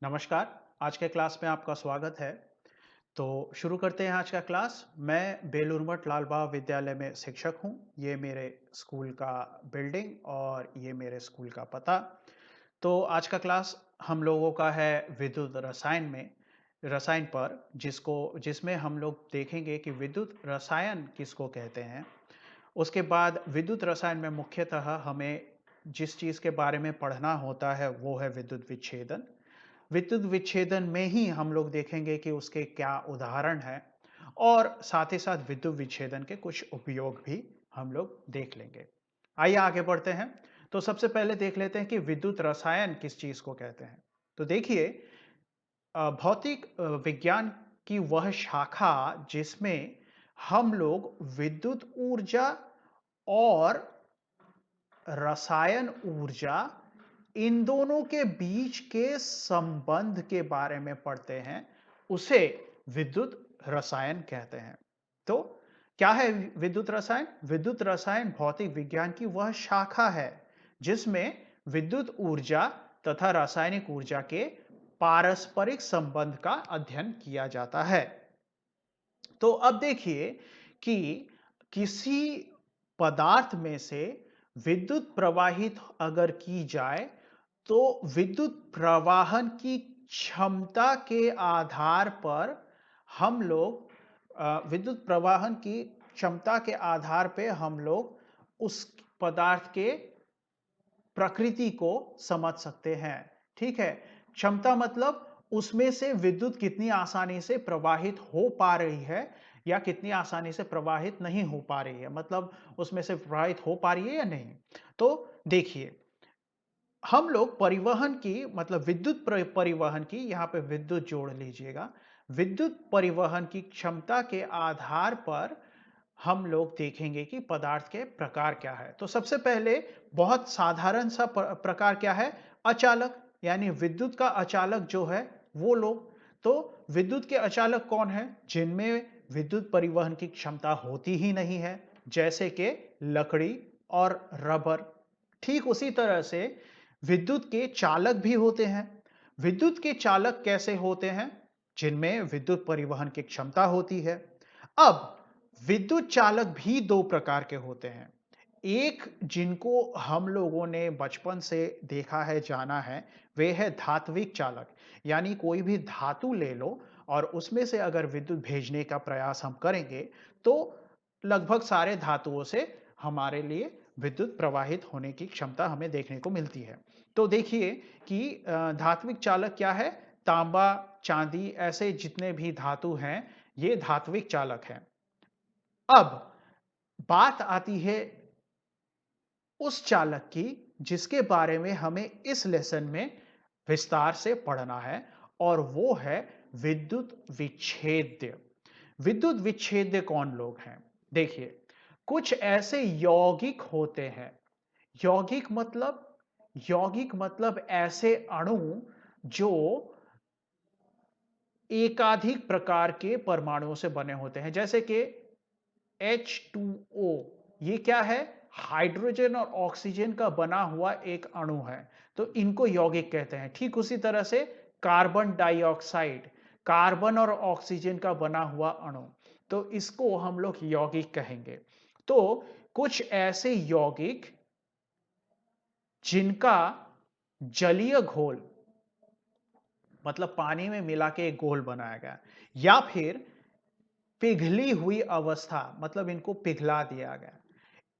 नमस्कार, आज के क्लास में आपका स्वागत है। तो शुरू करते हैं आज का क्लास। मैं बेलूर मठ लाल बाग विद्यालय में शिक्षक हूँ। ये मेरे स्कूल का बिल्डिंग और ये मेरे स्कूल का पता। तो आज का क्लास हम लोगों का है विद्युत रसायन पर जिसमें हम लोग देखेंगे कि विद्युत रसायन किसको कहते हैं। उसके बाद विद्युत रसायन में मुख्यतः हमें जिस चीज़ के बारे में पढ़ना होता है वो है विद्युत विच्छेदन। विद्युत विच्छेदन में ही हम लोग देखेंगे कि उसके क्या उदाहरण हैं और साथ ही साथ विद्युत विच्छेदन के कुछ उपयोग भी हम लोग देख लेंगे। आइए आगे बढ़ते हैं। तो सबसे पहले देख लेते हैं कि विद्युत रसायन किस चीज़ को कहते हैं। तो देखिए, भौतिक विज्ञान की वह शाखा जिसमें हम लोग विद्युत ऊर्जा और रसायन ऊर्जा इन दोनों के बीच के संबंध के बारे में पढ़ते हैं, उसे विद्युत रसायन कहते हैं। तो क्या है विद्युत रसायन? विद्युत रसायन भौतिक विज्ञान की वह शाखा है जिसमें विद्युत ऊर्जा तथा रासायनिक ऊर्जा के पारस्परिक संबंध का अध्ययन किया जाता है। तो अब देखिए कि किसी पदार्थ में से विद्युत प्रवाहित अगर की जाए, तो विद्युत प्रवाहन की क्षमता के आधार पर हम लोग विद्युत प्रवाहन की क्षमता के आधार पे हम लोग उस पदार्थ के प्रकृति को समझ सकते हैं। ठीक है? क्षमता मतलब उसमें से विद्युत कितनी आसानी से प्रवाहित हो पा रही है या कितनी आसानी से प्रवाहित नहीं हो पा रही है। मतलब उसमें से प्रवाहित हो पा रही है या नहीं। तो देखिए, हम लोग परिवहन की मतलब विद्युत परिवहन की यहाँ पे विद्युत जोड़ लीजिएगा। विद्युत परिवहन की क्षमता के आधार पर हम लोग देखेंगे कि पदार्थ के प्रकार क्या है। तो सबसे पहले बहुत साधारण सा प्रकार क्या है? अचालक, यानी विद्युत का अचालक जो है वो लोग। तो विद्युत के अचालक कौन है? जिनमें विद्युत परिवहन की क्षमता होती ही नहीं है, जैसे कि लकड़ी और रबर। ठीक उसी तरह से विद्युत के चालक भी होते हैं। विद्युत के चालक कैसे होते हैं? जिनमें विद्युत परिवहन की क्षमता होती है। अब विद्युत चालक भी दो प्रकार के होते हैं। एक जिनको हम लोगों ने बचपन से देखा है, जाना है, वे है धात्विक चालक। यानी कोई भी धातु ले लो और उसमें से अगर विद्युत भेजने का प्रयास हम करेंगे, तो लगभग सारे धातुओं से हमारे लिए विद्युत प्रवाहित होने की क्षमता हमें देखने को मिलती है। तो देखिए कि धात्विक चालक क्या है? तांबा, चांदी ऐसे जितने भी धातु हैं, ये धात्विक चालक हैं। अब बात आती है उस चालक की जिसके बारे में हमें इस लेसन में विस्तार से पढ़ना है, और वो है विद्युत विच्छेद्य। विद्युत विच्छेद्य कौन लोग हैं? देखिए, कुछ ऐसे यौगिक होते हैं। यौगिक मतलब यौगिक मतलब ऐसे अणु जो एकाधिक प्रकार के परमाणुओं से बने होते हैं, जैसे कि H2O। ये क्या है? हाइड्रोजन और ऑक्सीजन का बना हुआ एक अणु है। तो इनको यौगिक कहते हैं। ठीक उसी तरह से कार्बन डाइऑक्साइड, कार्बन और ऑक्सीजन का बना हुआ अणु, तो इसको हम लोग यौगिक कहेंगे। तो कुछ ऐसे यौगिक जिनका जलीय घोल मतलब पानी में मिला के एक घोल बनाया गया, या फिर पिघली हुई अवस्था मतलब इनको पिघला दिया गया।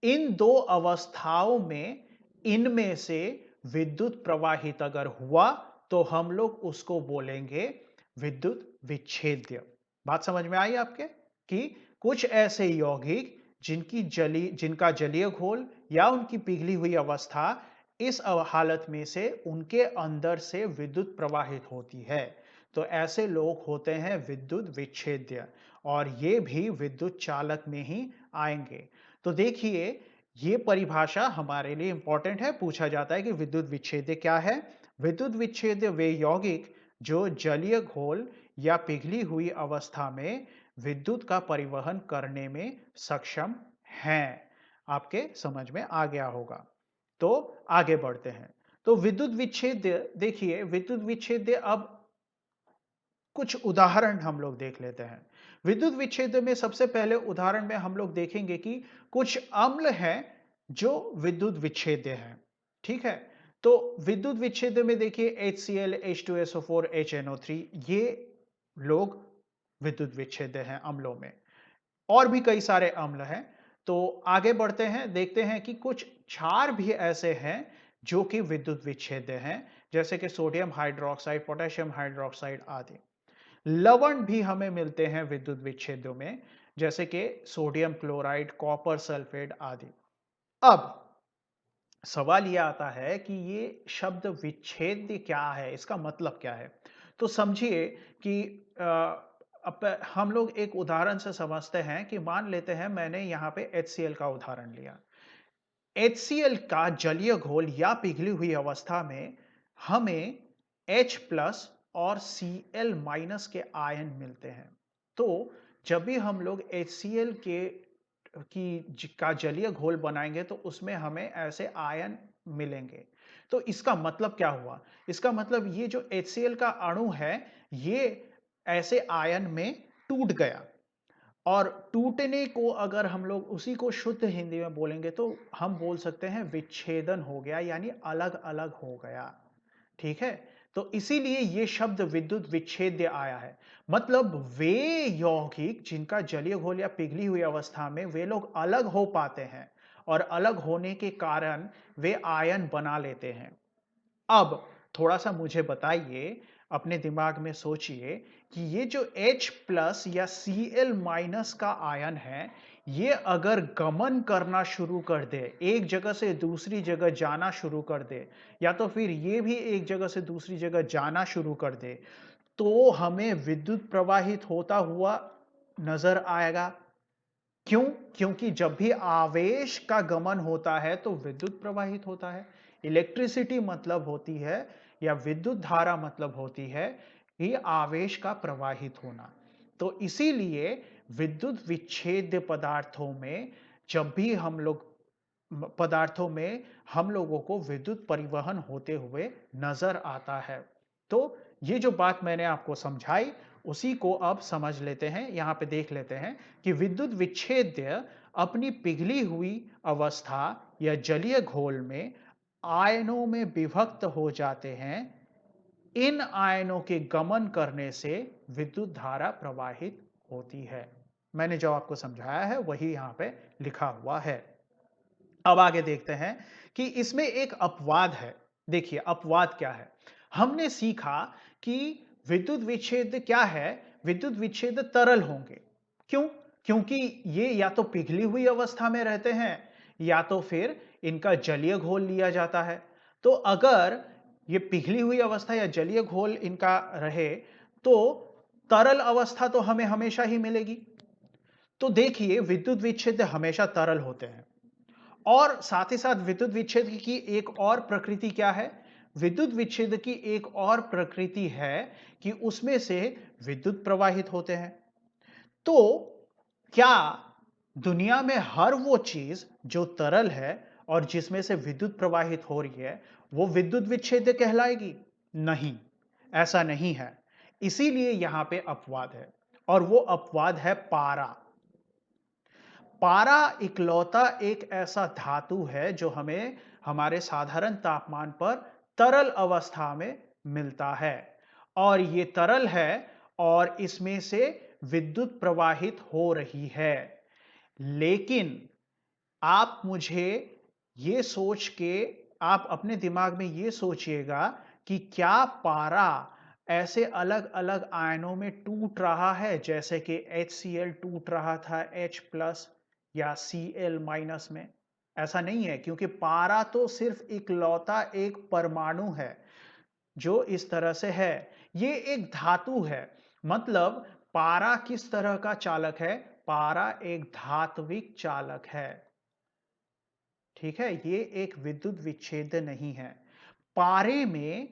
इन दो अवस्थाओं में इनमें से विद्युत प्रवाहित अगर हुआ, तो हम लोग उसको बोलेंगे विद्युत विच्छेद्य। बात समझ में आई आपके? कि कुछ ऐसे यौगिक जिनका जलीय घोल या उनकी पिघली हुई अवस्था, इस हालत में से उनके अंदर से विद्युत प्रवाहित होती है, तो ऐसे लोग होते हैं विद्युत विच्छेद्य, और ये भी विद्युत चालक में ही आएंगे। तो देखिए, ये परिभाषा हमारे लिए इंपॉर्टेंट है। पूछा जाता है कि विद्युत विच्छेद्य क्या है? विद्युत विच्छेद्य वे यौगिक जो जलीय घोल या पिघली हुई अवस्था में विद्युत का परिवहन करने में सक्षम हैं। आपके समझ में आ गया होगा। तो आगे बढ़ते हैं। तो विद्युत विच्छेद देखिए, विद्युत विच्छेद अब कुछ उदाहरण हम लोग देख लेते हैं। विद्युत विच्छेद में सबसे पहले उदाहरण में हम लोग देखेंगे कि कुछ अम्ल हैं जो विद्युत विच्छेद्य हैं। ठीक है? तो विद्युत विच्छेद में देखिए HCl, H2SO4, HNO3 ये लोग विद्युत विच्छेद्य हैं अम्लों में। और भी कई सारे अम्ल हैं। तो आगे बढ़ते हैं, देखते हैं कि कुछ क्षार भी ऐसे हैं जो कि विद्युत विच्छेद्य हैं, जैसे कि सोडियम हाइड्रॉक्साइड, पोटेशियम हाइड्रॉक्साइड आदि। लवण भी हमें मिलते हैं विद्युत विच्छेदों में, जैसे कि सोडियम क्लोराइड, कॉपर सल्फेट आदि। अब सवाल यह आता है कि ये शब्द विच्छेद क्या है, इसका मतलब क्या है? तो समझिए कि हम लोग एक उदाहरण से समझते हैं कि मान लेते हैं मैंने यहाँ पे HCl का उदाहरण लिया। HCl का जलीय घोल या पिघली हुई अवस्था में हमें H प्लस और Cl माइनस के आयन मिलते हैं। तो जब भी हम लोग HCl का जलीय घोल बनाएंगे तो उसमें हमें ऐसे आयन मिलेंगे। तो इसका मतलब क्या हुआ? इसका मतलब ये जो HCl का अणु है, ये ऐसे आयन में टूट गया। और टूटने को अगर हम लोग उसी को शुद्ध हिंदी में बोलेंगे तो हम बोल सकते हैं विच्छेदन हो गया, यानी अलग-अलग हो गया। ठीक है? तो इसीलिए ये शब्द विद्युत विच्छेद्य आया है। मतलब वे यौगिक जिनका जलीय घोल या पिघली हुई अवस्था में वे लोग अलग हो पाते हैं और अलग होने के कारण वे आयन बना लेते हैं। अब थोड़ा-सा मुझे बताइए, अपने दिमाग में सोचिए कि ये जो H प्लस या Cl माइनस का आयन है, ये अगर गमन करना शुरू कर दे, एक जगह से दूसरी जगह जाना शुरू कर दे, या तो फिर ये भी एक जगह से दूसरी जगह जाना शुरू कर दे, तो हमें विद्युत प्रवाहित होता हुआ नजर आएगा। क्यों? क्योंकि जब भी आवेश का गमन होता है तो विद्युत प्रवाहित होता है। इलेक्ट्रिसिटी मतलब होती है या विद्युत धारा मतलब होती है ये आवेश का प्रवाहित होना। तो इसीलिए विद्युत विच्छेद्य पदार्थों में हम लोगों को विद्युत परिवहन होते हुए नजर आता है। तो ये जो बात मैंने आपको समझाई उसी को अब समझ लेते हैं, यहां पे देख लेते हैं कि विद्युत विच्छेद्य अपनी पिघली हुई अवस्था या जलीय घोल में आयनों में विभक्त हो जाते हैं। इन आयनों के गमन करने से विद्युत धारा प्रवाहित होती है। मैंने जो आपको समझाया है वही यहां पे लिखा हुआ है। अब आगे देखते हैं कि इसमें एक अपवाद है। देखिए अपवाद क्या है? हमने सीखा कि विद्युत विच्छेद क्या है? विद्युत विच्छेद तरल होंगे। क्यों? क्योंकि ये या तो पिघली हुई अवस्था में रहते हैं या तो फिर इनका जलीय घोल लिया जाता है। तो अगर ये पिघली हुई अवस्था या जलीय घोल इनका रहे तो तरल अवस्था तो हमें हमेशा ही मिलेगी। तो देखिए विद्युत विच्छेद हमेशा तरल होते हैं। और साथ ही साथ विद्युत विच्छेद की एक और प्रकृति क्या है? विद्युत विच्छेद की एक और प्रकृति है कि उसमें से विद्युत प्रवाहित होते हैं। तो क्या दुनिया में हर वो चीज जो तरल है और जिसमें से विद्युत प्रवाहित हो रही है, वो विद्युत विच्छेद कहलाएगी? नहीं, ऐसा नहीं है। इसीलिए यहां पे अपवाद है और वो अपवाद है पारा। पारा इकलौता एक ऐसा धातु है जो हमें हमारे साधारण तापमान पर तरल अवस्था में मिलता है और ये तरल है और इसमें से विद्युत प्रवाहित हो रही है। लेकिन आप मुझे ये सोच के आप अपने दिमाग में ये सोचिएगा कि क्या पारा ऐसे अलग-अलग आयनों में टूट रहा है जैसे कि HCl टूट रहा था H प्लस या Cl माइनस में? ऐसा नहीं है, क्योंकि पारा तो सिर्फ इकलौता एक परमाणु है जो इस तरह से है। ये एक धातु है। मतलब पारा किस तरह का चालक है? पारा एक धात्विक चालक है। ठीक है? ये एक विद्युत विच्छेद नहीं है। पारे में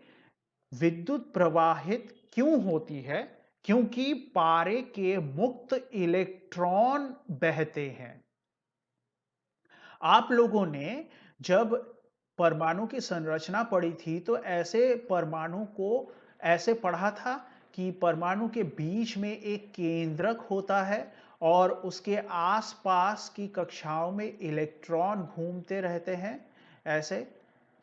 विद्युत प्रवाहित क्यों होती है? क्योंकि पारे के मुक्त इलेक्ट्रॉन बहते हैं। आप लोगों ने जब परमाणु की संरचना पढ़ी थी तो ऐसे परमाणु को ऐसे पढ़ा था कि परमाणु के बीच में एक केंद्रक होता है और उसके आसपास की कक्षाओं में इलेक्ट्रॉन घूमते रहते हैं ऐसे,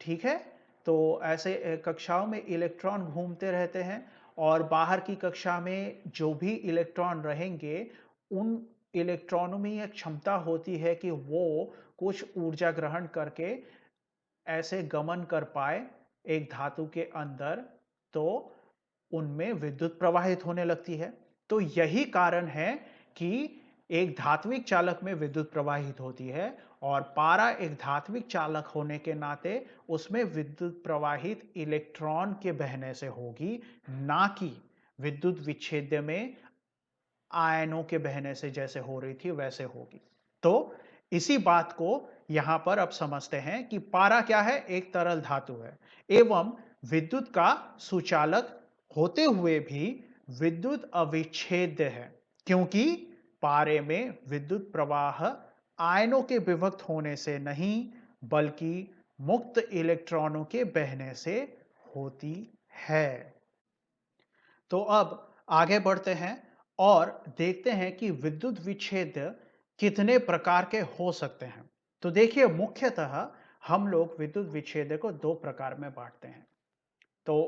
ठीक है। तो ऐसे कक्षाओं में इलेक्ट्रॉन घूमते रहते हैं और बाहर की कक्षा में जो भी इलेक्ट्रॉन रहेंगे उन इलेक्ट्रॉनों में यह क्षमता होती है कि वो कुछ ऊर्जा ग्रहण करके ऐसे गमन कर पाए एक धातु के अंदर, तो उनमें विद्युत प्रवाहित होने लगती है। तो यही कारण है कि एक धात्विक चालक में विद्युत प्रवाहित होती है और पारा एक धात्विक चालक होने के नाते उसमें विद्युत प्रवाहित इलेक्ट्रॉन के बहने से होगी, ना कि विद्युत विच्छेद्य में आयनों के बहने से जैसे हो रही थी वैसे होगी। तो इसी बात को यहां पर अब समझते हैं कि पारा क्या है, एक तरल धातु है एवं विद्युत का सुचालक होते हुए भी विद्युत अविच्छेद्य है, क्योंकि पारे में विद्युत प्रवाह आयनों के विभक्त होने से नहीं बल्कि मुक्त इलेक्ट्रॉनों के बहने से होती है। तो अब आगे बढ़ते हैं और देखते हैं कि विद्युत विच्छेद कितने प्रकार के हो सकते हैं। तो देखिए, मुख्यतः हम लोग विद्युत विच्छेद को दो प्रकार में बांटते हैं। तो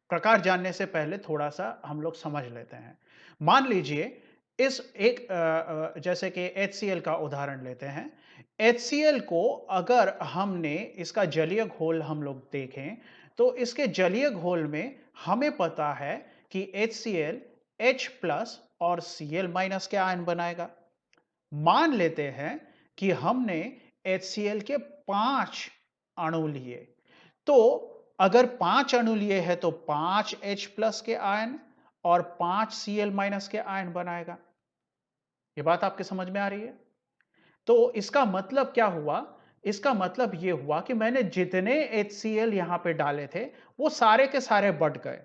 प्रकार जानने से पहले थोड़ा सा हम लोग समझ लेते हैं। मान लीजिए इस एक जैसे कि HCl का उदाहरण लेते हैं। HCl को अगर हमने इसका जलीय घोल हम लोग देखें तो इसके जलीय घोल में हमें पता है कि HCl H प्लस और Cl माइनस के आयन बनाएगा। मान लेते हैं कि हमने HCl के 5 अणु लिए, तो अगर 5 अणु लिए हैं तो 5 H प्लस के आयन और 5 Cl माइनस के आयन बनाएगा। ये बात आपके समझ में आ रही है? तो इसका मतलब क्या हुआ? इसका मतलब ये हुआ कि मैंने जितने HCl यहां पे डाले थे वो सारे के सारे बट गए।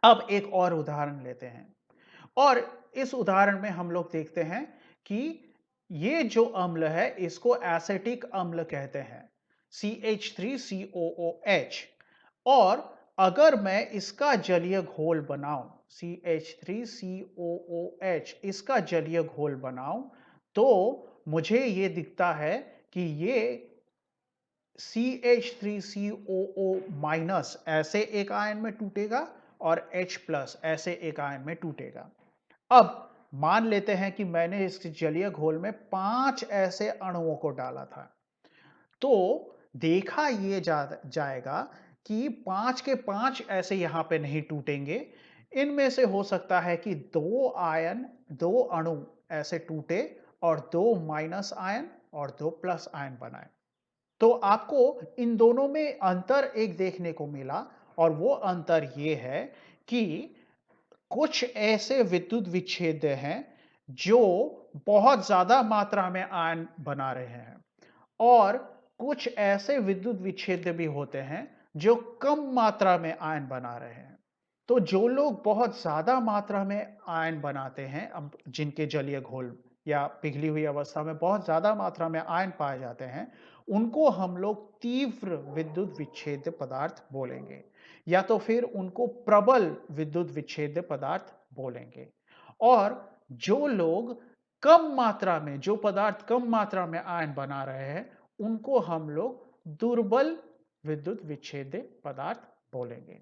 अब एक और उदाहरण लेते हैं और इस उदाहरण में हम लोग देखते हैं कि ये जो अम्ल है इसको एसिटिक अम्ल कहते हैं, CH3COOH। और अगर मैं इसका जलीय घोल बनाऊं, CH3COOH इसका जलीय घोल बनाऊं, तो मुझे ये दिखता है कि ये CH3COO माइनस ऐसे एक आयन में टूटेगा और H प्लस ऐसे एक आयन में टूटेगा। अब मान लेते हैं कि मैंने इस जलीय घोल में 5 ऐसे अणुओं को डाला था, तो देखा ये जाएगा कि 5 के 5 ऐसे यहां पे नहीं टूटेंगे। इनमें से हो सकता है कि दो अणु ऐसे टूटे और 2 माइनस आयन और 2 प्लस आयन बनाए। तो आपको इन दोनों में अंतर एक देखने को मिला और वो अंतर ये है कि कुछ ऐसे विद्युत विच्छेद्य हैं जो बहुत ज्यादा मात्रा में आयन बना रहे हैं और कुछ ऐसे विद्युत विच्छेद्य भी होते हैं जो कम मात्रा में आयन बना रहे हैं। तो जो लोग बहुत ज्यादा मात्रा में आयन बनाते हैं, अब जिनके जलीय घोल या पिघली हुई अवस्था में बहुत ज्यादा मात्रा में आयन पाए जाते हैं, उनको हम लोग तीव्र विद्युत विच्छेद्य पदार्थ बोलेंगे या तो फिर उनको प्रबल विद्युत विच्छेद्य पदार्थ बोलेंगे। और जो लोग कम मात्रा में, जो पदार्थ कम मात्रा में आयन बना रहे हैं, उनको हम लोग दुर्बल विद्युत विच्छेद्य पदार्थ बोलेंगे।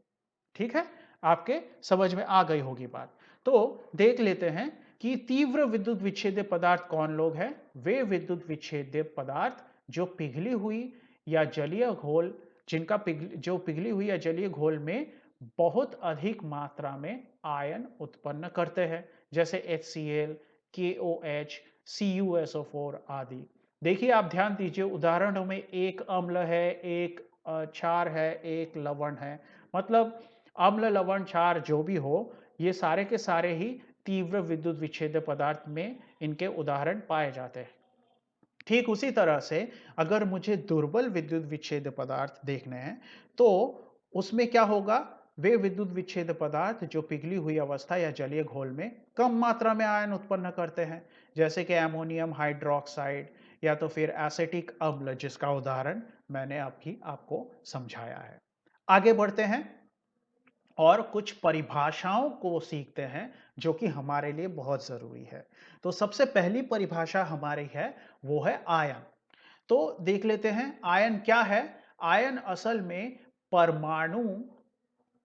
ठीक है, आपके समझ में आ गई होगी बात। तो देख लेते हैं कि तीव्र विद्युत विच्छेद्य पदार्थ कौन लोग हैं। वे विद्युत विच्छेद्य पदार्थ जो पिघली हुई या जलीय घोल, जो पिघली हुई या जलीय घोल में बहुत अधिक मात्रा में आयन उत्पन्न करते हैं, जैसे HCl, KOH, CuSO4 आदि। देखिए, आप ध्यान दीजिए, उदाहरणों में एक अम्ल है, एक क्षार है, एक लवण है। मतलब अम्ल, लवण, क्षार जो भी हो, ये सारे के सारे ही तीव्र विद्युत विच्छेद्य पदार्थ में इनके उदाहरण पाए जाते हैं। ठीक उसी तरह से अगर मुझे दुर्बल विद्युत विच्छेद्य पदार्थ देखने हैं, तो उसमें क्या होगा? वे विद्युत विच्छेद्य पदार्थ जो पिघली हुई अवस्था या जलीय घोल में कम मात्रा में आयन उत्पन्न करते हैं, जैसे कि एमोनियम हाइड्रोक्साइड या तो फिर एसिटिक अम्ल, जिसका उदाहरण मैंने आपको समझाया है। आगे बढ़ते हैं और कुछ परिभाषाओं को सीखते हैं जो कि हमारे लिए बहुत जरूरी है। तो सबसे पहली परिभाषा हमारी है, वो है आयन। तो देख लेते हैं आयन क्या है। आयन असल में परमाणु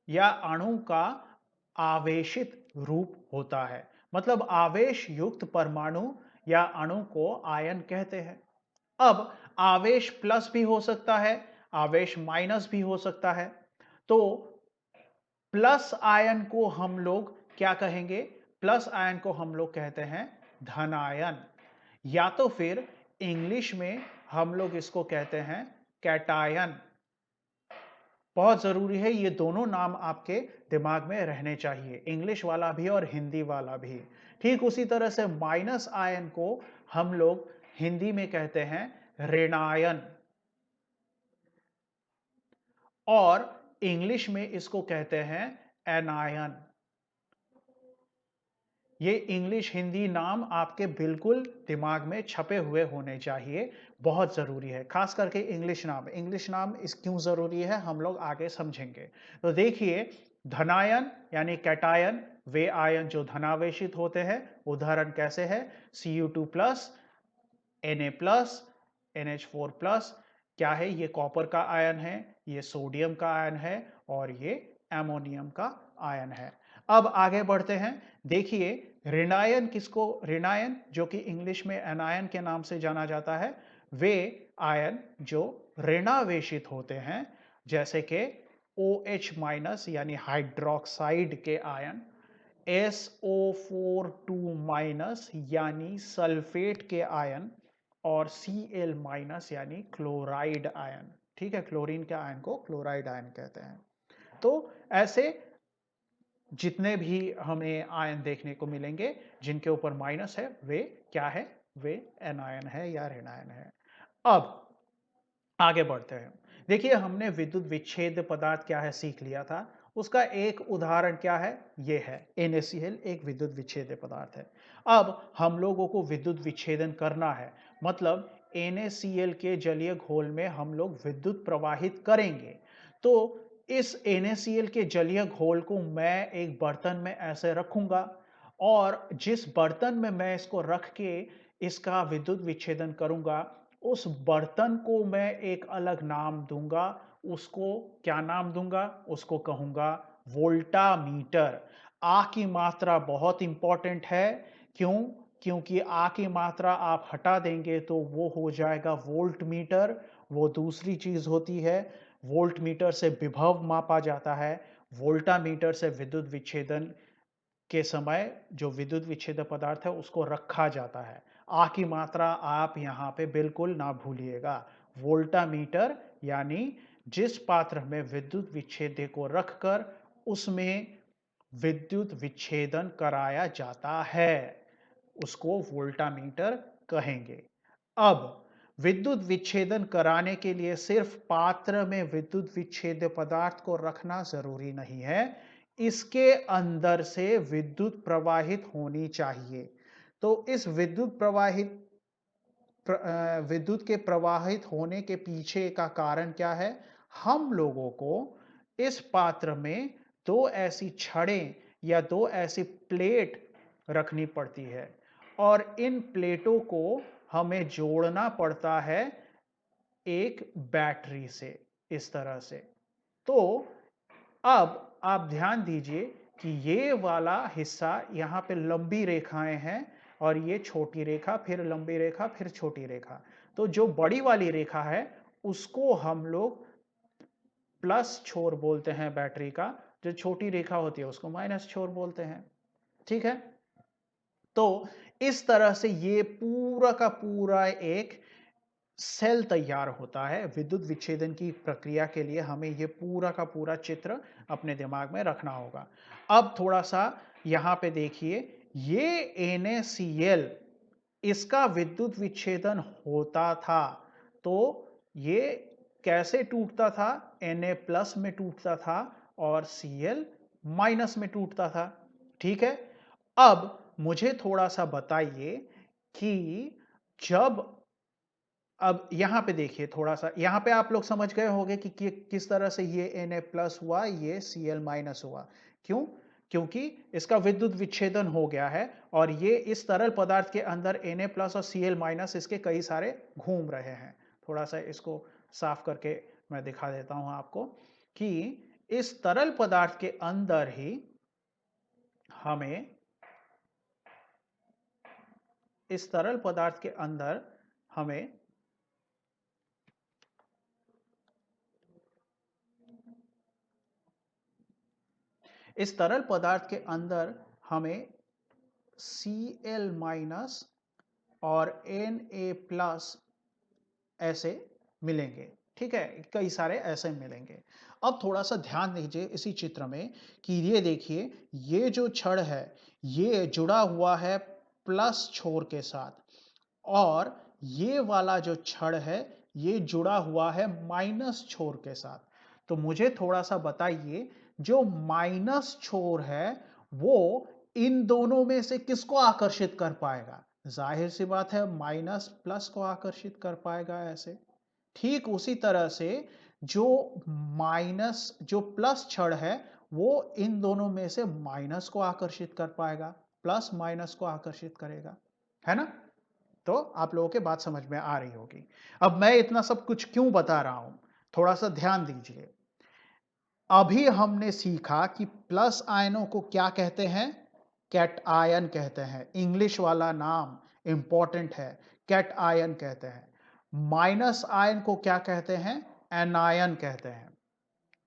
या अणु का आवेशित रूप होता है। मतलब आवेश युक्त परमाणु या अणु को आयन कहते हैं। अब आवेश प्लस भी हो सकता है, आवेश माइनस भी हो सकता है। तो प्लस आयन को हम लोग क्या कहेंगे? प्लस आयन को हम लोग कहते हैं धन आयन, या तो फिर इंग्लिश में हम लोग इसको कहते हैं कैटायन। बहुत जरूरी है, ये दोनों नाम आपके दिमाग में रहने चाहिए, इंग्लिश वाला भी और हिंदी वाला भी। ठीक उसी तरह से माइनस आयन को हम लोग हिंदी में कहते हैं ऋणायन, और इंग्लिश में इसको कहते हैं एनायन। ये इंग्लिश हिंदी नाम आपके बिल्कुल दिमाग में छपे हुए होने चाहिए, बहुत जरूरी है, खास करके इंग्लिश नाम। इंग्लिश नाम इस क्यों जरूरी है हम लोग आगे समझेंगे। तो देखिए, धनायन यानी कैटायन, वे आयन जो धनावेशित होते हैं। उदाहरण कैसे है? Cu2 plus, Na plus, NH4 plus. क्या है? ये कॉपर का आयन है, ये सोडियम का आयन है, और ये एमोनियम का आयन है। अब आगे बढ़ते हैं। देखिए, ऋणायन किसको, ऋणायन जो कि इंग्लिश में एनायन के नाम से जाना जाता है, वे आयन जो ऋणावेशित होते हैं, जैसे कि OH माइनस यानी हाइड्रोक्साइड के आयन, SO42 माइनस यानी सल्फेट के आयन, और Cl माइनस यानी क्लोराइड आयन। ठीक है, क्लोरीन के आयन को क्लोराइड आयन कहते हैं। तो ऐसे जितने भी हमें आयन देखने को मिलेंगे जिनके ऊपर माइनस है, वे क्या है? वे एनायन है या ऋणायन है। अब आगे बढ़ते हैं। देखिए, हमने विद्युत विच्छेद पदार्थ क्या है सीख लिया था। उसका एक उदाहरण क्या है? ये है NaCl, एक विद्युत विच्छेद पदार्थ है। अब हम लोगों को विद्युत विच्छेदन करना है, मतलब NaCl के जलीय घोल में हम लोग विद्युत प्रवाहित करेंगे। तो इस NaCl के जलीय घोल को मैं एक बर्तन में ऐसे रखूंगा, और जिस बर्तन में मैं इसको रख के इसका विद्युत विच्छेदन करूंगा, उस बर्तन को मैं एक अलग नाम दूंगा। उसको क्या नाम दूंगा? उसको कहूंगा वोल्टामीटर। आ की मात्रा बहुत इंपॉर्टेंट है। क्यों? क्योंकि आ की मात्रा आप हटा देंगे तो वो हो जाएगा वोल्ट मीटर, वो दूसरी चीज होती है। वोल्ट मीटर से विभव मापा जाता है, वोल्टामीटर से विद्युत विच्छेदन के समय जो विद्युत विच्छेद पदार्थ है उसको रखा जाता है। आ की मात्रा आप यहां पे बिल्कुल ना भूलिएगा। वोल्टामीटर यानी जिस पात्र में विद्युत विच्छेद को रखकर उसमें विद्युत विच्छेदन कराया जाता है, उसको वोल्टामीटर कहेंगे। अब विद्युत विच्छेदन कराने के लिए सिर्फ पात्र में विद्युत विच्छेद पदार्थ को रखना जरूरी नहीं है, इसके अंदर से विद्युत प्रवाहित होनी चाहिए। तो इस विद्युत के प्रवाहित होने के पीछे का कारण क्या है? हम लोगों को इस पात्र में दो ऐसी छड़ें या दो ऐसी प्लेट रखनी पड़ती है, और इन प्लेटों को हमें जोड़ना पड़ता है एक बैटरी से, इस तरह से। तो अब आप ध्यान दीजिए कि ये वाला हिस्सा यहां पे लंबी रेखाएं हैं, और ये छोटी रेखा, फिर लंबी रेखा, फिर छोटी रेखा। तो जो बड़ी वाली रेखा है उसको हम लोग प्लस छोर बोलते हैं बैटरी का, जो छोटी रेखा होती है उसको माइनस छोर बोलते हैं। ठीक है, तो इस तरह से ये पूरा का पूरा एक सेल तैयार होता है। विद्युत विच्छेदन की प्रक्रिया के लिए हमें यह पूरा का पूरा चित्र अपने दिमाग में रखना होगा। अब थोड़ा सा यहां पे देखिए, ये NaCl, इसका विद्युत विच्छेदन होता था, तो ये कैसे टूटता था? Na प्लस में टूटता था और Cl माइनस में टूटता था। ठीक है, अब मुझे थोड़ा सा बताइए कि जब अब यहां पे देखिए थोड़ा सा, यहां पे आप लोग समझ गए होंगे कि किस तरह से ये Na प्लस हुआ, ये Cl माइनस हुआ। क्यों? क्योंकि इसका विद्युत विच्छेदन हो गया है और ये इस तरल पदार्थ के अंदर Na प्लस और Cl माइनस इसके कई सारे घूम रहे हैं। थोड़ा सा इसको साफ करके मैं दिखा देता हूं आपको कि इस तरल पदार्थ के अंदर ही हमें इस तरल पदार्थ के अंदर हमें इस तरल पदार्थ के अंदर हमें Cl माइनस और Na प्लस ऐसे मिलेंगे। ठीक है, कई सारे ऐसे मिलेंगे। अब थोड़ा सा ध्यान दीजिए इसी चित्र में कि ये देखिए, ये जो छड़ है ये जुड़ा हुआ है प्लस छोर के साथ और ये वाला जो छड़ है ये जुड़ा हुआ है माइनस छोर के साथ। तो मुझे थोड़ा सा बताइए, जो माइनस छोर है वो इन दोनों में से किसको आकर्षित कर पाएगा? जाहिर सी बात है माइनस प्लस को आकर्षित कर पाएगा ऐसे। ठीक उसी तरह से जो जो प्लस छड़ है वो इन दोनों में से माइनस को आकर्षित कर पाएगा, प्लस माइनस को आकर्षित करेगा, है ना? तो आप लोगों के बात समझ में आ रही होगी। अब मैं इतना सब कुछ क्यों बता रहा हूं, थोड़ा सा ध्यान दीजिए। अभी हमने सीखा कि प्लस आयनों को क्या कहते हैं? कैट आयन कहते हैं। इंग्लिश वाला नाम इंपॉर्टेंट है, कैट आयन कहते हैं। माइनस आयन को क्या कहते हैं? एनायन कहते हैं।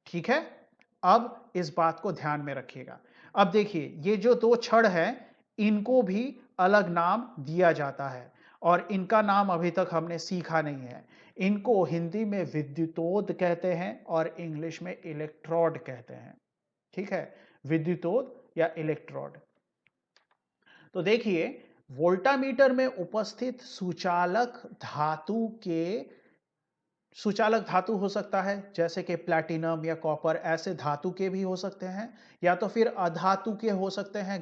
ठीक है, अब इस बात को ध्यान में रखिएगा। अब देखिए, ये जो दो छड़ हैं इनको भी अलग नाम दिया जाता है और इनका नाम अभी तक हमने सीखा नहीं है। इनको हिंदी में विद्युतोद कहते हैं और इंग्लिश में इलेक्ट्रोड कहते हैं। ठीक है, विद्युतोद या इलेक्ट्रोड। तो देखिए, वोल्टामीटर में उपस्थित सुचालक धातु हो सकता है जैसे कि प्लैटिनम या कॉपर, ऐसे धातु के भी हो सकते हैं, या तो फिर अधातु के हो सकते हैं,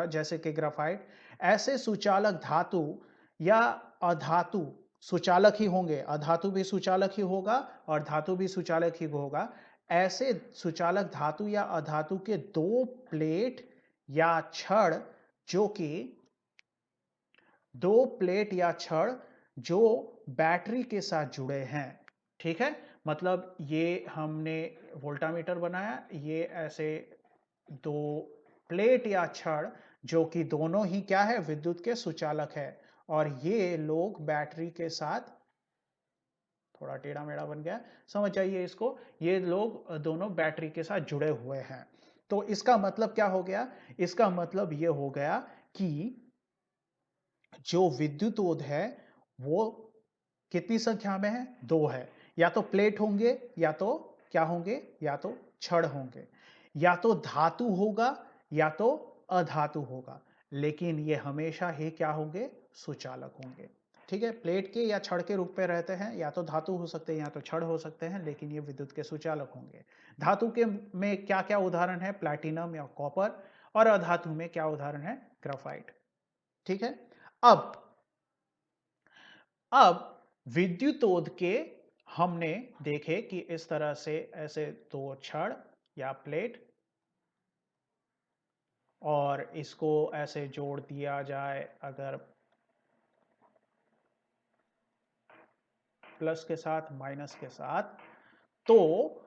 जैसे कि ग्राफाइट। ऐसे सुचालक धातु या अधातु सुचालक ही होंगे, अधातु भी सुचालक ही होगा और धातु भी सुचालक ही होगा। ऐसे सुचालक धातु या अधातु के दो प्लेट या छड़ जो कि दो प्लेट या छड़ जो बैटरी के साथ जुड़े हैं। ठीक है, मतलब ये हमने वोल्टामीटर बनाया, ये ऐसे दो प्लेट या छड़ जो कि दोनों ही क्या है? विद्युत के सुचालक है और ये लोग बैटरी के साथ, थोड़ा टेढ़ा मेढ़ा बन गया, समझ जाइए इसको, ये लोग दोनों बैटरी के साथ जुड़े हुए हैं। तो इसका मतलब क्या हो गया? इसका मतलब ये हो गया कि जो विद्युतोद है वो कितनी संख्या में है? दो है। या तो प्लेट होंगे या तो क्या होंगे? या तो छड़ होंगे। या तो धातु होगा या तो अधातु होगा, लेकिन ये हमेशा ही क्या होंगे? सुचालक होंगे। ठीक है, प्लेट के या छड़ के रूप में रहते हैं, या तो धातु हो सकते हैं या तो छड़ हो सकते हैं, लेकिन ये विद्युत के सुचालक होंगे। धातु के में क्या क्या उदाहरण है? प्लैटिनम या कॉपर। और अधातु में क्या उदाहरण है? ग्राफाइट। ठीक है, अब अब विद्युतोद के हमने देखे कि इस तरह से ऐसे दो छड़ या प्लेट, और इसको ऐसे जोड़ दिया जाए अगर प्लस के साथ माइनस के साथ, तो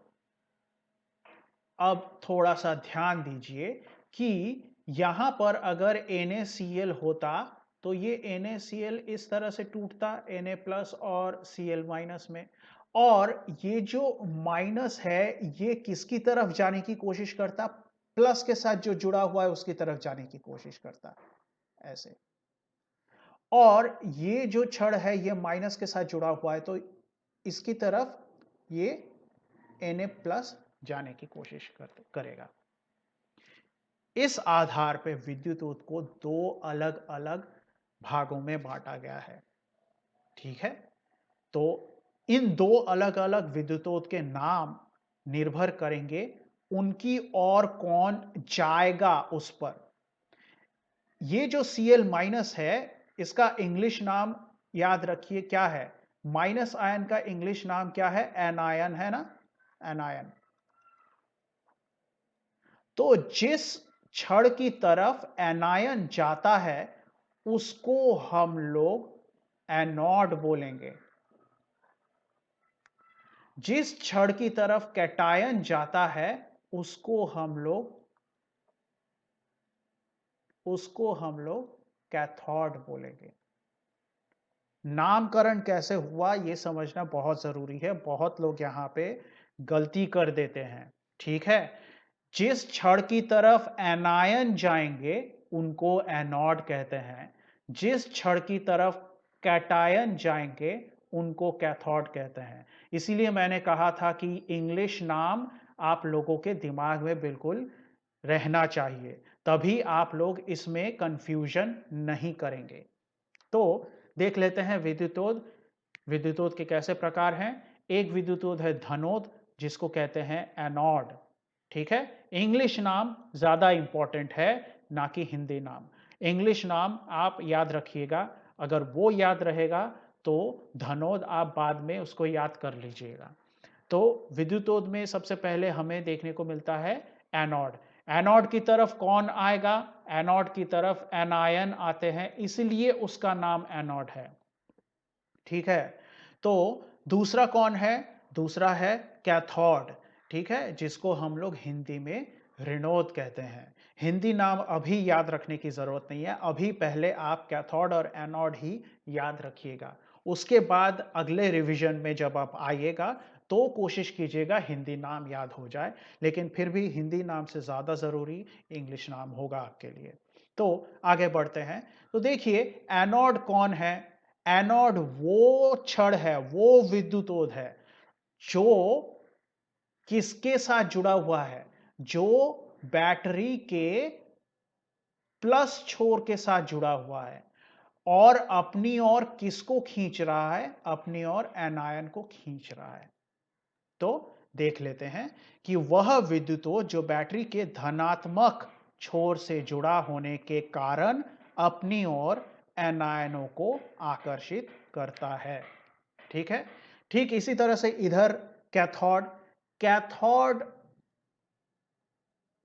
अब थोड़ा सा ध्यान दीजिए कि यहां पर अगर NaCl होता तो ये NaCl इस तरह से टूटता, Na प्लस और Cl माइनस में, और ये जो माइनस है ये किसकी तरफ जाने की कोशिश करता? प्लस के साथ जो जुड़ा हुआ है उसकी तरफ जाने की कोशिश करता ऐसे। और ये जो छड़ है ये माइनस के साथ जुड़ा हुआ है तो इसकी तरफ ये Na प्लस जाने की कोशिश करेगा। इस आधार पर विद्युत को दो अलग अलग भागों में बांटा गया है। ठीक है, तो इन दो अलग अलग विद्युतों के नाम निर्भर करेंगे उनकी और कौन जाएगा उस पर। ये जो Cl माइनस है इसका इंग्लिश नाम याद रखिए क्या है, माइनस आयन का इंग्लिश नाम क्या है, एनायन है ना, एनायन। तो जिस छड़ की तरफ एनायन जाता है उसको हम लोग एनोड बोलेंगे। जिस छड़ की तरफ कैटायन जाता है उसको हम लोग कैथोड बोलेंगे। नामकरण कैसे हुआ यह समझना बहुत जरूरी है, बहुत लोग यहां पे गलती कर देते हैं। ठीक है, जिस छड़ की तरफ एनायन जाएंगे उनको एनोड कहते हैं, जिस छड़ की तरफ कैटायन जाएंगे उनको कैथोड कहते हैं। इसीलिए मैंने कहा था कि इंग्लिश नाम आप लोगों के दिमाग में बिल्कुल रहना चाहिए, तभी आप लोग इसमें कंफ्यूजन नहीं करेंगे। तो देख लेते हैं विद्युतोद। विद्युतोद के कैसे प्रकार हैं। एक विद्युतोद है धनोद, जिसको कहते हैं एनोड। ठीक है, इंग्लिश नाम ज्यादा इंपॉर्टेंट है ना कि हिंदी नाम। इंग्लिश नाम आप याद रखिएगा, अगर वो याद रहेगा तो धनोद आप बाद में उसको याद कर लीजिएगा। तो विद्युतोद में सबसे पहले हमें देखने को मिलता है एनोड। एनोड की तरफ कौन आएगा, एनोड की तरफ एनायन आते हैं, इसलिए उसका नाम एनोड है। ठीक है, तो दूसरा कौन है, दूसरा है कैथोड। ठीक है, जिसको हम लोग हिंदी में ऋणोद कहते हैं। हिंदी नाम अभी याद रखने की जरूरत नहीं है, अभी पहले आप कैथोड और एनोड ही याद रखिएगा। उसके बाद अगले रिवीजन में जब आप आइएगा तो कोशिश कीजिएगा हिंदी नाम याद हो जाए, लेकिन फिर भी हिंदी नाम से ज्यादा जरूरी इंग्लिश नाम होगा आपके लिए। तो आगे बढ़ते हैं। तो देखिए एनोड कौन है। एनोड वो छड़ है, वो विद्युतोद है जो किसके साथ जुड़ा हुआ है, जो बैटरी के प्लस छोर के साथ जुड़ा हुआ है और अपनी ओर किसको खींच रहा है, अपनी ओर एनायन को खींच रहा है। तो देख लेते हैं कि वह विद्युतोद जो बैटरी के धनात्मक छोर से जुड़ा होने के कारण अपनी ओर एनायनों को आकर्षित करता है। ठीक है, ठीक इसी तरह से इधर कैथोड। कैथोड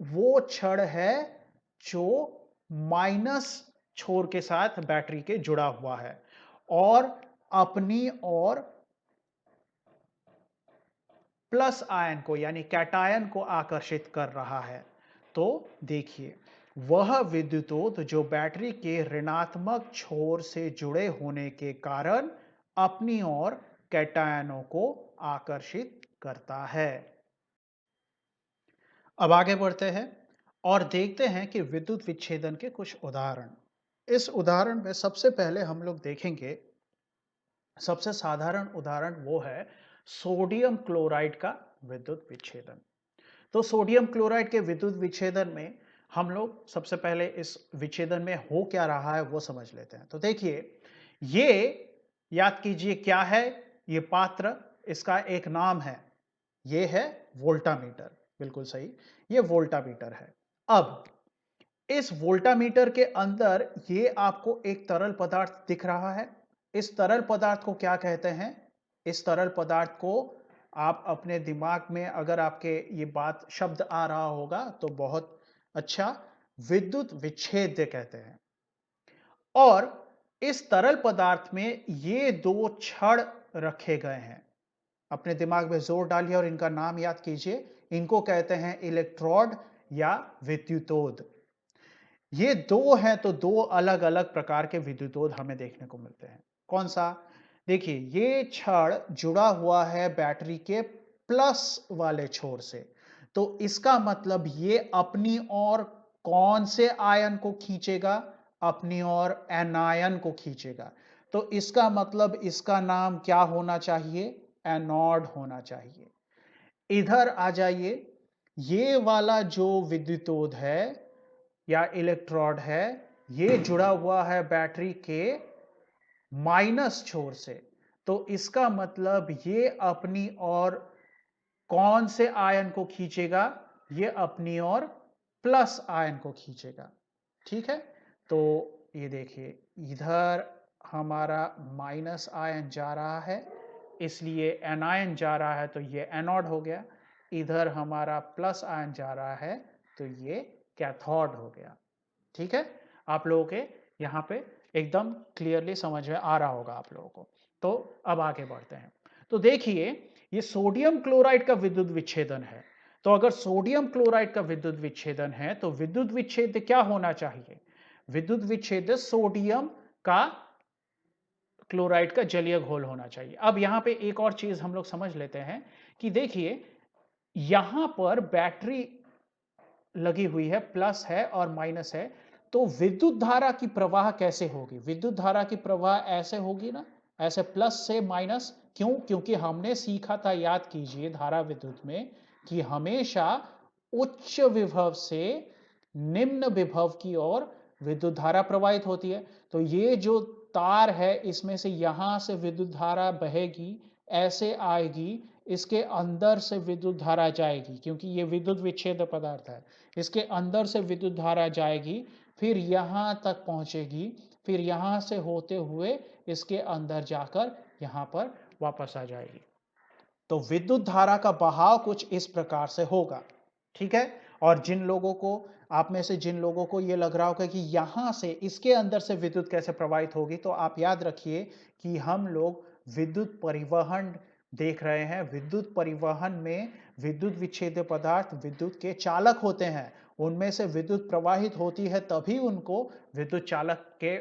वो छड़ है जो माइनस छोर के साथ बैटरी के जुड़ा हुआ है और अपनी ओर प्लस आयन को यानी कैटायन को आकर्षित कर रहा है। तो देखिए वह विद्युतोद जो बैटरी के ऋणात्मक छोर से जुड़े होने के कारण अपनी ओर कैटायनों को आकर्षित करता है। अब आगे बढ़ते हैं और देखते हैं कि विद्युत विच्छेदन के कुछ उदाहरण। इस उदाहरण में सबसे पहले हम लोग देखेंगे, सबसे साधारण उदाहरण वो है सोडियम क्लोराइड का विद्युत विच्छेदन। तो सोडियम क्लोराइड के विद्युत विच्छेदन में हम लोग सबसे पहले इस विच्छेदन में हो क्या रहा है वो समझ लेते हैं। तो देखिए ये याद कीजिए क्या है, ये पात्र, इसका एक नाम है, ये है वोल्टामीटर। बिल्कुल सही, ये वोल्टामीटर है। अब इस वोल्टामीटर के अंदर ये आपको एक तरल पदार्थ दिख रहा है। इस तरल पदार्थ को क्या कहते हैं, इस तरल पदार्थ को आप अपने दिमाग में अगर आपके ये बात शब्द आ रहा होगा तो बहुत अच्छा, विद्युत विच्छेद्य कहते हैं। और इस तरल पदार्थ में ये दो छड़ रखे गए हैं। अपने दिमाग में जोर डालिए और इनका नाम याद कीजिए, इनको कहते हैं इलेक्ट्रोड या विद्युतोद। ये दो हैं तो दो अलग अलग प्रकार के विद्युतोद हमें देखने को मिलते हैं। कौन सा, देखिए ये छड़ जुड़ा हुआ है बैटरी के प्लस वाले छोर से, तो इसका मतलब ये अपनी ओर कौन से आयन को खींचेगा, अपनी ओर एनायन को खींचेगा। तो इसका मतलब इसका नाम क्या होना चाहिए, एनोड होना चाहिए। इधर आ जाइए, ये वाला जो विद्युतोद है या इलेक्ट्रोड है, ये जुड़ा हुआ है बैटरी के माइनस छोर से, तो इसका मतलब ये अपनी ओर कौन से आयन को खींचेगा, ये अपनी ओर प्लस आयन को खींचेगा। ठीक है, तो ये देखिए इधर हमारा माइनस आयन जा रहा है, इसलिए एनायन जा रहा है तो ये एनोड हो गया। इधर हमारा प्लस आयन जा रहा है तो ये कैथोड हो गया। ठीक है, आप लोगों के यहाँ पे एकदम क्लियरली समझ में आ रहा होगा आप लोगों को। तो अब आगे बढ़ते हैं। तो देखिए, ये सोडियम क्लोराइड का विद्युत विच्छेदन है। तो अगर सोडियम क्लोराइड का विद्युत विच्छेदन है तो विद्युत विच्छेद क्या होना चाहिए? विद्युत विच्छेद सोडियम का क्लोराइड का जलीय घोल होना चाहिए। अब यहां पे एक और चीज हम लोग समझ लेते हैं कि देखिए, यहां पर बैटरी लगी हुई है, प्लस है और माइनस है, तो विद्युत धारा की प्रवाह कैसे होगी? विद्युत धारा की प्रवाह ऐसे होगी ना, ऐसे प्लस से माइनस। क्यों? क्योंकि हमने सीखा था, याद कीजिए धारा विद्युत में, कि हमेशा उच्च विभव से निम्न विभव की ओर विद्युत धारा प्रवाहित होती है। तो ये जो तार है, इसमें से यहां से विद्युत धारा बहेगी, ऐसे आएगी, इसके अंदर से विद्युत धारा जाएगी, क्योंकि ये विद्युत विच्छेद पदार्थ है। इसके अंदर से विद्युत धारा जाएगी, फिर यहां तक पहुंचेगी, फिर यहां से होते हुए इसके अंदर जाकर यहां पर वापस आ जाएगी। तो विद्युत धारा का बहाव कुछ इस प्रकार से होगा। ठीक है, और जिन लोगों को, आप में से जिन लोगों को यह लग रहा होगा कि यहां से इसके अंदर से विद्युत कैसे प्रवाहित होगी, तो आप याद रखिए कि हम लोग विद्युत परिवहन देख रहे हैं। विद्युत परिवहन में विद्युत विच्छेद्य पदार्थ विद्युत के चालक होते हैं, उनमें से विद्युत प्रवाहित होती है, तभी उनको विद्युत चालक के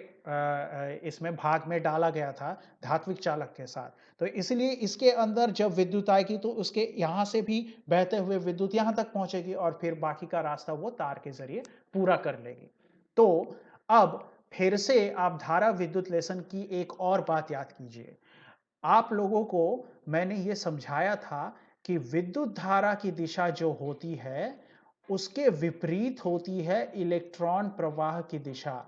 इसमें भाग में डाला गया था, धात्विक चालक के साथ। तो इसलिए इसके अंदर जब विद्युत आएगी तो उसके यहां से भी बहते हुए विद्युत यहां तक पहुंचेगी और फिर बाकी का रास्ता वो तार के जरिए पूरा कर लेगी। तो अब फिर से आप धारा विद्युतलेशन की एक और बात याद कीजिए। आप लोगों को मैंने ये समझाया था कि विद्युत धारा की दिशा जो होती है, उसके विपरीत होती है इलेक्ट्रॉन प्रवाह की दिशा।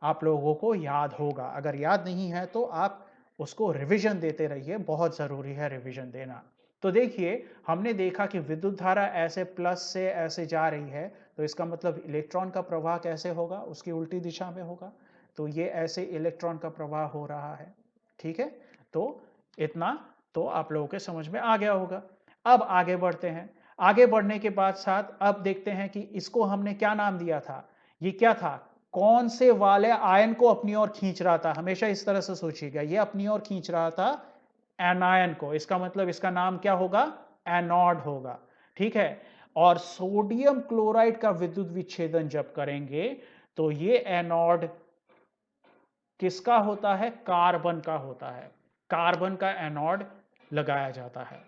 आप लोगों को याद होगा, अगर याद नहीं है तो आप उसको रिवीजन देते रहिए, बहुत जरूरी है रिवीजन देना। तो देखिए, हमने देखा कि विद्युत धारा ऐसे प्लस से ऐसे जा रही है, तो इसका मतलब इलेक्ट्रॉन का प्रवाह कैसे होगा? उसकी उल्टी दिशा में होगा। तो ये ऐसे इलेक्ट्रॉन का प्रवाह हो रहा है। ठीक है, तो इतना तो आप लोगों के समझ में आ गया होगा। अब आगे बढ़ते हैं। आगे बढ़ने के बाद साथ अब देखते हैं कि इसको हमने क्या नाम दिया था। ये क्या था? कौन से वाले आयन को अपनी ओर खींच रहा था? हमेशा इस तरह से सोचिएगा, ये अपनी ओर खींच रहा था एनायन को। इसका मतलब इसका नाम क्या होगा? एनोड होगा। ठीक है, और सोडियम क्लोराइड का विद्युत विच्छेदन जब करेंगे तो ये एनोड किसका होता है? कार्बन का होता है। कार्बन का एनोड लगाया जाता है।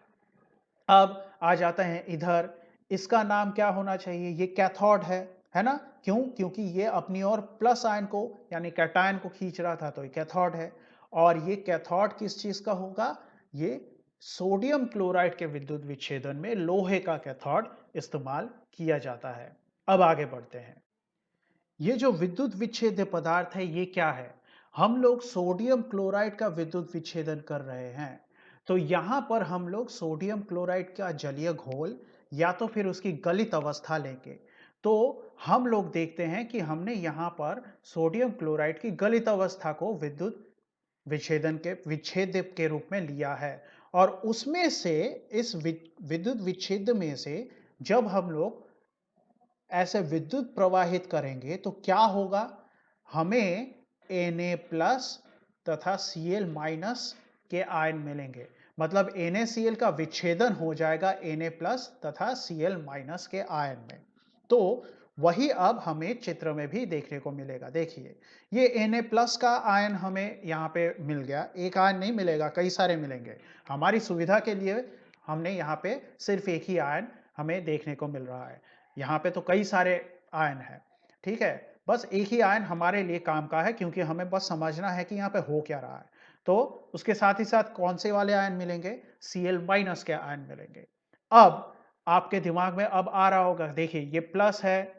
अब आ जाता है इधर, इसका नाम क्या होना चाहिए? ये कैथोड है ना? क्यों? क्योंकि ये अपनी ओर प्लस आयन को यानी कैटायन को खींच रहा था, तो ये कैथोड है। और ये कैथोड किस चीज का होगा? ये सोडियम क्लोराइड के विद्युत विच्छेदन में लोहे का कैथोड इस्तेमाल किया जाता है। अब आगे बढ़ते हैं। ये जो विद्युत विच्छेद्य पदार्थ है, ये क्या है? हम लोग सोडियम क्लोराइड का विद्युत विच्छेदन कर रहे हैं। तो यहां पर हम लोग सोडियम क्लोराइड का जलीय घोल या तो फिर उसकी गलित अवस्था लेंगे। तो हम लोग देखते हैं कि हमने यहां पर सोडियम क्लोराइड की गलित अवस्था को विद्युत विच्छेदन के विच्छेद्य के रूप में लिया है। और उसमें से, इस विद्युत विच्छेद में से जब हम लोग ऐसे विद्युत प्रवाहित करेंगे तो क्या होगा? हमें Na प्लस तथा Cl माइनस के आयन मिलेंगे। मतलब NaCl का विच्छेदन हो जाएगा Na प्लस तथा Cl माइनस के आयन में। तो वही अब हमें चित्र में भी देखने को मिलेगा। देखिए, ये Na प्लस का आयन हमें यहाँ पे मिल गया। एक आयन नहीं मिलेगा, कई सारे मिलेंगे। हमारी सुविधा के लिए हमने यहाँ पे सिर्फ एक ही आयन हमें देखने को मिल रहा है। यहाँ पे तो कई सारे आयन हैं। ठीक है, बस एक ही आयन हमारे लिए काम का है, क्योंकि हमें बस समझना है कि यहाँ पे हो क्या रहा है। तो उसके साथ ही साथ कौन से वाले आयन मिलेंगे? Cl माइनस के आयन मिलेंगे। अब आपके दिमाग में अब आ रहा होगा, देखिए ये प्लस है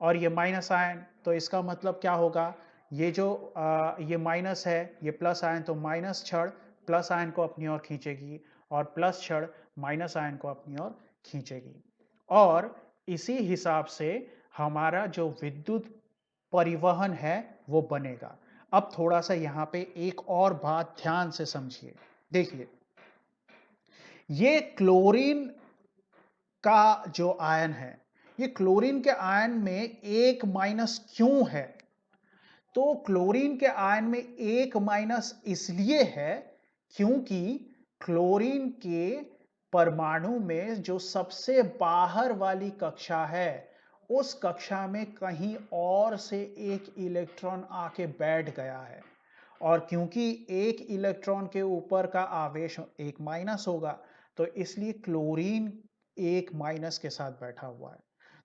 और ये माइनस आयन, तो इसका मतलब क्या होगा? ये जो ये माइनस है, ये प्लस आयन, तो माइनस छड़ प्लस आयन को अपनी ओर खींचेगी और प्लस छड़ माइनस आयन को अपनी ओर खींचेगी। और इसी हिसाब से हमारा जो विद्युत परिवहन है वो बनेगा। अब थोड़ा सा यहां पे एक और बात ध्यान से समझिए। देखिए, ये क्लोरीन का जो आयन है, ये क्लोरीन के आयन में एक माइनस क्यों है? तो क्लोरीन के आयन में एक माइनस इसलिए है क्योंकि क्लोरीन के परमाणु में जो सबसे बाहर वाली कक्षा है, उस कक्षा में कहीं और से एक इलेक्ट्रॉन आके बैठ गया है। और क्योंकि एक इलेक्ट्रॉन के ऊपर का आवेश एक माइनस होगा, तो इसलिए क्लोरीन एक माइनस के साथ बैठा हुआ है।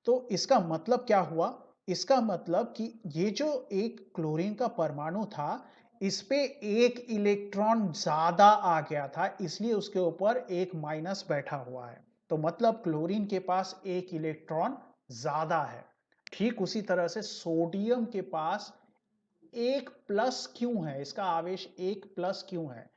तो इसका मतलब क्या हुआ? इसका मतलब कि ये जो एक क्लोरीन का परमाणु था, इस पे एक इलेक्ट्रॉन ज्यादा आ गया था, इसलिए उसके ऊपर एक माइनस बैठा हुआ है। तो मतलब क्लोरीन के पास एक इलेक्ट्रॉन ज्यादा है। ठीक उसी तरह से सोडियम के पास एक प्लस क्यों है? इसका आवेश एक प्लस क्यों है?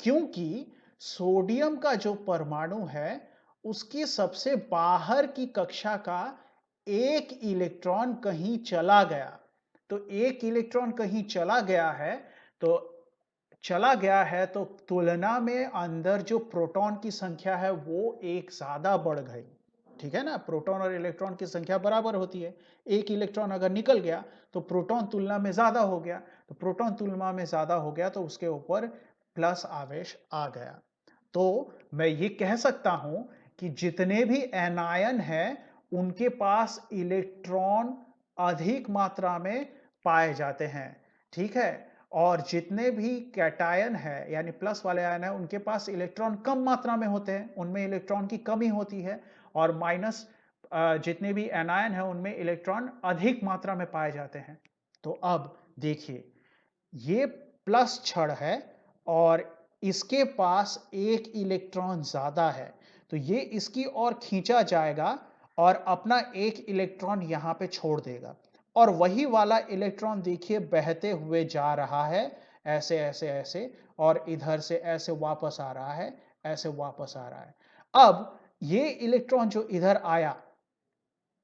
क्योंकि सोडियम का जो परमाणु है, उसकी सबसे बाहर की कक्षा का एक इलेक्ट्रॉन कहीं चला गया। तो एक इलेक्ट्रॉन कहीं तो चला गया है तो तुलना में अंदर जो प्रोटॉन की संख्या है वो एक ज्यादा बढ़ गई। ठीक है ना? प्रोटॉन और इलेक्ट्रॉन की संख्या बराबर होती है। एक इलेक्ट्रॉन अगर निकल गया तो प्रोटॉन तुलना में ज्यादा हो गया, तो प्रोटॉन तुलना में ज्यादा हो गया तो उसके ऊपर प्लस आवेश आ गया। तो मैं ये कह सकता हूं कि जितने भी एनायन हैं, उनके पास इलेक्ट्रॉन अधिक मात्रा में पाए जाते हैं। ठीक है? और जितने भी कैटायन है यानी प्लस वाले आयन है, उनके पास इलेक्ट्रॉन कम मात्रा में होते हैं, उनमें इलेक्ट्रॉन की कमी होती है। और माइनस जितने भी एनायन है, उनमें इलेक्ट्रॉन अधिक मात्रा में पाए जाते हैं। तो अब देखिए, ये प्लस छड़ है और इसके पास एक इलेक्ट्रॉन ज्यादा है, तो ये इसकी ओर खींचा जाएगा और अपना एक इलेक्ट्रॉन यहां पे छोड़ देगा। और वही वाला इलेक्ट्रॉन देखिए बहते हुए जा रहा है, ऐसे ऐसे ऐसे, और इधर से ऐसे वापस आ रहा है, ऐसे वापस आ रहा है। अब ये इलेक्ट्रॉन जो इधर आया,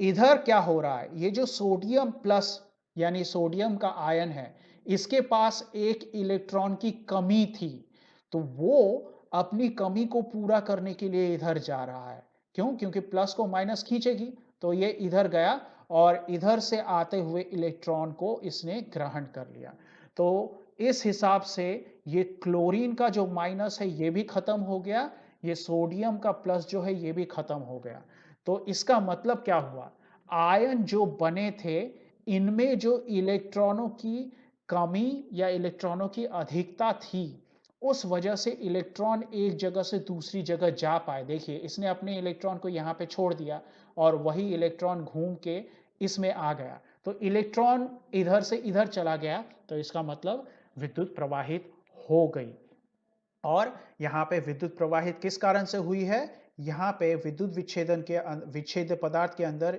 इधर क्या हो रहा है? ये जो सोडियम प्लस यानी सोडियम का आयन है, इसके पास एक इलेक्ट्रॉन की कमी थी, तो वो अपनी कमी को पूरा करने के लिए इधर जा रहा है। क्यों? क्योंकि प्लस को माइनस खींचेगी, तो ये इधर गया और इधर से आते हुए इलेक्ट्रॉन को इसने ग्रहण कर लिया। तो इस हिसाब से ये क्लोरीन का जो माइनस है ये भी खत्म हो गया, ये सोडियम का प्लस जो है ये भी खत्म हो गया। तो इसका मतलब क्या हुआ? आयन जो बने थे, इनमें जो इलेक्ट्रॉनों की कमी या इलेक्ट्रॉनों की अधिकता थी, उस वजह से इलेक्ट्रॉन एक जगह से दूसरी जगह जा पाए। देखिए, इसने अपने इलेक्ट्रॉन को यहां पे छोड़ दिया और वही इलेक्ट्रॉन घूम के इसमें आ गया, तो इलेक्ट्रॉन इधर से इधर चला गया, तो इसका मतलब विद्युत प्रवाहित हो गई। और यहां पे विद्युत प्रवाहित किस कारण से हुई है? यहां पे विद्युत विच्छेदन के विच्छेद्य पदार्थ के अंदर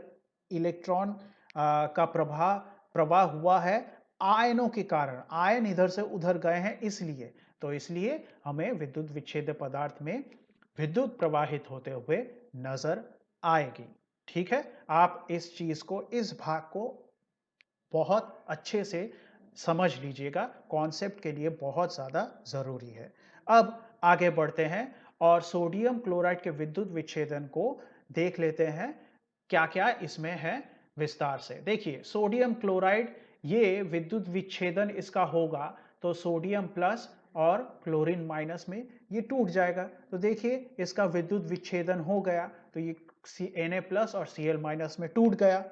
इलेक्ट्रॉन का प्रवाह हुआ है आयनों के कारण। आयन इधर से उधर गए हैं इसलिए। तो इसलिए हमें विद्युत विच्छेद्य पदार्थ में विद्युत प्रवाहित होते हुए नजर आएगी। ठीक है? आप इस चीज को, इस भाग को बहुत अच्छे से समझ लीजिएगा, कॉन्सेप्ट के लिए बहुत ज़्यादा ज़रूरी है। अब आगे बढ़ते हैं और सोडियम क्लोराइड के विद्युत विच्छेदन को देख लेते हैं, क्या-क्या इसमें है विस्तार से। देखिए, सोडियम क्लोराइड, ये विद्युत विच्छेदन इसका होगा तो सोडियम प्लस और क्लोरीन माइनस में ये टूट जाएगा। तो देखिए, इसका विद्युत विच्छेदन हो गया, तो ये Na प्लस और Cl माइनस में टूट गया।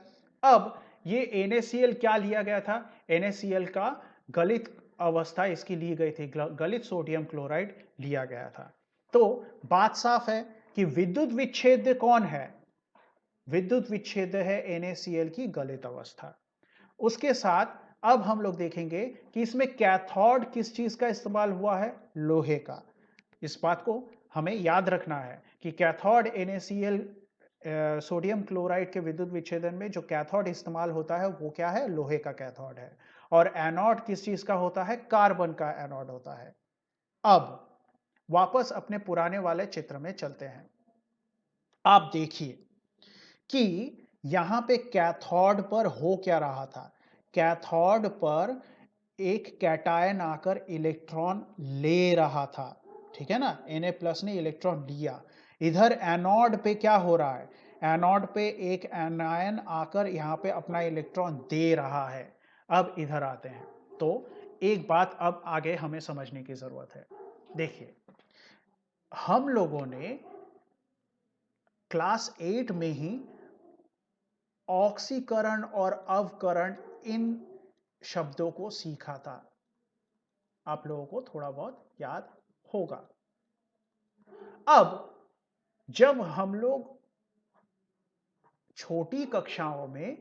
अब ये NaCl क्या लिया गया था? NaCl का गलित अवस्था इसकी ली गई थी, गलित सोडियम क्लोराइड लिया गया था। तो बात साफ है कि विद्युत विच्छेद कौन है? विद्युत विच्छेद है NaCl की गलित अवस्था। उसके साथ अब हम लोग देखेंगे कि इसमें कैथोड किस चीज का इस्तेमाल हुआ है? लोहे का। इस बात को हमें याद रखना है कि कैथोड NaCl सोडियम क्लोराइड के विद्युत विच्छेदन में जो कैथोड इस्तेमाल होता है वो क्या है? लोहे का कैथोड है। और एनोड किस चीज का होता है? कार्बन का एनोड होता है। अब वापस अपने पुराने वाले चित्र में चलते हैं। आप देखिए कि यहां पे कैथोड पर हो क्या रहा था। कैथोड पर एक कैटायन आकर इलेक्ट्रॉन ले रहा था, ठीक है ना, Na+ ने इलेक्ट्रॉन लिया। इधर एनोड पे क्या हो रहा है, एनोड पे एक एनायन आकर यहां पे अपना इलेक्ट्रॉन दे रहा है। अब इधर आते हैं, तो एक बात अब आगे हमें समझने की जरूरत है। देखिए, हम लोगों ने क्लास 8 में ही ऑक्सीकरण और अवकरण इन शब्दों को सीखा था, आप लोगों को थोड़ा बहुत याद होगा। अब जब हम लोग छोटी कक्षाओं में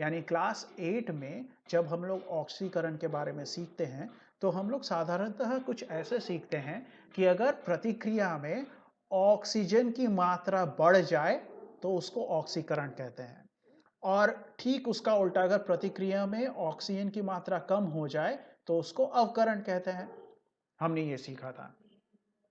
यानी क्लास 8 में जब हम लोग ऑक्सीकरण के बारे में सीखते हैं, तो हम लोग साधारणतः कुछ ऐसे सीखते हैं कि अगर प्रतिक्रिया में ऑक्सीजन की मात्रा बढ़ जाए तो उसको ऑक्सीकरण कहते हैं, और ठीक उसका उल्टा, अगर प्रतिक्रिया में ऑक्सीजन की मात्रा कम हो जाए तो उसको अवकरण कहते हैं। हमने ये सीखा था,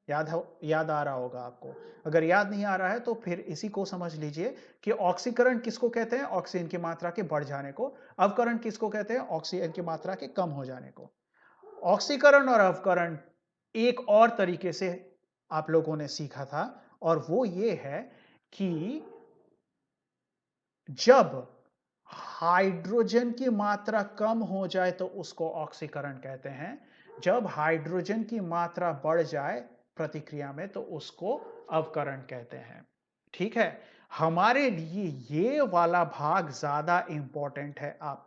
याद आ रहा होगा आपको। अगर याद नहीं आ रहा है तो फिर इसी को समझ लीजिए कि ऑक्सीकरण किसको कहते हैं, ऑक्सीजन की मात्रा के बढ़ जाने को। अवकरण किसको कहते हैं, ऑक्सीजन की मात्रा के कम हो जाने को। ऑक्सीकरण और अवकरण एक और तरीके से आप लोगों ने सीखा था, और वो ये है कि जब हाइड्रोजन की मात्रा कम हो जाए तो उसको ऑक्सीकरण कहते हैं, जब हाइड्रोजन की मात्रा बढ़ जाए प्रतिक्रिया में तो उसको अवकरण कहते हैं। ठीक है, हमारे लिए ये वाला भाग ज्यादा इंपॉर्टेंट है। आप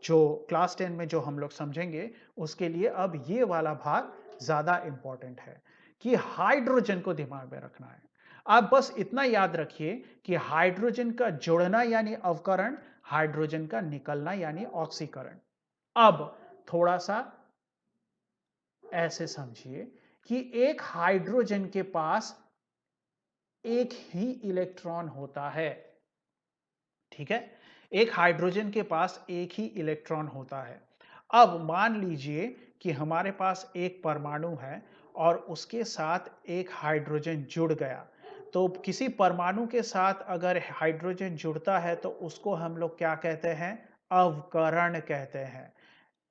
जो क्लास 10 में जो हम लोग समझेंगे उसके लिए अब ये वाला भाग ज्यादा इंपॉर्टेंट है कि हाइड्रोजन को दिमाग में रखना है। आप बस इतना याद रखिए कि हाइड्रोजन का जुड़ना यानी अवकरण, हाइड्रोजन का निकलना यानी ऑक्सीकरण। अब थोड़ा सा ऐसे समझिए कि एक हाइड्रोजन के पास एक ही इलेक्ट्रॉन होता है, ठीक है, एक हाइड्रोजन के पास एक ही इलेक्ट्रॉन होता है। अब मान लीजिए कि हमारे पास एक परमाणु है और उसके साथ एक हाइड्रोजन जुड़ गया, तो किसी परमाणु के साथ अगर हाइड्रोजन जुड़ता है तो उसको हम लोग क्या कहते हैं, अवकरण कहते हैं।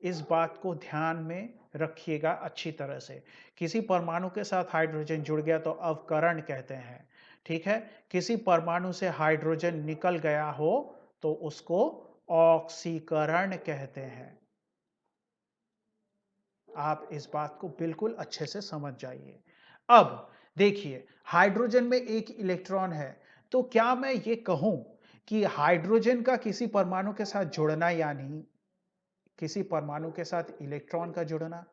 इस बात को ध्यान में रखिएगा अच्छी तरह से। किसी परमाणु के साथ हाइड्रोजन जुड़ गया तो अवकरण कहते हैं, ठीक है। किसी परमाणु से हाइड्रोजन निकल गया हो तो उसको ऑक्सीकरण कहते हैं। आप इस बात को बिल्कुल अच्छे से समझ जाइए। अब देखिए, हाइड्रोजन में एक इलेक्ट्रॉन है, तो क्या मैं ये कहूं कि हाइड्रोजन का किसी परमाणु के साथ जुड़ना यानी किसी परमाणु के साथ इलेक्ट्रॉन का जुड़ना?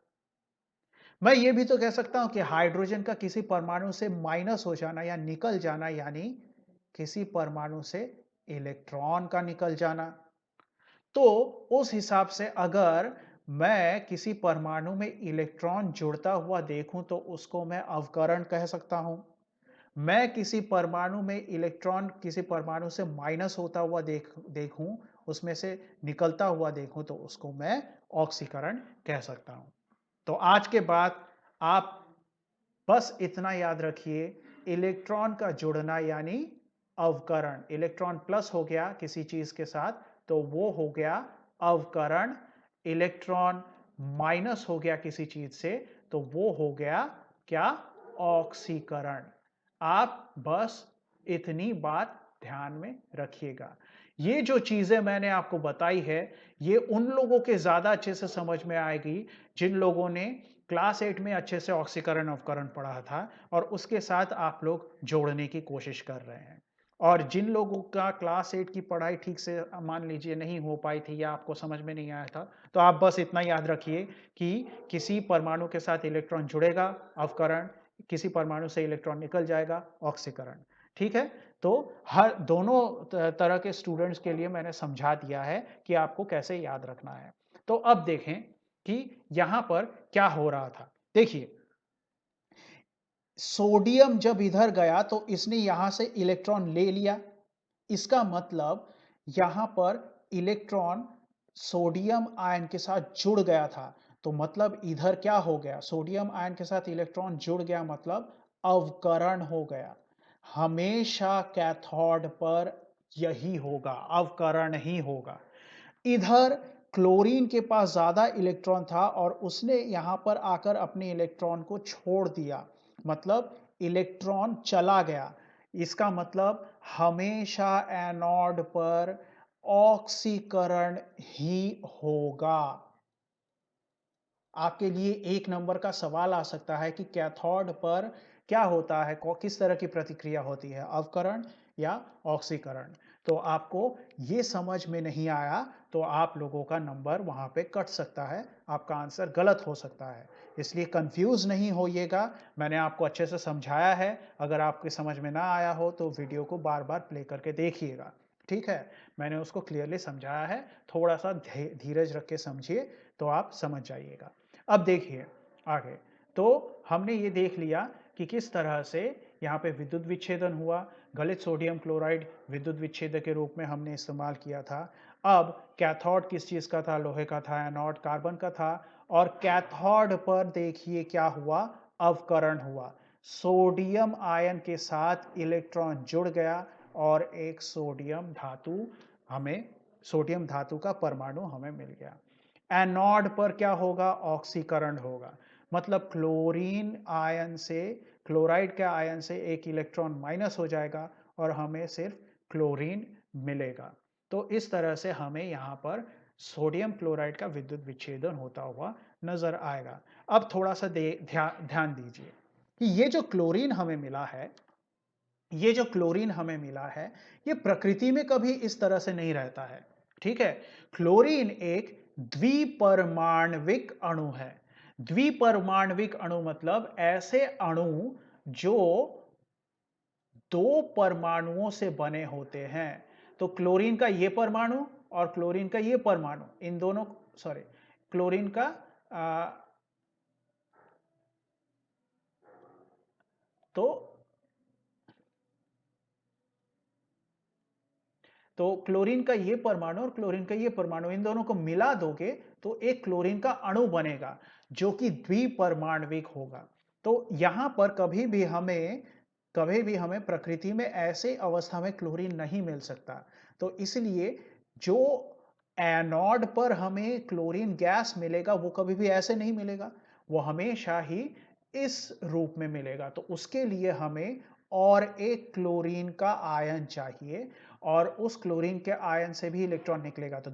मैं ये भी तो कह सकता हूं कि हाइड्रोजन का किसी परमाणु से माइनस हो जाना या निकल जाना यानी किसी परमाणु से इलेक्ट्रॉन का निकल जाना। तो उस हिसाब से अगर मैं किसी परमाणु में इलेक्ट्रॉन जुड़ता हुआ देखूं तो उसको मैं अवकरण कह सकता हूं। मैं किसी परमाणु में इलेक्ट्रॉन किसी परमाणु से माइनस होता हुआ देखूं, उसमें से निकलता हुआ देखूं तो उसको मैं ऑक्सीकरण कह सकता हूं। तो आज के बाद आप बस इतना याद रखिए, इलेक्ट्रॉन का जुड़ना यानी अवकरण। इलेक्ट्रॉन प्लस हो गया किसी चीज के साथ तो वो हो गया अवकरण। इलेक्ट्रॉन माइनस हो गया किसी चीज से तो वो हो गया क्या, ऑक्सीकरण। आप बस इतनी बात ध्यान में रखिएगा। ये जो चीजें मैंने आपको बताई है, ये उन लोगों के ज्यादा अच्छे से समझ में आएगी जिन लोगों ने क्लास 8 में अच्छे से ऑक्सीकरण अवकरण पढ़ा था और उसके साथ आप लोग जोड़ने की कोशिश कर रहे हैं। और जिन लोगों का क्लास 8 की पढ़ाई ठीक से मान लीजिए नहीं हो पाई थी या आपको समझ में नहीं आया था, तो आप बस इतना याद रखिए कि किसी परमाणु के साथ इलेक्ट्रॉन जुड़ेगा अवकरण, किसी परमाणु से इलेक्ट्रॉन निकल जाएगा ऑक्सीकरण। ठीक है, तो हर दोनों तरह के स्टूडेंट्स के लिए मैंने समझा दिया है कि आपको कैसे याद रखना है। तो अब देखें कि यहां पर क्या हो रहा था। देखिए, सोडियम जब इधर गया तो इसने यहां से इलेक्ट्रॉन ले लिया, इसका मतलब यहां पर इलेक्ट्रॉन सोडियम आयन के साथ जुड़ गया था। तो मतलब इधर क्या हो गया, सोडियम आयन के साथ इलेक्ट्रॉन जुड़ गया मतलब अवकरण हो गया। हमेशा कैथोड पर यही होगा, अवकरण ही होगा। इधर क्लोरीन के पास ज्यादा इलेक्ट्रॉन था और उसने यहां पर आकर अपने इलेक्ट्रॉन को छोड़ दिया, मतलब इलेक्ट्रॉन चला गया। इसका मतलब हमेशा एनोड पर ऑक्सीकरण ही होगा। आपके लिए एक नंबर का सवाल आ सकता है कि कैथोड पर क्या होता है, किस तरह की प्रतिक्रिया होती है, अवकरण या ऑक्सीकरण। तो आपको ये समझ में नहीं आया तो आप लोगों का नंबर वहां पे कट सकता है, आपका आंसर गलत हो सकता है। इसलिए कंफ्यूज नहीं होइएगा, मैंने आपको अच्छे से समझाया है। अगर आपके समझ में ना आया हो तो वीडियो को बार बार प्ले करके देखिएगा, ठीक है। मैंने उसको क्लियरली समझाया है, थोड़ा सा धीरज रख के समझिए तो आप समझ जाइएगा। अब देखिए आगे। तो हमने ये देख लिया कि किस तरह से यहाँ पे विद्युत विच्छेदन हुआ, गलित सोडियम क्लोराइड विद्युत विच्छेदक के रूप में हमने इस्तेमाल किया था। अब कैथोड किस चीज का था, लोहे का था, एनोड कार्बन का था। और कैथोड पर देखिए क्या हुआ, अवकरण हुआ। सोडियम आयन के साथ इलेक्ट्रॉन जुड़ गया और एक सोडियम धातु का परमाणु हमें मिल गया। एनोड पर क्या होगा, ऑक्सीकरण होगा, मतलब क्लोराइड के आयन से एक इलेक्ट्रॉन माइनस हो जाएगा और हमें सिर्फ क्लोरीन मिलेगा। तो इस तरह से हमें यहां पर सोडियम क्लोराइड का विद्युत विच्छेदन होता हुआ नजर आएगा। अब थोड़ा सा ध्यान दीजिए कि ये जो क्लोरीन हमें मिला है, ये प्रकृति में कभी इस तरह से नहीं रहता है, ठीक है। क्लोरीन एक द्विपरमाण्विक अणु है। द्विपरमाण्विक अणु मतलब ऐसे अणु जो दो परमाणुओं से बने होते हैं। तो क्लोरीन का ये परमाणु और क्लोरीन का ये परमाणु, इन दोनों, सॉरी, क्लोरीन का आ, तो तो क्लोरीन का ये परमाणु और क्लोरीन का ये परमाणु, इन दोनों को मिला दोगे तो एक क्लोरीन का अणु बनेगा जो कि द्विपरमाण्विक होगा। तो यहां पर कभी भी हमें प्रकृति में ऐसे अवस्था में क्लोरीन नहीं मिल सकता। तो इसलिए जो एनोड पर हमें क्लोरीन गैस मिलेगा वो कभी भी ऐसे नहीं मिलेगा, वो हमेशा ही इस रूप में मिलेगा। तो उसके लिए हमें और एक क्लोरीन का आयन चाहिए और उस क्लोरीन के आयन से भी इलेक्ट्रॉन निकलेगा। तो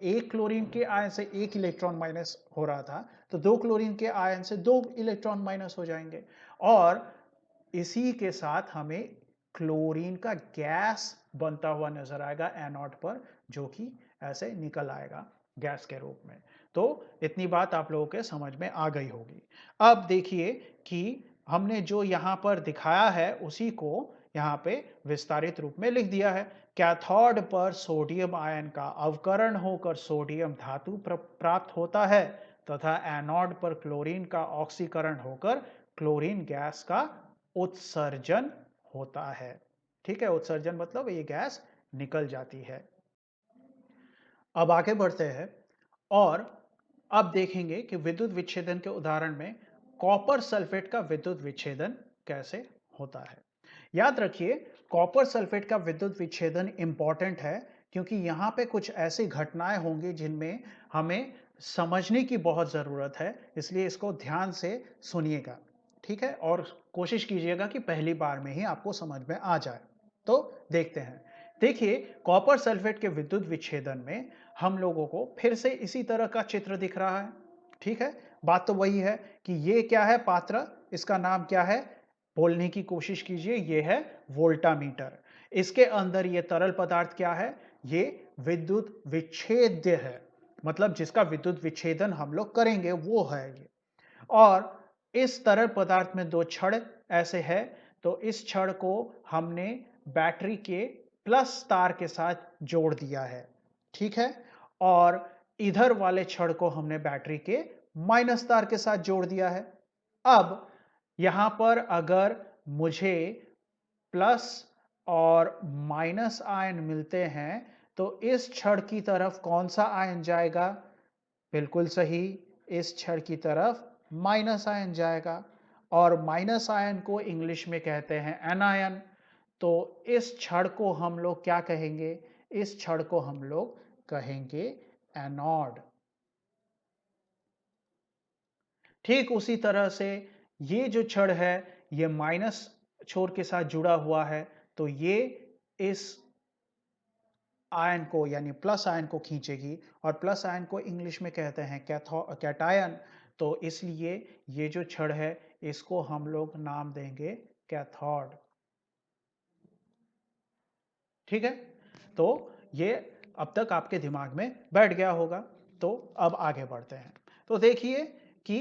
एक क्लोरीन के आयन से एक इलेक्ट्रॉन माइनस हो रहा था, तो दो क्लोरीन के आयन से दो इलेक्ट्रॉन माइनस हो जाएंगे और इसी के साथ हमें क्लोरीन का गैस बनता हुआ नजर आएगा एनोड पर, जो कि ऐसे निकल आएगा गैस के रूप में। तो इतनी बात आप लोगों के समझ में आ गई होगी। अब देखिए कि हमने जो यहां पर दिखाया है उसी को यहां पे विस्तारित रूप में लिख दिया है। कैथोड पर सोडियम आयन का अवकरण होकर सोडियम धातु प्राप्त होता है तथा एनोड पर क्लोरीन का ऑक्सीकरण होकर क्लोरीन गैस का उत्सर्जन होता है। ठीक है, उत्सर्जन मतलब ये गैस निकल जाती है। अब आगे बढ़ते हैं और अब देखेंगे कि विद्युत विच्छेदन के उदाहरण में कॉपर सल्फेट का विद्युत विच्छेदन कैसे होता है। याद रखिए, कॉपर सल्फेट का विद्युत विच्छेदन इंपॉर्टेंट है क्योंकि यहां पे कुछ ऐसी घटनाएं होंगी जिनमें हमें समझने की बहुत जरूरत है, इसलिए इसको ध्यान से सुनिएगा, ठीक है, और कोशिश कीजिएगा कि पहली बार में ही आपको समझ में आ जाए। तो देखते हैं। देखिए, कॉपर सल्फेट के विद्युत विच्छेदन में हम लोगों को फिर से इसी तरह का चित्र दिख रहा है, ठीक है। बात तो वही है कि ये क्या है, पात्र, इसका नाम क्या है, बोलने की कोशिश कीजिए, ये है वोल्टामीटर। इसके अंदर ये तरल पदार्थ क्या है, ये विद्युत विच्छेद्य है, मतलब जिसका विद्युत विच्छेदन हम लोग करेंगे वो है ये। और इस तरल पदार्थ में दो छड़ ऐसे है, तो इस छड़ को हमने बैटरी के प्लस तार के साथ जोड़ दिया है, ठीक है। और इधर वाले छड़ को हमने बैटरी के माइनस तार के साथ जोड़ दिया है। अब यहां पर अगर मुझे प्लस और माइनस आयन मिलते हैं तो इस छड़ की तरफ कौन सा आयन जाएगा, बिल्कुल सही, इस छड़ की तरफ माइनस आयन जाएगा। और माइनस आयन को इंग्लिश में कहते हैं एनायन। तो इस छड़ को हम लोग क्या कहेंगे, इस छड़ को हम लोग कहेंगे एनोड। ठीक उसी तरह से ये जो छड़ है ये माइनस छोर के साथ जुड़ा हुआ है, तो ये इस आयन को यानी प्लस आयन को खींचेगी, और प्लस आयन को इंग्लिश में कहते हैं कैटायन। तो इसलिए ये जो छड़ है इसको हम लोग नाम देंगे कैथोड। ठीक है, तो ये अब तक आपके दिमाग में बैठ गया होगा। तो अब आगे बढ़ते हैं। तो देखिए कि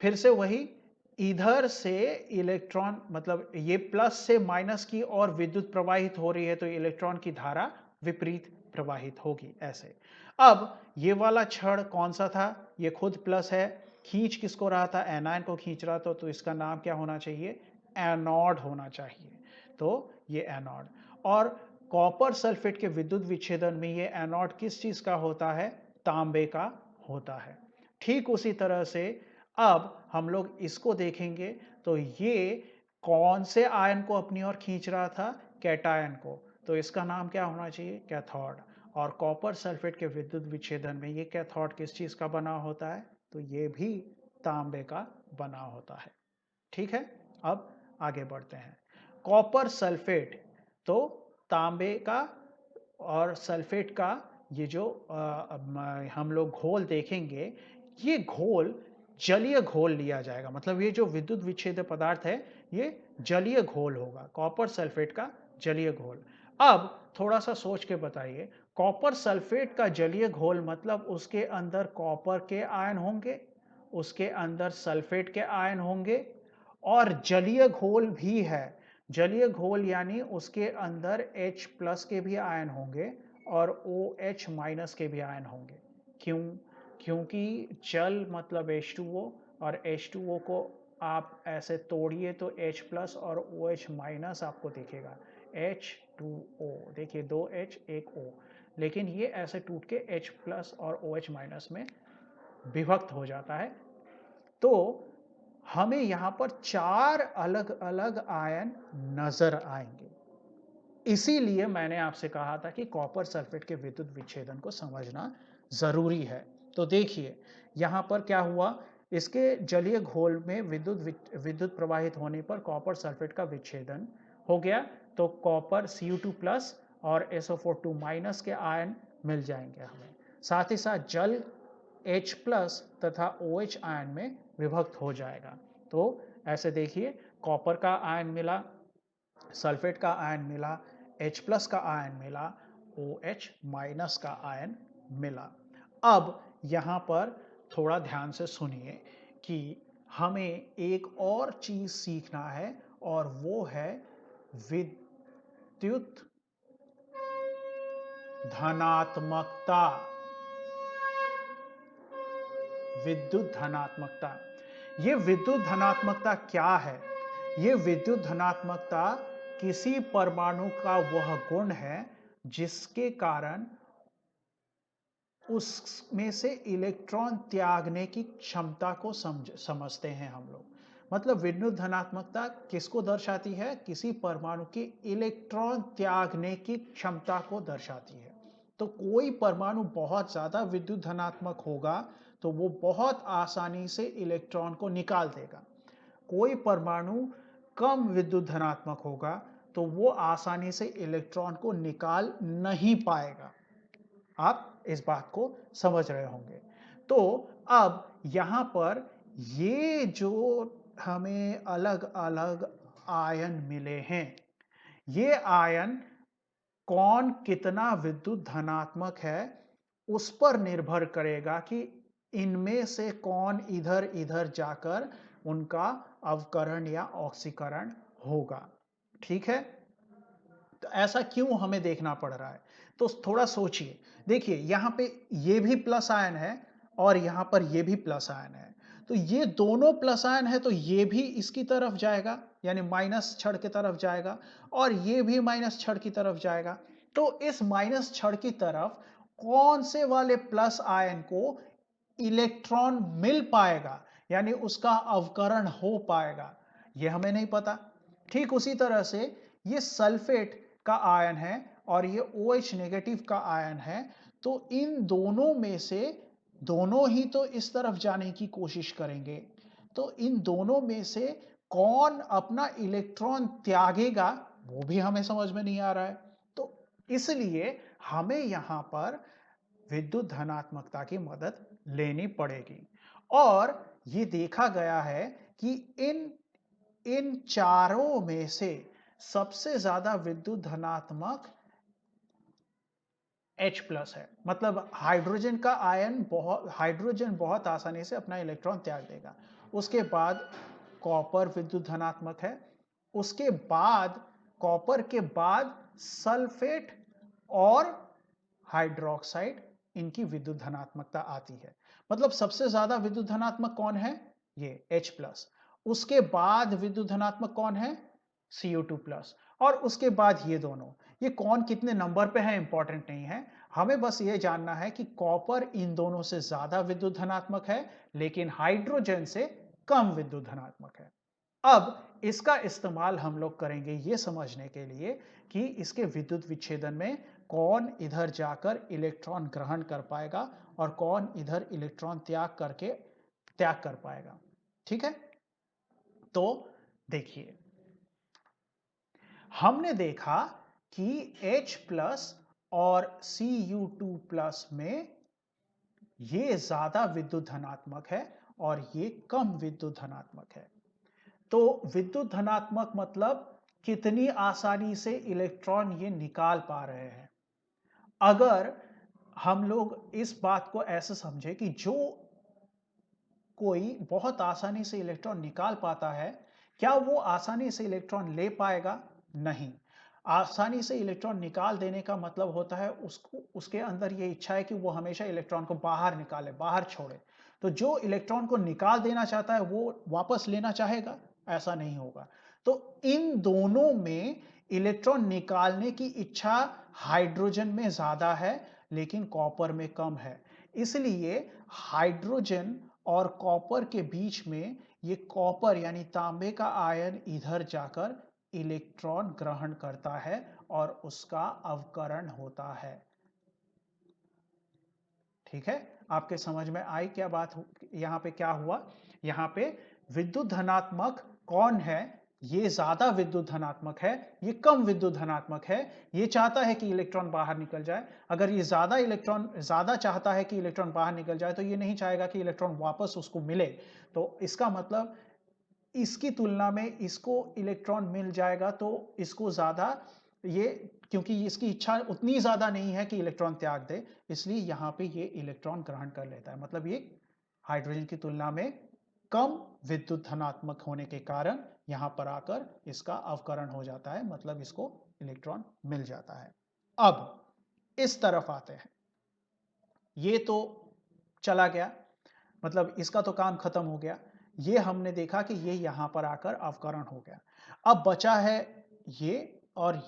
फिर से वही, इधर से इलेक्ट्रॉन मतलब ये प्लस से माइनस की ओर विद्युत प्रवाहित हो रही है, तो इलेक्ट्रॉन की धारा विपरीत प्रवाहित होगी ऐसे। अब ये वाला छड़ कौन सा था? ये खुद प्लस है, खींच किसको रहा था? एनायन को खींच रहा था, तो इसका नाम क्या होना चाहिए? एनोड होना चाहिए। तो ये एनोड। और कॉपर सल्फेट के विद्युत विच्छेदन में ये एनोड किस चीज का होता है? तांबे का होता है। ठीक उसी तरह से अब हम लोग इसको देखेंगे, तो ये कौन से आयन को अपनी ओर खींच रहा था? कैटायन को। तो इसका नाम क्या होना चाहिए? कैथोड। और कॉपर सल्फेट के विद्युत विच्छेदन में ये कैथोड किस चीज का बना होता है? तो ये भी तांबे का बना होता है। ठीक है, अब आगे बढ़ते हैं। कॉपर सल्फेट, तो तांबे का और सल्फेट का ये जो हम लोग घोल देखेंगे, ये घोल जलीय घोल लिया जाएगा। मतलब ये जो विद्युत विच्छेद पदार्थ है ये जलीय घोल होगा, कॉपर सल्फेट का जलीय घोल। अब थोड़ा सा सोच के बताइए, कॉपर सल्फेट का जलीय घोल मतलब उसके अंदर कॉपर के आयन होंगे, उसके अंदर सल्फेट के आयन होंगे, और जलीय घोल भी है। जलीय घोल यानी उसके अंदर H प्लस के भी आयन होंगे और OH माइनस के भी आयन होंगे। क्यों? क्योंकि जल मतलब H2O, और H2O को आप ऐसे तोड़िए तो H प्लस और OH माइनस आपको दिखेगा। H2O, देखिए 2H 1O, लेकिन ये ऐसे टूट के H प्लस और OH माइनस में विभक्त हो जाता है। तो हमें यहां पर 4 अलग अलग आयन नजर आएंगे। इसीलिए मैंने आपसे कहा था कि कॉपर सल्फेट के विद्युत विच्छेदन को समझना जरूरी है। तो देखिए यहां पर क्या हुआ, इसके जलीय घोल में विद्युत प्रवाहित होने पर कॉपर सल्फेट का विच्छेदन हो गया, तो कॉपर Cu2 प्लस और SO42 माइनस के आयन मिल जाएंगे हमें। साथ ही साथ जल H प्लस तथा OH आयन में विभक्त हो जाएगा। तो ऐसे देखिए, कॉपर का आयन मिला, सल्फेट का आयन मिला, H प्लस का आयन मिला, OH माइनस का आयन मिला। अब यहाँ पर थोड़ा ध्यान से सुनिए कि हमें एक और चीज सीखना है, और वो है विद्युत धनात्मकता। विद्युत धनात्मकता, ये विद्युत धनात्मकता क्या है? ये विद्युत धनात्मकता किसी परमाणु का वह गुण है जिसके कारण उसमें से इलेक्ट्रॉन त्यागने की क्षमता को समझते हैं हम लोग। मतलब विद्युत धनात्मकता किसको दर्शाती है? किसी परमाणु की इलेक्ट्रॉन त्यागने की क्षमता को दर्शाती है। तो कोई परमाणु बहुत ज्यादा विद्युत धनात्मक होगा तो वो बहुत आसानी से इलेक्ट्रॉन को निकाल देगा। कोई परमाणु कम विद्युत धनात्मक होगा तो वो आसानी से इलेक्ट्रॉन को निकाल नहीं पाएगा। आप इस बात को समझ रहे होंगे। तो अब यहां पर ये जो हमें अलग अलग आयन मिले हैं, ये आयन कौन कितना विद्युत धनात्मक है उस पर निर्भर करेगा कि इनमें से कौन इधर इधर जाकर उनका अवकरण या ऑक्सीकरण होगा। ठीक है, तो ऐसा क्यों हमें देखना पड़ रहा है? तो थोड़ा सोचिए। देखिए यहां पे ये भी प्लस आयन है और यहां पर ये भी प्लस आयन है, तो ये दोनों प्लस आयन है तो ये भी इसकी तरफ जाएगा, यानी माइनस छड़ की तरफ जाएगा, और ये भी माइनस छड़ की तरफ जाएगा। तो इस माइनस छड़ की तरफ कौन से वाले प्लस आयन को इलेक्ट्रॉन मिल पाएगा, यानी उसका अवकरण हो पाएगा, यह हमें नहीं पता। ठीक उसी तरह से ये सल्फेट का आयन है और ये OH नेगेटिव का आयन है, तो इन दोनों में से दोनों ही तो इस तरफ जाने की कोशिश करेंगे, तो इन दोनों में से कौन अपना इलेक्ट्रॉन त्यागेगा वो भी हमें समझ में नहीं आ रहा है। तो इसलिए हमें यहां पर विद्युत धनात्मकता की मदद लेनी पड़ेगी। और ये देखा गया है कि इन इन चारों में से सबसे ज्यादा विद्युत धनात्मक H प्लस है। मतलब हाइड्रोजन बहुत आसानी से अपना इलेक्ट्रॉन त्याग देगा। उसके बाद कॉपर विद्युत धनात्मक है। उसके बाद कॉपर के बाद सल्फेट और हाइड्रोक्साइड, इनकी विद्युत धनात्मकता आती है। मतलब सबसे ज्यादा विद्युत धनात्मक कौन है? ये H प्लस। उसके बाद विद्युत धनात्मक कौन है? CO2 plus. और उसके बाद ये दोनों, ये कौन कितने नंबर पे है इंपॉर्टेंट नहीं है, हमें बस ये जानना है कि कॉपर इन दोनों से ज्यादा विद्युत धनात्मक है, लेकिन हाइड्रोजन से कम विद्युत धनात्मक है। अब इसका इस्तेमाल हम लोग करेंगे ये समझने के लिए कि इसके विद्युत विच्छेदन में कौन इधर जाकर इलेक्ट्रॉन ग्रहण कर पाएगा और कौन इधर इलेक्ट्रॉन त्याग कर पाएगा। ठीक है, तो देखिए, हमने देखा कि H प्लस और Cu2 प्लस में ये ज्यादा विद्युत धनात्मक है और ये कम विद्युत धनात्मक है। तो विद्युत धनात्मक मतलब कितनी आसानी से इलेक्ट्रॉन ये निकाल पा रहे हैं। अगर हम लोग इस बात को ऐसे समझे कि जो कोई बहुत आसानी से इलेक्ट्रॉन निकाल पाता है, क्या वो आसानी से इलेक्ट्रॉन ले पाएगा? नहीं। आसानी से इलेक्ट्रॉन निकाल देने का मतलब होता है उसके अंदर ये इच्छा है कि वो हमेशा इलेक्ट्रॉन को बाहर निकाले, बाहर छोड़े। तो जो इलेक्ट्रॉन को निकाल देना चाहता है वो वापस लेना चाहेगा? ऐसा नहीं होगा। तो इन दोनों में इलेक्ट्रॉन निकालने की इच्छा हाइड्रोजन में ज्यादा है, लेकिन कॉपर में कम है। इसलिए हाइड्रोजन और कॉपर के बीच में ये कॉपर यानी तांबे का आयन इधर जाकर इलेक्ट्रॉन ग्रहण करता है और उसका अवकरण होता है। ठीक है, आपके समझ में आई क्या बात? यहां पे क्या हुआ? यहां पे विद्युत धनात्मक कौन है? ये ज्यादा विद्युत धनात्मक है, ये कम विद्युत धनात्मक है। ये चाहता है कि इलेक्ट्रॉन बाहर निकल जाए। अगर ये ज्यादा चाहता है कि इलेक्ट्रॉन बाहर निकल जाए, तो ये नहीं चाहेगा कि इलेक्ट्रॉन वापस उसको मिले। तो इसका मतलब इसकी तुलना में इसको इलेक्ट्रॉन मिल जाएगा, तो इसको ज्यादा ये, क्योंकि इसकी इच्छा उतनी ज्यादा नहीं है कि इलेक्ट्रॉन त्याग दे, इसलिए यहां पे ये इलेक्ट्रॉन ग्रहण कर लेता है। मतलब ये हाइड्रोजन की तुलना में कम विद्युत धनात्मक होने के कारण यहां पर आकर इसका अवकरण हो जाता है, मतलब इसको इलेक्ट्रॉन मिल जाता है। अब इस तरफ आते हैं। ये तो चला गया, मतलब इसका तो काम खत्म हो गया। ये हमने देखा कि ये यहां पर आकर अवकरण हो गया। अब बचा है ये और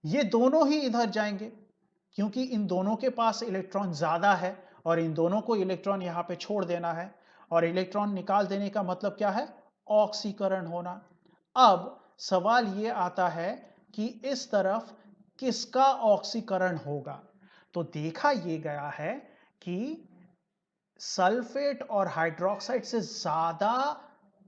ये दोनों ही इधर जाएंगे, क्योंकि इन दोनों के पास इलेक्ट्रॉन ज्यादा है और इन दोनों को इलेक्ट्रॉन यहां पे छोड़ देना है। और इलेक्ट्रॉन निकाल देने का मतलब क्या है? ऑक्सीकरण होना। अब सवाल ये आता है कि इस तरफ किसका ऑक्सीकरण होगा? तो देखा ये गया है कि सल्फेट और हाइड्रोक्साइड से ज्यादा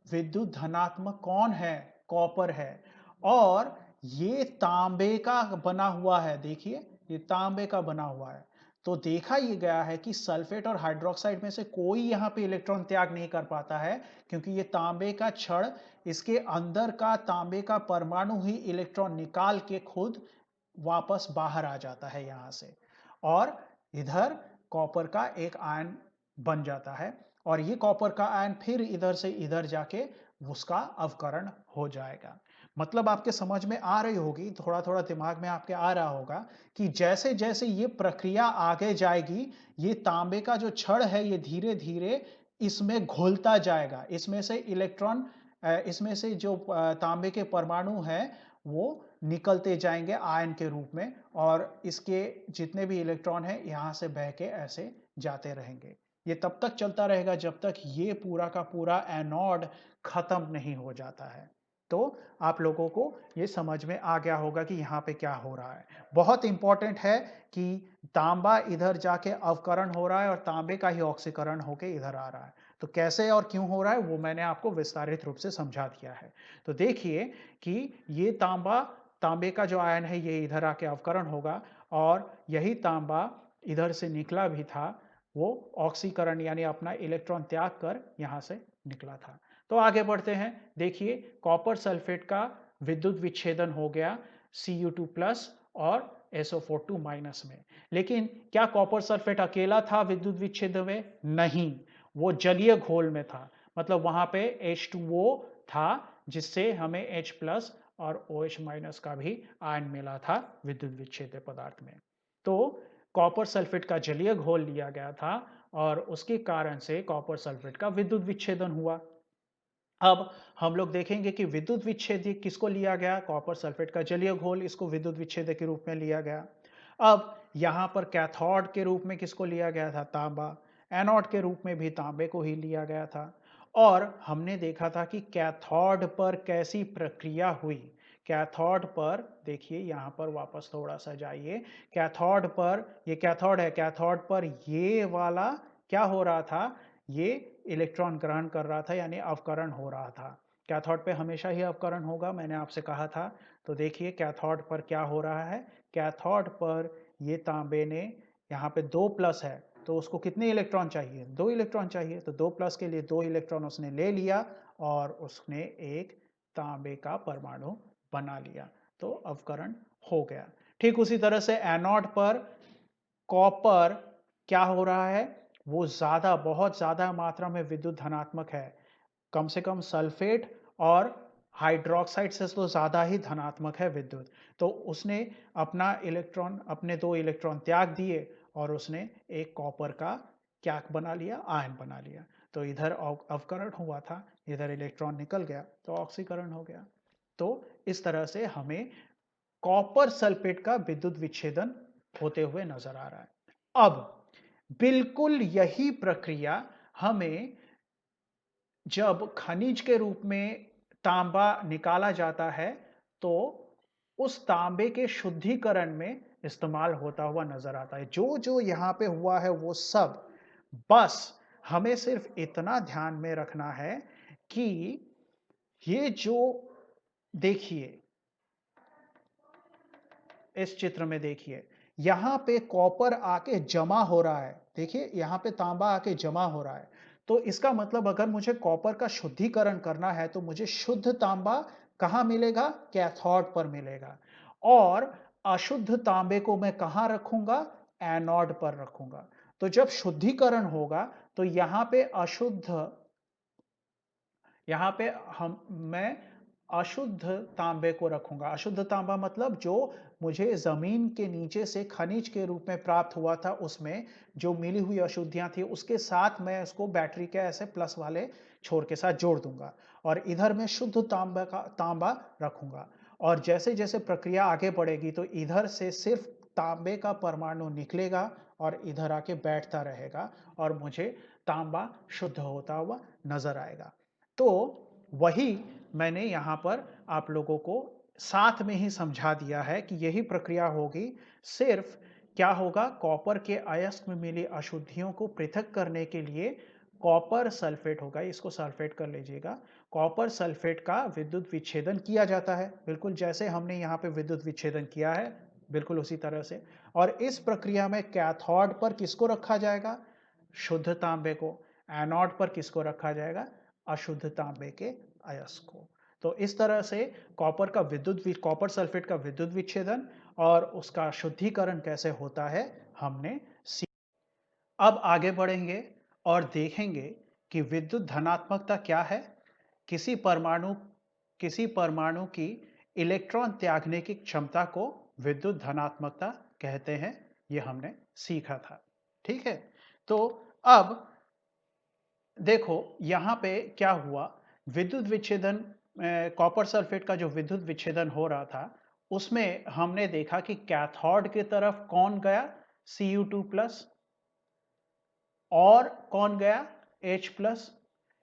विद्युत धनात्मक कौन है? कॉपर है। और ये तांबे का बना हुआ है, देखिए ये तांबे का बना हुआ है। तो देखा ये गया है कि सल्फेट और हाइड्रोक्साइड में से कोई यहां पे इलेक्ट्रॉन त्याग नहीं कर पाता है, क्योंकि ये तांबे का छड़, इसके अंदर का तांबे का परमाणु ही इलेक्ट्रॉन निकाल के खुद वापस बाहर आ जाता है यहां से, और इधर कॉपर का एक आयन बन जाता है। और ये कॉपर का आयन फिर इधर से इधर जाके उसका अवकरण हो जाएगा। मतलब आपके समझ में आ रही होगी, थोड़ा थोड़ा दिमाग में आपके आ रहा होगा कि जैसे जैसे ये प्रक्रिया आगे जाएगी, ये तांबे का जो छड़ है ये धीरे धीरे इसमें घुलता जाएगा। इसमें से इलेक्ट्रॉन, इसमें से जो तांबे के परमाणु हैं वो निकलते जाएंगे आयन के रूप में, और इसके जितने भी इलेक्ट्रॉन हैं यहां से बह के ऐसे जाते रहेंगे। ये तब तक चलता रहेगा जब तक ये पूरा का पूरा एनोड खत्म नहीं हो जाता है। तो आप लोगों को ये समझ में आ गया होगा कि यहाँ पे क्या हो रहा है। बहुत इंपॉर्टेंट है कि तांबा इधर जाके अवकरण हो रहा है और तांबे का ही ऑक्सीकरण होके इधर आ रहा है। तो कैसे और क्यों हो रहा है वो मैंने आपको विस्तारित रूप से समझा दिया है। तो देखिए कि ये तांबे का जो आयन है ये इधर आके अवकरण होगा और यही तांबा इधर से निकला भी था, वो ऑक्सीकरण यानी अपना इलेक्ट्रॉन त्याग कर यहाँ से निकला था। तो आगे बढ़ते हैं। देखिए कॉपर सल्फेट का विद्युत विच्छेदन हो गया Cu2 प्लस और SO42 माइनस में। लेकिन क्या कॉपर सल्फेट अकेला था विद्युत विच्छेदन में? नहीं, वो जलीय घोल में था। मतलब वहां पे H2O था जिससे हमें H प्लस और OH माइनस का भी आयन मिला था विद्युत विच्छेद्य पदार्थ में। तो कॉपर सल्फेट का जलीय घोल लिया गया था और उसके कारण से कॉपर सल्फेट का विद्युत विच्छेदन हुआ। अब हम लोग देखेंगे कि विद्युत विच्छेदी किसको लिया गया? कॉपर सल्फेट का जलीय घोल, इसको विद्युत विच्छेदक के रूप में लिया गया। अब यहां पर कैथोड के रूप में किसको लिया गया था? तांबा। एनोड के रूप में भी तांबे को ही लिया गया था। और हमने देखा था कि कैथोड पर कैसी प्रक्रिया हुई। कैथोड पर देखिए, यहां पर वापस थोड़ा सा जाइए। कैथोड पर, ये कैथोड है, कैथोड पर ये वाला क्या हो रहा था? ये इलेक्ट्रॉन ग्रहण कर रहा था यानी अवकरण हो रहा था। कैथोड पे हमेशा ही अवकरण होगा, मैंने आपसे कहा था। तो देखिए कैथोड पर क्या हो रहा है। कैथोड पर ये तांबे ने, यहाँ पे 2 प्लस है तो उसको कितने इलेक्ट्रॉन चाहिए? 2 इलेक्ट्रॉन चाहिए। तो 2 प्लस के लिए 2 इलेक्ट्रॉन उसने ले लिया और उसने एक तांबे का परमाणु बना लिया। तो अवकरण हो गया। ठीक उसी तरह से एनोड पर कॉपर क्या हो रहा है? वो ज्यादा, बहुत ज्यादा मात्रा में विद्युत धनात्मक है। कम से कम सल्फेट और हाइड्रोक्साइड से तो ज्यादा ही धनात्मक है विद्युत। तो उसने अपना इलेक्ट्रॉन, अपने 2 इलेक्ट्रॉन त्याग दिए और उसने एक कॉपर का क्या बना लिया? आयन बना लिया। तो इधर अवकरण हुआ था, इधर इलेक्ट्रॉन निकल गया तो ऑक्सीकरण हो गया। तो इस तरह से हमें कॉपर सल्फेट का विद्युत विच्छेदन होते हुए नजर आ रहा है। अब बिल्कुल यही प्रक्रिया हमें जब खनिज के रूप में तांबा निकाला जाता है तो उस तांबे के शुद्धिकरण में इस्तेमाल होता हुआ नजर आता है। जो जो यहां पे हुआ है वो सब, बस हमें सिर्फ इतना ध्यान में रखना है कि ये जो, देखिए इस चित्र में देखिए, यहां पे कॉपर आके जमा हो रहा है। देखिए यहां पे तांबा आके जमा हो रहा है। तो इसका मतलब अगर मुझे कॉपर का शुद्धिकरण करना है तो मुझे शुद्ध तांबा कहां मिलेगा? कैथोड पर मिलेगा। और अशुद्ध तांबे को मैं कहां रखूंगा? एनोड पर रखूंगा। तो जब शुद्धिकरण होगा तो यहां पे मैं अशुद्ध तांबे को रखूंगा। अशुद्ध तांबा मतलब जो मुझे जमीन के नीचे से खनिज के रूप में प्राप्त हुआ था, उसमें जो मिली हुई अशुद्धियां थी उसके साथ मैं उसको बैटरी के ऐसे प्लस वाले छोर के साथ जोड़ दूंगा और इधर मैं शुद्ध तांबा रखूंगा। और जैसे जैसे प्रक्रिया आगे बढ़ेगी तो इधर से सिर्फ तांबे का परमाणु निकलेगा और इधर आके बैठता रहेगा और मुझे तांबा शुद्ध होता हुआ नजर आएगा। तो वही मैंने यहां पर आप लोगों को साथ में ही समझा दिया है कि यही प्रक्रिया होगी। सिर्फ क्या होगा? कॉपर के अयस्क में मिली अशुद्धियों को पृथक करने के लिए कॉपर सल्फेट होगा, इसको सल्फेट कर लीजिएगा। कॉपर सल्फेट का विद्युत विच्छेदन किया जाता है, बिल्कुल जैसे हमने यहाँ पे विद्युत विच्छेदन किया है, बिल्कुल उसी तरह से। और इस प्रक्रिया में कैथोड पर किसको रखा जाएगा? शुद्ध तांबे को। एनोड पर किसको रखा जाएगा? अशुद्ध तांबे के अयस्क को। तो इस तरह से कॉपर सल्फेट का विद्युत विच्छेदन और उसका शुद्धिकरण कैसे होता है हमने सीखा। अब आगे बढ़ेंगे और देखेंगे कि विद्युत धनात्मकता क्या है। किसी परमाणु किसी परमाणु की इलेक्ट्रॉन त्यागने की क्षमता को विद्युत धनात्मकता कहते हैं। यह हमने सीखा था। ठीक है। तो अब देखो यहां पे क्या हुआ। विद्युत विच्छेदन, कॉपर सल्फेट का जो विद्युत विच्छेदन हो रहा था उसमें हमने देखा कि कैथोड की तरफ कौन गया? Cu2 plus. और कौन गया? H plus.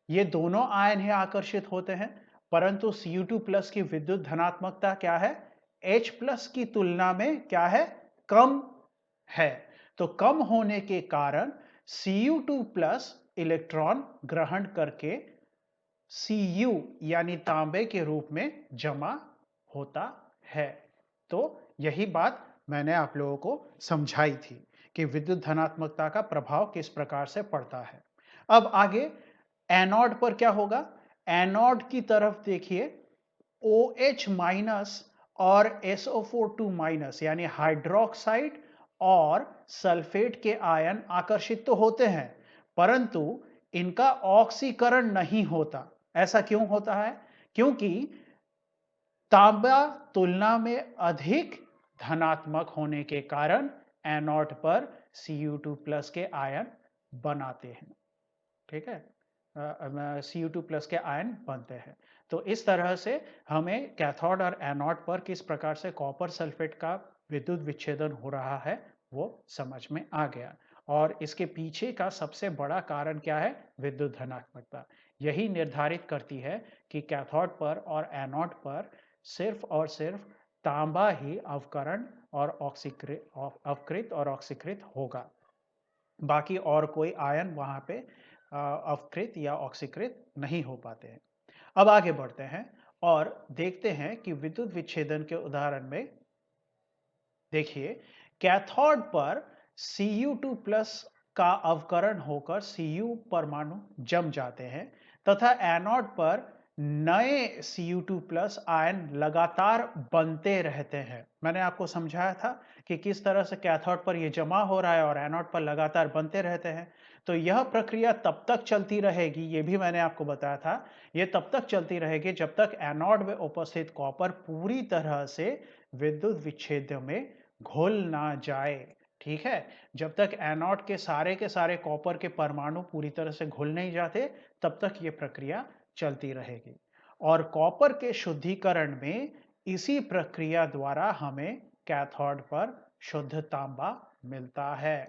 ये दोनों आयन ही आकर्षित होते हैं। परंतु Cu2 प्लस की विद्युत धनात्मकता क्या है? H प्लस की तुलना में क्या है? कम है। तो कम होने के कारण Cu2 प्लस इलेक्ट्रॉन ग्रहण करके Cu यानी तांबे के रूप में जमा होता है। तो यही बात मैंने आप लोगों को समझाई थी कि विद्युत धनात्मकता का प्रभाव किस प्रकार से पड़ता है। अब आगे एनोड पर क्या होगा? एनोड की तरफ देखिए, OH माइनस और SO42 माइनस यानी हाइड्रोक्साइड और सल्फेट के आयन आकर्षित तो होते हैं, परंतु इनका ऑक्सीकरण नहीं होता। ऐसा क्यों होता है? क्योंकि तांबा तुलना में अधिक धनात्मक होने के कारण एनोड पर Cu2 प्लस के आयन बनाते हैं। ठीक है, Cu2 प्लस के आयन बनते हैं। तो इस तरह से हमें कैथोड और एनोड पर किस प्रकार से कॉपर सल्फेट का विद्युत विच्छेदन हो रहा है वो समझ में आ गया। और इसके पीछे का सबसे बड़ा कारण क्या है? विद्युत धनात्मकता। यही निर्धारित करती है कि कैथोड पर और एनोड पर सिर्फ और सिर्फ तांबा ही अवकरण और अवकृत और ऑक्सीकृत होगा, बाकी और कोई आयन वहां पे अवकृत या ऑक्सीकृत नहीं हो पाते हैं। अब आगे बढ़ते हैं और देखते हैं कि विद्युत विच्छेदन के उदाहरण में देखिए, कैथोड पर Cu2 प्लस का अवकरण होकर Cu परमाणु जम जाते हैं तथा एनोड पर नए Cu2 प्लस आयन लगातार बनते रहते हैं। मैंने आपको समझाया था कि किस तरह से कैथोड पर यह जमा हो रहा है और एनोड पर लगातार बनते रहते हैं। तो यह प्रक्रिया तब तक चलती रहेगी, यह भी मैंने आपको बताया था, यह तब तक चलती रहेगी जब तक एनोड में उपस्थित कॉपर पूरी तरह से विद्युत विच्छेद में घुल ना जाए। ठीक है, जब तक एनोड के सारे कॉपर के परमाणु पूरी तरह से घुल नहीं जाते तब तक यह प्रक्रिया चलती रहेगी। और कॉपर के शुद्धिकरण में इसी प्रक्रिया द्वारा हमें कैथोड पर शुद्ध तांबा मिलता है।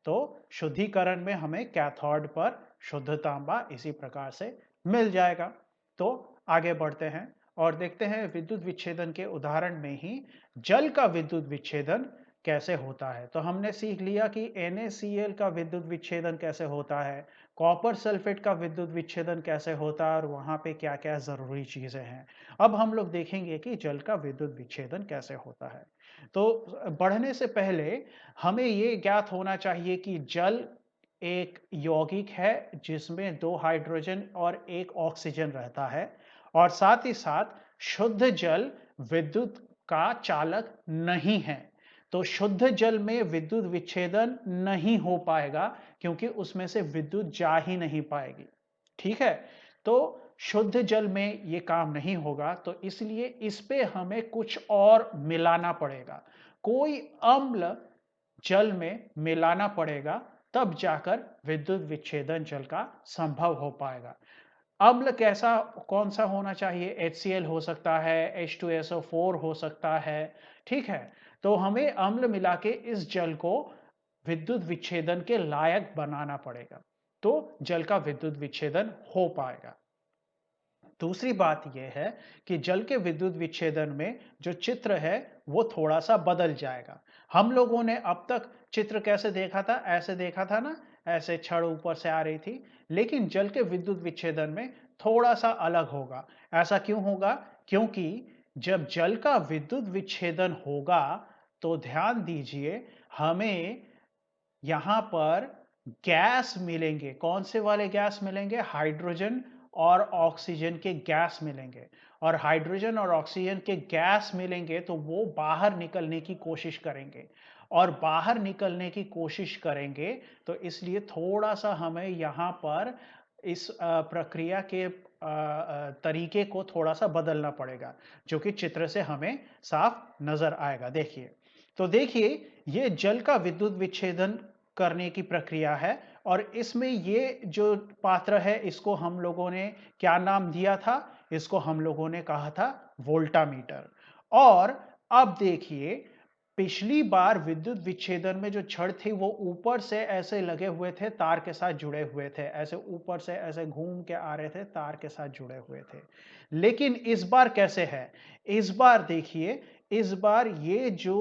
तो शुद्धिकरण में हमें कैथोड पर शुद्ध तांबा इसी प्रकार से मिल जाएगा। तो आगे बढ़ते हैं और देखते हैं विद्युत विच्छेदन के उदाहरण में ही जल का विद्युत विच्छेदन कैसे होता है। तो हमने सीख लिया कि NaCl का विद्युत विच्छेदन कैसे होता है, कॉपर सल्फेट का विद्युत विच्छेदन कैसे होता है और वहां पे क्या क्या जरूरी चीजें हैं। अब हम लोग देखेंगे कि जल का विद्युत विच्छेदन कैसे होता है। तो बढ़ने से पहले हमें ये ज्ञात होना चाहिए कि जल एक यौगिक है जिसमें 2 हाइड्रोजन और 1 ऑक्सीजन रहता है और साथ ही साथ शुद्ध जल विद्युत का चालक नहीं है। तो शुद्ध जल में विद्युत विच्छेदन नहीं हो पाएगा क्योंकि उसमें से विद्युत जा ही नहीं पाएगी। ठीक है, तो शुद्ध जल में ये काम नहीं होगा, तो इसलिए इस पे हमें कुछ और मिलाना पड़ेगा। कोई अम्ल जल में मिलाना पड़ेगा, तब जाकर विद्युत विच्छेदन जल का संभव हो पाएगा। अम्ल कैसा कौन सा होना चाहिए? HCl हो सकता है, H2SO4 हो सकता है। ठीक है, तो हमें अम्ल मिला के इस जल को विद्युत विच्छेदन के लायक बनाना पड़ेगा, तो जल का विद्युत विच्छेदन हो पाएगा। दूसरी बात यह है कि जल के विद्युत विच्छेदन में जो चित्र है वो थोड़ा सा बदल जाएगा। हम लोगों ने अब तक चित्र कैसे देखा था? ऐसे देखा था ना, ऐसे छड़ ऊपर से आ रही थी। लेकिन जल के विद्युत विच्छेदन में थोड़ा सा अलग होगा। ऐसा क्यों होगा? क्योंकि जब जल का विद्युत विच्छेदन होगा तो ध्यान दीजिए, हमें यहां पर गैस मिलेंगे। कौन से वाले गैस मिलेंगे? हाइड्रोजन और ऑक्सीजन के गैस मिलेंगे। और हाइड्रोजन और ऑक्सीजन के गैस मिलेंगे तो वो बाहर निकलने की कोशिश करेंगे और बाहर निकलने की कोशिश करेंगे, तो इसलिए थोड़ा सा हमें यहां पर इस प्रक्रिया के तरीके को थोड़ा सा बदलना पड़ेगा, जो कि चित्र से हमें साफ नजर आएगा। देखिए, तो देखिए, ये जल का विद्युत विच्छेदन करने की प्रक्रिया है और इसमें ये जो पात्र है इसको हम लोगों ने क्या नाम दिया था? इसको हम लोगों ने कहा था वोल्टामीटर। और अब देखिए, पिछली बार विद्युत विच्छेदन में जो छड़ थे वो ऊपर से ऐसे लगे हुए थे, तार के साथ जुड़े हुए थे, ऐसे ऊपर से ऐसे घूम के आ रहे थे, तार के साथ जुड़े हुए थे। लेकिन इस बार कैसे है? इस बार देखिए, इस बार ये जो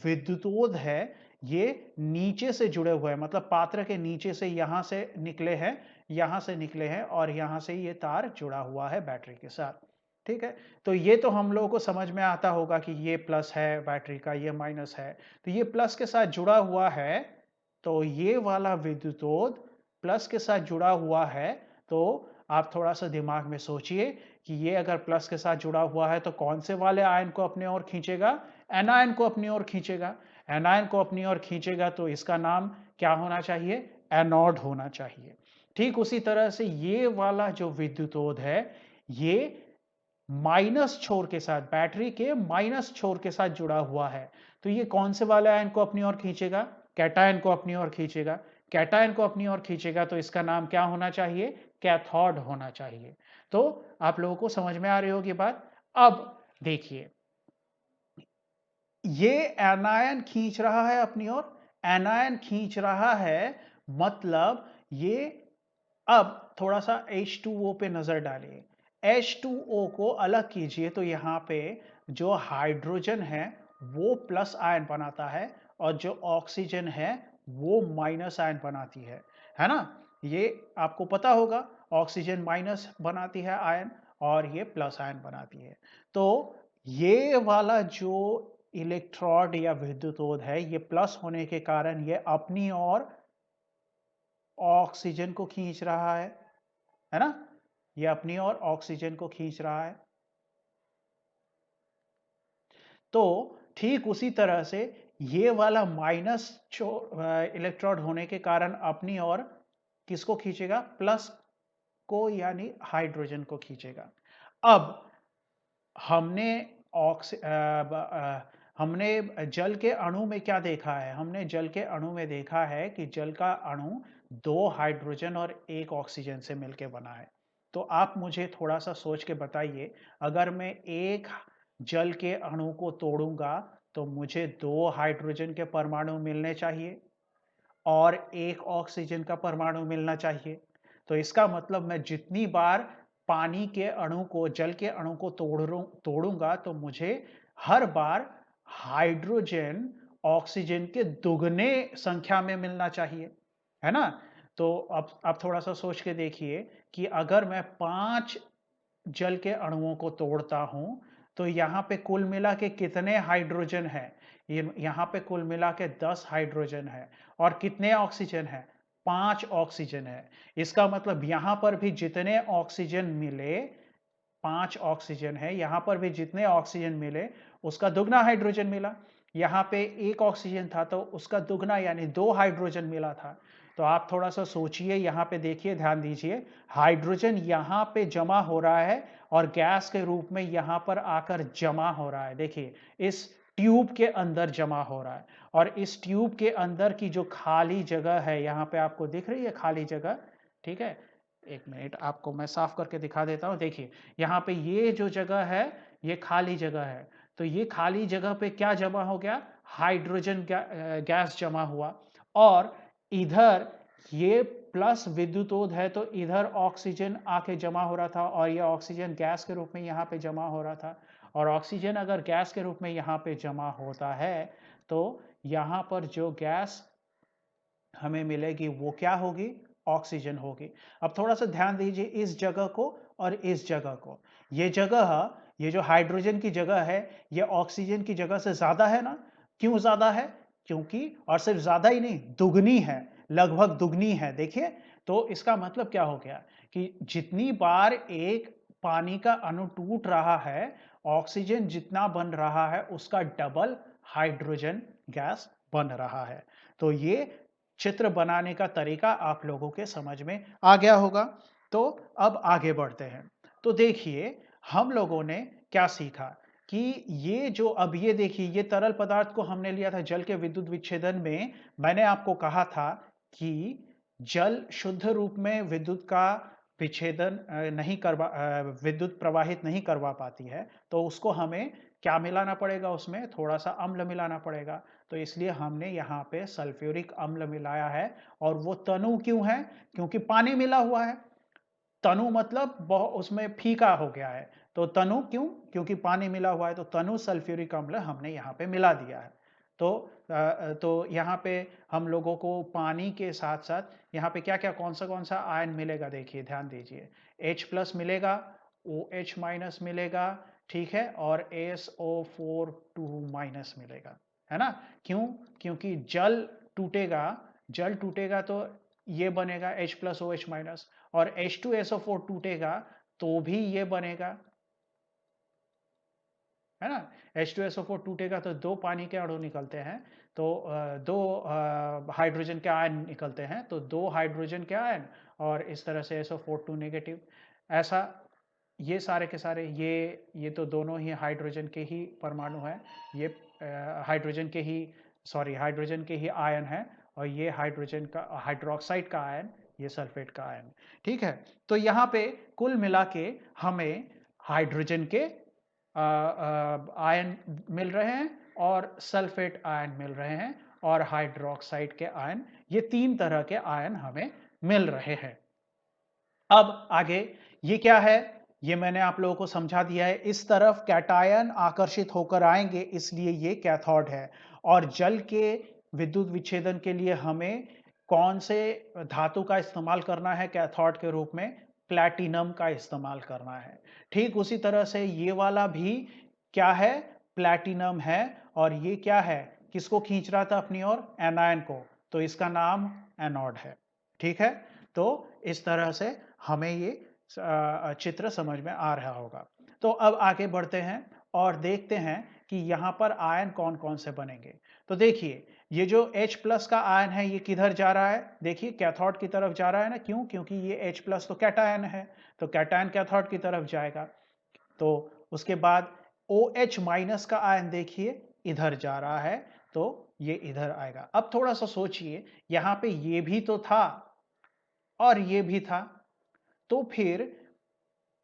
विद्युतोद है, ये नीचे से जुड़े हुए हैं, मतलब पात्र के नीचे से यहां से निकले हैं, यहां से निकले हैं और यहां से ये तार जुड़ा हुआ है बैटरी के साथ। ठीक है? तो ये तो हम लोगों को समझ में आता होगा कि ये प्लस है बैटरी का, ये माइनस है। तो ये प्लस के साथ जुड़ा हुआ है, तो ये वाला विद्युतोद प्लस के साथ जुड़ा हुआ है, तो आप थोड़ा-सा दिमाग में सोचिए कि ये अगर प्लस के साथ जुड़ा हुआ है, तो कौन से वाले आयन को अपनी ओर खींचेगा? एनायन को अपनी ओर खींचेगा। एनायन को अपनी ओर खींचेगा, तो इसका नाम क्या होना चाहिए? एनोड होना चाहिए। ठीक उसी तरह से ये वाला जो विद्युतोद है, ये माइनस छोर के साथ, बैटरी के माइनस छोर के साथ जुड़ा हुआ है। तो ये कौन से वाले आयन को अपनी ओर खींचेगा? कैटायन को अपनी ओर खींचेगा। कैटायन को अपनी ओर खींचेगा, तो इसका नाम क्या होना चाहिए? कैथोड होना चाहिए। तो आप लोगों को समझ में आ रही होगी बात। अब देखिए, ये एनायन खींच रहा है अपनी ओर, एनायन खींच रहा है, मतलब ये, अब थोड़ा-सा H2O पे नज़र डालिए। H2O को अलग कीजिए, तो यहाँ पे जो हाइड्रोजन है, वो प्लस आयन बनाता है और जो ऑक्सीजन है, वो माइनस आयन बनाती है ना? ये आपको पता होगा, ऑक्सीजन माइनस बनाती है आयन और ये प्लस आयन बनाती है। तो ये वाला जो इलेक्ट्रोड या विद्युतोद है, ये प्लस होने के कारण ये अपनी ओर ऑक्सीजन को खींच रहा है ना? ये अपनी ओर ऑक्सीजन को खींच रहा है। तो ठीक उसी तरह से ये वाला माइनस इलेक्ट्रोड होने के कारण अपनी ओर किसको खींचेगा? प्लस को, यानी हाइड्रोजन को खींचेगा। अब हमने हमने जल के अणु में क्या देखा है? हमने जल के अणु में देखा है कि जल का अणु 2 हाइड्रोजन और 1 ऑक्सीजन से मिलके बना है। तो आप मुझे थोड़ा-सा सोच के बताइए, अगर मैं एक जल के अणु को तोड़ूँगा, तो मुझे 2 हाइड्रोजन के परमाणु मिलने चाहिए और 1 ऑक्सीजन का परमाणु मिलना चाहिए। तो इसका मतलब मैं जितनी बार पानी के अणु को, जल के अणु को तोड़ूँगा, तो मुझे हर बार हाइड्रोजन ऑक्सीजन के दुगने संख्या में मिलना चाहिए, है ना? तो अब आप थोड़ा-सा सोच के देखिए कि अगर मैं 5 जल के अणुओं को तोड़ता हूं, तो यहाँ पे कुल मिला के कितने हाइड्रोजन है? ये यहाँ पे कुल मिला के 10 हाइड्रोजन है और कितने ऑक्सीजन है? 5 ऑक्सीजन है। इसका मतलब यहाँ पर भी जितने ऑक्सीजन मिले, 5 ऑक्सीजन है, यहाँ पर भी जितने ऑक्सीजन मिले, उसका दुगना हाइड्रोजन मिला। यहाँ पे 1 ऑक्सीजन था, तो उसका दुगना यानी 2 हाइड्रोजन मिला था। तो आप थोड़ा-सा सोचिए, यहाँ पे देखिए, ध्यान दीजिए, हाइड्रोजन यहाँ पे जमा हो रहा है और गैस के रूप में यहाँ पर आकर जमा हो रहा है। देखिए, इस ट्यूब के अंदर जमा हो रहा है और इस ट्यूब के अंदर की जो खाली जगह है, यहाँ पे आपको दिख रही है खाली जगह, ठीक है? 1 मिनट, आपको मैं साफ करके दिखा देता हूँ। देखिए, यहाँ पे ये जो जगह है, ये खाली जगह है। तो ये खाली जगह पे क्या जमा हो गया? हाइड्रोजन गैस जमा हुआ और इधर ये प्लस विद्युतोद है, तो इधर ऑक्सीजन आके जमा हो रहा था और ये ऑक्सीजन गैस के रूप में यहाँ पे जमा हो रहा था। और ऑक्सीजन अगर गैस के रूप में यहाँ पे जमा होता है, तो यहाँ पर जो गैस हमें मिलेगी वो क्या होगी? ऑक्सीजन होगी। अब थोड़ा-सा ध्यान दीजिए इस जगह को और इस जगह को। ये जगह, ये जो हाइड्रोजन की जगह है, ये ऑक्सीजन की जगह से ज़्यादा है ना? क्यों ज़्यादा है? क्योंकि, और सिर्फ ज़्यादा ही नहीं, दुगनी है, लगभग दुगनी है। देखिए, तो इसका मतलब क्या हो गया कि जितनी बार एक पानी का अणु टूट रहा है, ऑक्सीजन जितना बन रहा है, उसका डबल हाइड्रोजन गैस बन रहा है। तो ये चित्र बनाने का तरीका आप लोगों के समझ में आ गया होगा। तो अब आगे बढ़ते हैं। तो देखिए, हम लोगों ने क्या सीखा कि ये जो, अब ये देखिए, ये तरल पदार्थ को हमने लिया था जल के विद्युत विच्छेदन में। मैंने आपको कहा था कि जल शुद्ध रूप में विद्युत का विच्छेदन नहीं करवा विद्युत प्रवाहित नहीं करवा पाती है, तो उसको हमें क्या मिलाना पड़ेगा उसमें? थोड़ा सा अम्ल मिलाना पड़ेगा। तो इसलिए हमने यहाँ पे सल्फ्यूरिक अम्ल मिलाया है और वो तनु क्यों है? क्योंकि पानी मिला हुआ है। तनु मतलब उसमें फीका हो गया है। तो तनु क्यों? क्योंकि पानी मिला हुआ है, तो तनु सल्फ्यूरिक अम्ल हमने यहाँ पे मिला दिया है। तो तो यहाँ पे हम लोगों को पानी के साथ-साथ यहाँ पे क्या-क्या कौन-सा आयन मिलेगा देखिए, ध्यान दीजिए। H+ मिलेगा, OH- मिलेगा, ठीक है? और SO4 2- मिलेगा, है ना? क्यों? क्योंकि जल टूटेगा तो ये बनेगा H+OH- और H2SO4 टूटेगा तो भी ये बनेगा, है ना? H2SO4 टूटेगा तो 2 पानी के अणु निकलते हैं, तो 2 हाइड्रोजन के आयन निकलते हैं, तो 2 हाइड्रोजन के आयन और इस तरह से SO4 2 नेगेटिव। ऐसा ये सारे के सारे ये तो दोनों ही हाइड्रोजन के ही परमाणु हैं। ये हाइड्रोजन के ही आयन हैं और ये हाइड्रोजन का हाइड्रोक्साइड का आयन, ये सल्फेट का आयन। ठीक है? तो यहाँ पे कुल मिला के हमें हाइड्रोजन के आयन मिल रहे हैं और सल्फेट आयन मिल रहे हैं और हाइड्रोक्साइड के आयन, ये 3 तरह के आयन हमें मिल रहे हैं। अब आगे ये क्या है? ये मैंने आप लोगों को समझा दिया है। इस तरफ कैटायन आकर्षित होकर आएंगे, इसलिए ये कैथोड है। और जल के विद्युत विच्छेदन के लिए हमें कौन से धातु का इस्तेमाल करना है कैथोड के रूप में? प्लैटिनम का इस्तेमाल करना है। ठीक उसी तरह से ये वाला भी क्या है? प्लैटिनम है। और ये क्या है? किसको खींच रहा था अपनी ओर? एनायन को। तो इसका नाम एनोड है। ठीक है? तो इस तरह से हमें ये चित्र समझ में आ रहा होगा। तो अब आगे बढ़ते हैं और देखते हैं कि यहाँ पर आयन कौन-कौन से बनेंगे। तो देखिए, ये जो H+ का आयन है, ये किधर जा रहा है? देखिए कैथोड की तरफ जा रहा है ना, क्यों? क्योंकि ये H+ तो कैटायन है, तो कैटायन कैथोड की तरफ जाएगा। तो उसके बाद OH- का आयन देखिए इधर जा रहा है, तो ये इधर आएगा। अब थोड़ा-सा सोचिए, यहाँ पे ये भी तो था और ये भी था, तो फिर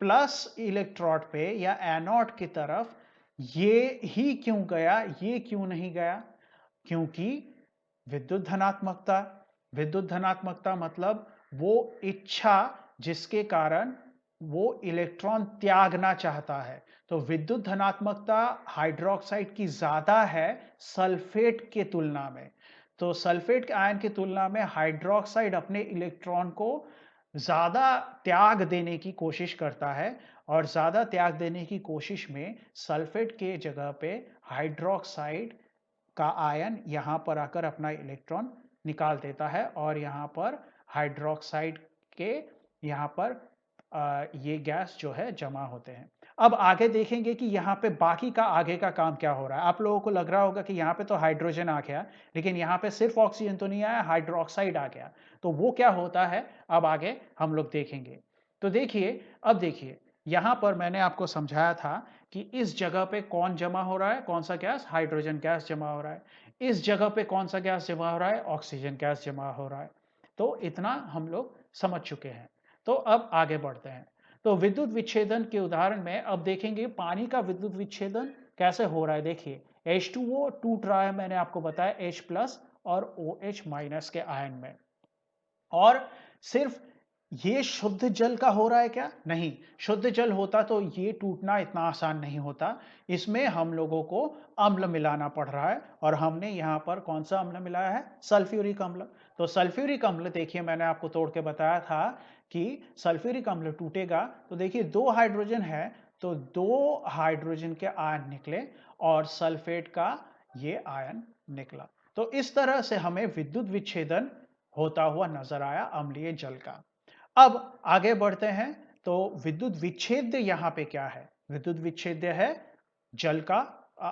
प्लस इलेक्ट्रोड पे या एनोड की तरफ ये ही क्यों गया, ये क्यों नहीं गया? क्योंकि विद्युत धनात्मकता। विद्युत धनात्मकता मतलब वो इच्छा जिसके कारण वो इलेक्ट्रॉन त्यागना चाहता है। तो विद्युत धनात्मकता हाइड्रोक्साइड की ज्यादा है सल्फेट के तुलना में। तो सल्फेट के आयन की तुलना में हाइड्रोक्साइड अपने इलेक्ट्रॉन को ज्यादा त्याग देने की कोशिश करता है और ज्यादा त्याग देने की कोशिश में सल्फेट के जगह पे हाइड्रोक्साइड का आयन यहां पर आकर अपना इलेक्ट्रॉन निकाल देता है और यहां पर हाइड्रोक्साइड के यहां पर ये गैस जो है जमा होते हैं। अब आगे देखेंगे कि यहाँ पे बाकी का आगे का काम क्या हो रहा है। आप लोगों को लग रहा होगा कि यहाँ पे तो हाइड्रोजन आ गया, लेकिन यहाँ पे सिर्फ ऑक्सीजन तो नहीं आया, हाइड्रोक्साइड आ गया। तो वो क्या होता है, अब आगे हम लोग देखेंगे। तो देखिए, अब देखिए, यहाँ पर मैंने आपको समझाया था कि इस जगह पे कौन जमा हो रहा है, कौन सा गैस? हाइड्रोजन गैस जमा हो रहा है। इस जगह पे कौन सा गैस जमा हो रहा है? ऑक्सीजन गैस जमा हो रहा है। तो इतना हम लोग समझ चुके हैं। तो अब आगे बढ़ते हैं। तो विद्युत विच्छेदन के उदाहरण में अब देखेंगे पानी का विद्युत विच्छेदन कैसे हो रहा है। देखिए, H2O टूट रहा है, मैंने आपको बताया H+ और OH- के आयन में। और सिर्फ ये शुद्ध जल का हो रहा है क्या? नहीं, शुद्ध जल होता तो ये टूटना इतना आसान नहीं होता। इसमें हम लोगों को अम्ल मिलाना पड़ रहा है और हमने यहाँ पर कौन सा अम्ल मिलाया है? सल्फ्यूरिक अम्ल। तो सल्फ्यूरिक अम्ल देखिए, मैंने आपको तोड़ के बताया था कि सल्फ्यूरिक अम्ल टूटेगा तो देखिए 2 हाइड्रोजन है, तो 2 हाइड्रोजन के आयन निकले और सल्फेट का ये आयन निकला। तो इस तरह से हमें विद्युत विच्छेदन होता हुआ नजर आया अम्लीय जल का। अब आगे बढ़ते हैं। तो विद्युत विच्छेद्य यहां पे क्या है? विद्युत विच्छेद्य है जल का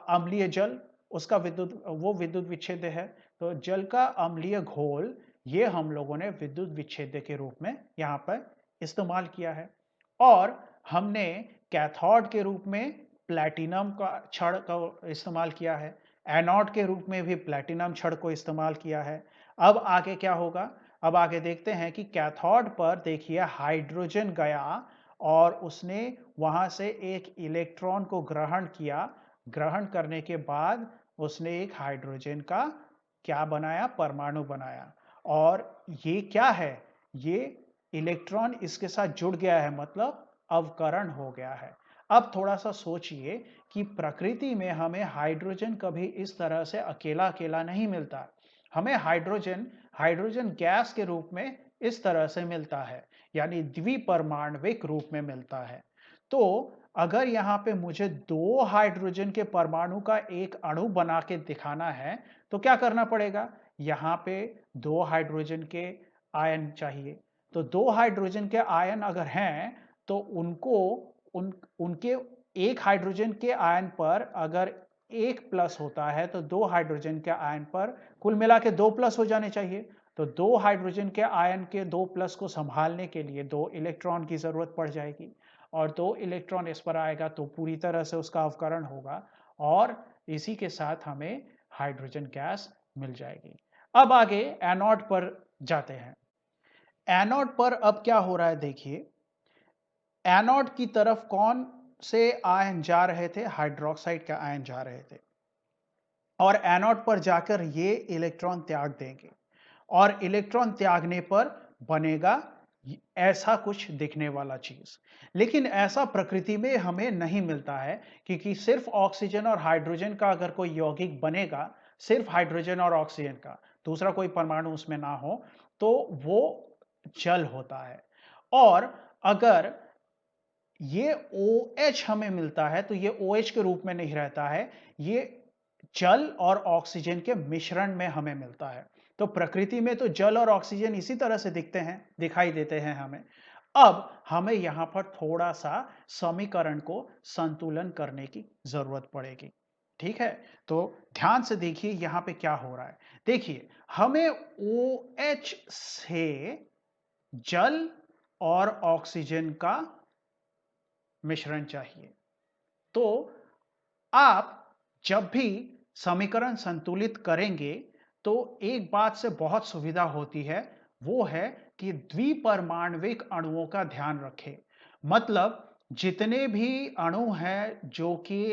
अम्लीय जल, उसका विद्युत विच्छेद्य है। तो जल का अम्लीय घोल ये हम लोगों ने विद्युत विच्छेद्य के रूप में यहां पर इस्तेमाल किया है। और हमने कैथोड के रूप में प्लैटिनम का छड़ का इस्तेमाल किया है, एनोड के रूप में भी प्लैटिनम छड़ को इस्तेमाल किया है। अब आगे क्या होगा? अब आगे देखते हैं कि कैथोड पर देखिए हाइड्रोजन गया और उसने वहां से एक इलेक्ट्रॉन को ग्रहण किया ग्रहण करने के बाद उसने एक हाइड्रोजन का क्या बनाया, परमाणु बनाया। और ये क्या है, ये इलेक्ट्रॉन इसके साथ जुड़ गया है, मतलब अवकरण हो गया है। अब थोड़ा सा सोचिए कि प्रकृति में हमें हाइड्रोजन कभी इस तरह से अकेला अकेला नहीं मिलता। हमें हाइड्रोजन हाइड्रोजन गैस के रूप में इस तरह से मिलता है, यानी द्विपरमाणविक रूप में मिलता है। तो अगर यहाँ पे मुझे दो हाइड्रोजन के परमाणु का एक अणु बना के दिखाना है, तो क्या करना पड़ेगा, यहाँ पे दो हाइड्रोजन के आयन चाहिए। तो दो हाइड्रोजन के आयन अगर हैं तो उनके एक हाइड्रोजन के आयन पर अगर एक प्लस होता है तो दो हाइड्रोजन के आयन पर कुल मिला के दो प्लस हो जाने चाहिए। तो दो हाइड्रोजन के आयन के दो प्लस को संभालने के लिए दो इलेक्ट्रॉन की जरूरत पड़ जाएगी, और दो इलेक्ट्रॉन इस पर आएगा तो पूरी तरह से उसका अवकरण होगा, और इसी के साथ हमें हाइड्रोजन गैस मिल जाएगी। अब आगे एनोड पर जाते हैं। एनोड पर अब क्या हो रहा है, देखिए एनोड की तरफ कौन से आयन जा रहे थे, हाइड्रोक्साइड के आयन जा रहे थे, और एनोड पर जाकर ये इलेक्ट्रॉन त्याग देंगे, और इलेक्ट्रॉन त्यागने पर बनेगा ऐसा कुछ दिखने वाला चीज। लेकिन ऐसा प्रकृति में हमें नहीं मिलता है, क्योंकि सिर्फ ऑक्सीजन और हाइड्रोजन का अगर कोई यौगिक बनेगा, सिर्फ हाइड्रोजन और ऑक्सीजन का, दूसरा कोई परमाणु उसमें ना हो, तो वो जल होता है। और अगर ये OH हमें मिलता है तो ये OH के रूप में नहीं रहता है, ये जल और ऑक्सीजन के मिश्रण में हमें मिलता है। तो प्रकृति में तो जल और ऑक्सीजन इसी तरह से दिखते हैं, दिखाई देते हैं हमें। अब हमें यहां पर थोड़ा सा समीकरण को संतुलन करने की जरूरत पड़ेगी। ठीक है, तो ध्यान से देखिए यहां पे क्या हो रहा है। देखिए हमें OH से जल और ऑक्सीजन का मिश्रण चाहिए। तो आप जब भी समीकरण संतुलित करेंगे तो एक बात से बहुत सुविधा होती है, वो है कि द्विपरमाणविक अणुओं का ध्यान रखें। मतलब जितने भी अणु हैं जो कि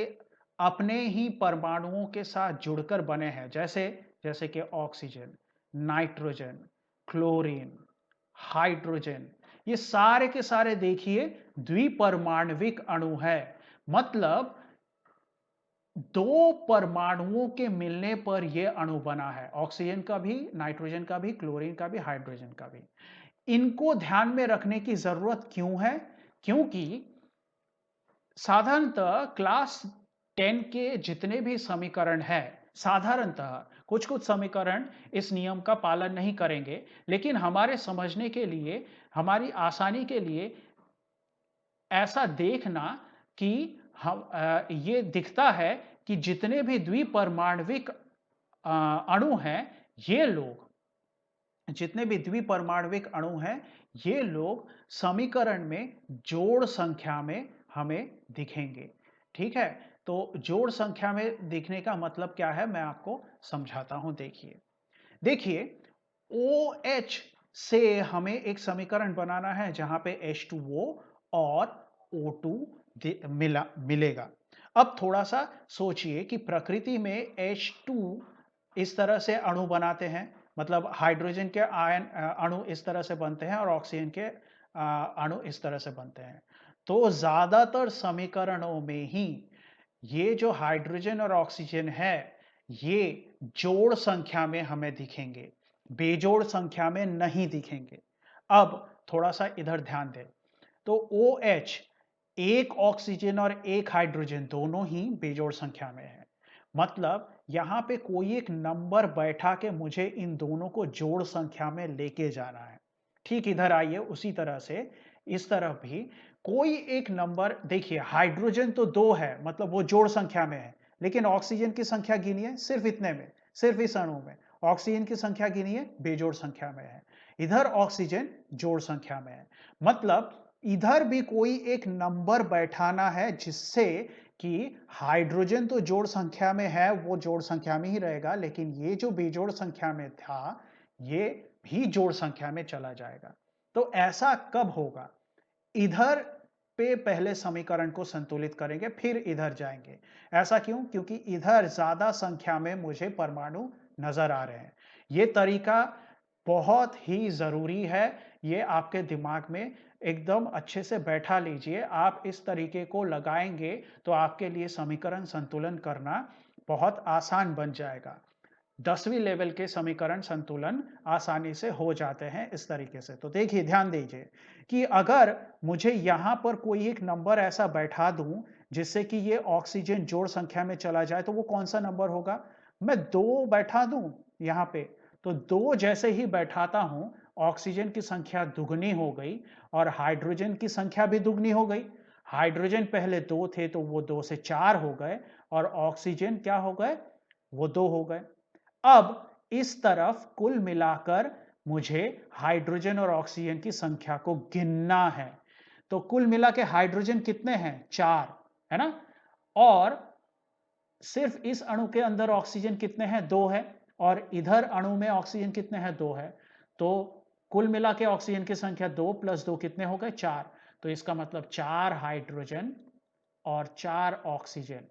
अपने ही परमाणुओं के साथ जुड़कर बने हैं, जैसे जैसे कि ऑक्सीजन, नाइट्रोजन, क्लोरीन, हाइड्रोजन, ये सारे के सारे देखिए द्विपरमाणविक अणु है। मतलब दो परमाणुओं के मिलने पर यह अणु बना है, ऑक्सीजन का भी, नाइट्रोजन का भी, क्लोरीन का भी, हाइड्रोजन का भी। इनको ध्यान में रखने की जरूरत क्यों है, क्योंकि साधारणतः क्लास 10 के जितने भी समीकरण हैं, साधारणतः कुछ कुछ समीकरण इस नियम का पालन नहीं करेंगे, लेकिन हमारे समझने के लिए, हमारी आसानी के लिए ऐसा देखना कि ये दिखता है कि जितने भी द्विपरमाणविक अणु हैं, ये लोग, जितने भी द्विपरमाणविक अणु हैं, ये लोग समीकरण में जोड़ संख्या में हमें दिखेंगे। ठीक है, तो जोड़ संख्या में दिखने का मतलब क्या है, मैं आपको समझाता हूं। देखिए देखिए OH से हमें एक समीकरण बनाना है जहां पे H2O और O2 मिलेगा। अब थोड़ा सा सोचिए कि प्रकृति में H2 इस तरह से अणु बनाते हैं, मतलब हाइड्रोजन के आयन अणु इस तरह से बनते हैं और ऑक्सीजन के अणु इस तरह से बनते हैं। तो ज्यादातर समीकरणों में ही ये जो हाइड्रोजन और ऑक्सीजन है, ये जोड़ संख्या में हमें दिखेंगे, बेजोड़ संख्या में नहीं दिखेंगे। अब थोड़ा सा इधर ध्यान दें, तो OH एक ऑक्सीजन और एक हाइड्रोजन दोनों ही बेजोड़ संख्या में है। मतलब यहां पे कोई एक नंबर बैठा के मुझे इन दोनों को जोड़ संख्या में लेके जाना है। ठीक इधर आइए, उसी तरह से इस तरफ भी कोई एक नंबर, देखिए हाइड्रोजन तो दो है, मतलब वो जोड़ संख्या में है, लेकिन ऑक्सीजन की संख्या गिनिए, सिर्फ इतने में, सिर्फ इस अणु में ऑक्सीजन की संख्या गिनिए, बेजोड़ संख्या में है। इधर ऑक्सीजन जोड़ संख्या में है। मतलब इधर भी कोई एक नंबर बैठाना है जिससे कि हाइड्रोजन तो जोड़ संख्या में है, वो जोड़ संख्या में ही रहेगा, लेकिन ये जो बेजोड़ संख्या में था, ये भी जोड़ संख्या में चला जाएगा। तो ऐसा कब होगा, इधर पे पहले समीकरण को संतुलित करेंगे, फिर इधर जाएंगे। ऐसा क्यों? क्योंकि इधर ज्यादा संख्या में मुझे परमाणु नजर आ रहे हैं। ये तरीका बहुत ही जरूरी है। ये आपके दिमाग में एकदम अच्छे से बैठा लीजिए। आप इस तरीके को लगाएंगे तो आपके लिए समीकरण संतुलन करना बहुत आसान बन जाएगा। 10वीं लेवल के समीकरण संतुलन आसानी से हो जाते हैं इस तरीके से। तो देखिए, ध्यान दीजिए कि अगर मुझे यहां पर कोई एक नंबर ऐसा बैठा दूं जिससे कि ये ऑक्सीजन जोड़ संख्या में चला जाए, तो वो कौन सा नंबर होगा? मैं 2 बैठा दूं यहां पे, तो 2 जैसे ही बैठाता हूं, ऑक्सीजन की संख्या दुगनी हो गई और हाइड्रोजन की संख्या भी दुगनी हो गई। हाइड्रोजन पहले 2 थे तो वो 2 से 4 हो गए और ऑक्सीजन क्या हो गए? वो 2 हो गए। अब इस तरफ कुल मिलाकर मुझे हाइड्रोजन और ऑक्सीजन की संख्या को गिनना है। तो कुल मिला के हाइड्रोजन कितने हैं? 4, है ना? और सिर्फ इस अणु के अंदर ऑक्सीजन कितने हैं? 2 है। और इधर अणु में ऑक्सीजन कितने हैं? 2 है। तो कुल मिला के ऑक्सीजन की संख्या 2 प्लस 2 कितने हो गए? 4। तो इसका मतलब 4 हाइड्रोजन और 4 ऑक्सीजन।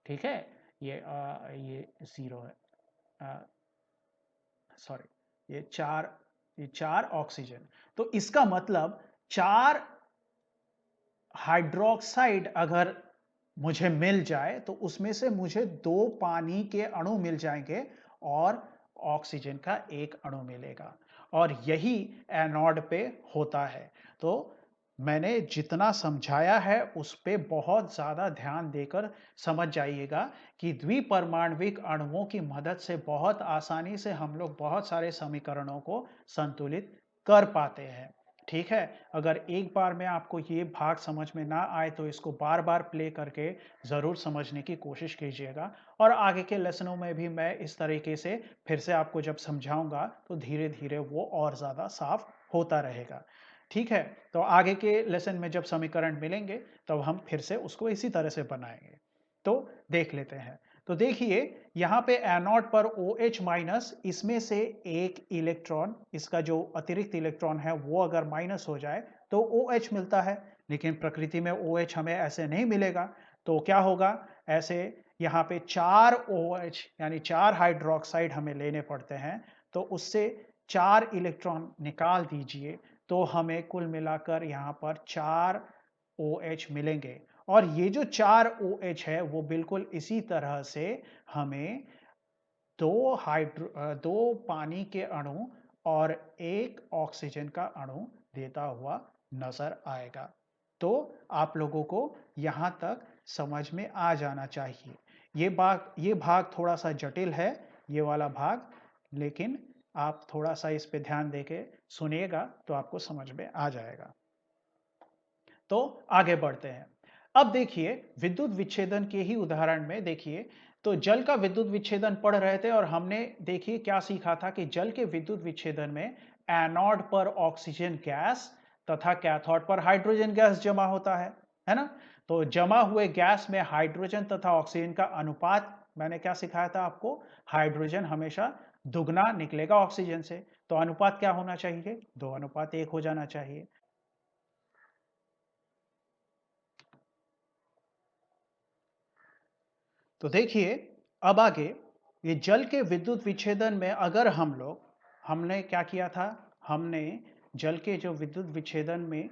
ठीक है? ये 0 है, सॉरी, ये चार ऑक्सीजन। तो इसका मतलब 4 हाइड्रोक्साइड अगर मुझे मिल जाए तो उसमें से मुझे 2 पानी के अणु मिल जाएंगे और ऑक्सीजन का 1 अणु मिलेगा। और यही एनोड पे होता है। तो मैंने जितना समझाया है उस पे बहुत ज्यादा ध्यान देकर समझ जाइएगा कि द्विपरमाणविक अणुओं की मदद से बहुत आसानी से हम लोग बहुत सारे समीकरणों को संतुलित कर पाते हैं। ठीक है? अगर एक बार में आपको ये भाग समझ में ना आए तो इसको बार बार प्ले करके ज़रूर समझने की कोशिश कीजिएगा। और आगे के लेसनों में भी मैं इस तरीके से फिर से आपको जब समझाऊंगा तो धीरे धीरे वो और ज़्यादा साफ होता रहेगा। ठीक है? तो आगे के लेसन में जब समीकरण मिलेंगे तब हम फिर से उसको इसी तरह से बनाएंगे। तो देख लेते हैं। तो देखिए, यहाँ पे एनोड पर OH माइनस, इसमें से एक इलेक्ट्रॉन, इसका जो अतिरिक्त इलेक्ट्रॉन है वो अगर माइनस हो जाए तो OH मिलता है। लेकिन प्रकृति में OH हमें ऐसे नहीं मिलेगा। तो क्या होगा? ऐसे यहाँ पे 4 OH यानी 4 हाइड्रोक्साइड हमें लेने पड़ते हैं। तो उससे 4 इलेक्ट्रॉन निकाल दीजिए तो हमें कुल मिलाकर यहाँ पर 4 OH मिलेंगे। और ये जो 4 OH है वो बिल्कुल इसी तरह से हमें 2 पानी के अणु और 1 ऑक्सीजन का अणु देता हुआ नजर आएगा। तो आप लोगों को यहां तक समझ में आ जाना चाहिए। ये भाग थोड़ा सा जटिल है, ये वाला भाग, लेकिन आप थोड़ा सा इस पे ध्यान देके सुनिएगा तो आपको समझ में आ जाएगा। तो आगे बढ़ते हैं। अब देखिए, विद्युत विच्छेदन के ही उदाहरण में देखिए, तो जल का विद्युत विच्छेदन पढ़ रहे थे और हमने देखिए क्या सीखा था कि जल के विद्युत विच्छेदन में एनोड पर ऑक्सीजन गैस तथा कैथोड पर हाइड्रोजन गैस जमा होता है ना? तो जमा हुए गैस में हाइड्रोजन तथा ऑक्सीजन का अनुपात मैंने क्या सिखाया था आपको? हाइड्रोजन हमेशा दुगना निकलेगा ऑक्सीजन से। तो अनुपात क्या होना चाहिए? 2:1 हो जाना चाहिए। तो देखिए, अब आगे ये जल के विद्युत विच्छेदन में अगर हमने क्या किया था? हमने जल के जो विद्युत विच्छेदन में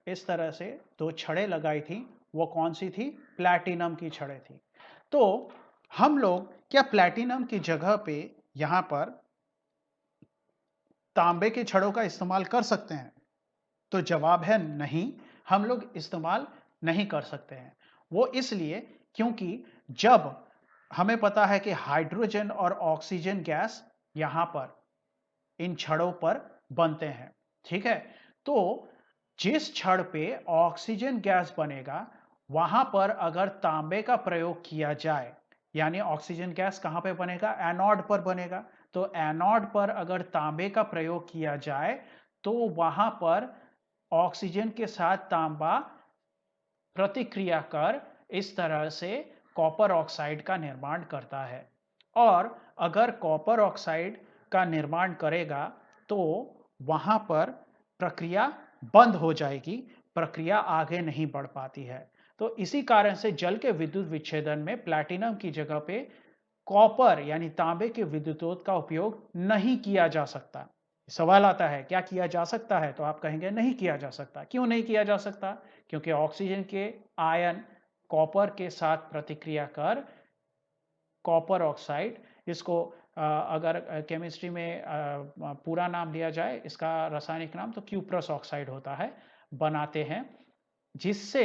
इस तरह से 2 छड़ें लगाई थी। वो कौन सी थी? प्लैटिनम की छड़ें थी। तो हम लोग क्या प्लैटिनम की जगह पे यहां पर तांबे की छड़ों का इस्तेमाल कर सकते हैं? तो जवाब है नहीं, हम लोग इस्तेमाल नहीं कर सकते हैं। वो इसलिए क्योंकि जब हमें पता है कि हाइड्रोजन और ऑक्सीजन गैस यहां पर इन छड़ों पर बनते हैं। ठीक है? तो जिस छड़ पे ऑक्सीजन गैस बनेगा वहां पर अगर तांबे का प्रयोग किया जाए, यानी ऑक्सीजन गैस कहां पे बनेगा? एनोड पर बनेगा। तो एनोड पर अगर तांबे का प्रयोग किया जाए तो वहां पर ऑक्सीजन के साथ तांबा प्रतिक्रिया कर इस तरह से कॉपर ऑक्साइड का निर्माण करता है। और अगर कॉपर ऑक्साइड का निर्माण करेगा तो वहां पर प्रक्रिया बंद हो जाएगी। प्रक्रिया आगे नहीं बढ़ पाती है। तो इसी कारण से जल के विद्युत विच्छेदन में प्लैटिनम की जगह पे कॉपर यानी तांबे के विद्युतों का उपयोग नहीं किया जा सकता। सवाल आता है क्या किया जा सकता है? तो आप कहेंगे नहीं किया जा सकता। क्यों नहीं किया जा सकता? क्योंकि ऑक्सीजन के आयन कॉपर के साथ प्रतिक्रिया कर कॉपर ऑक्साइड इसको अगर केमिस्ट्री में पूरा नाम लिया जाए इसका रासायनिक नाम तो क्यूप्रस ऑक्साइड होता है, बनाते हैं, जिससे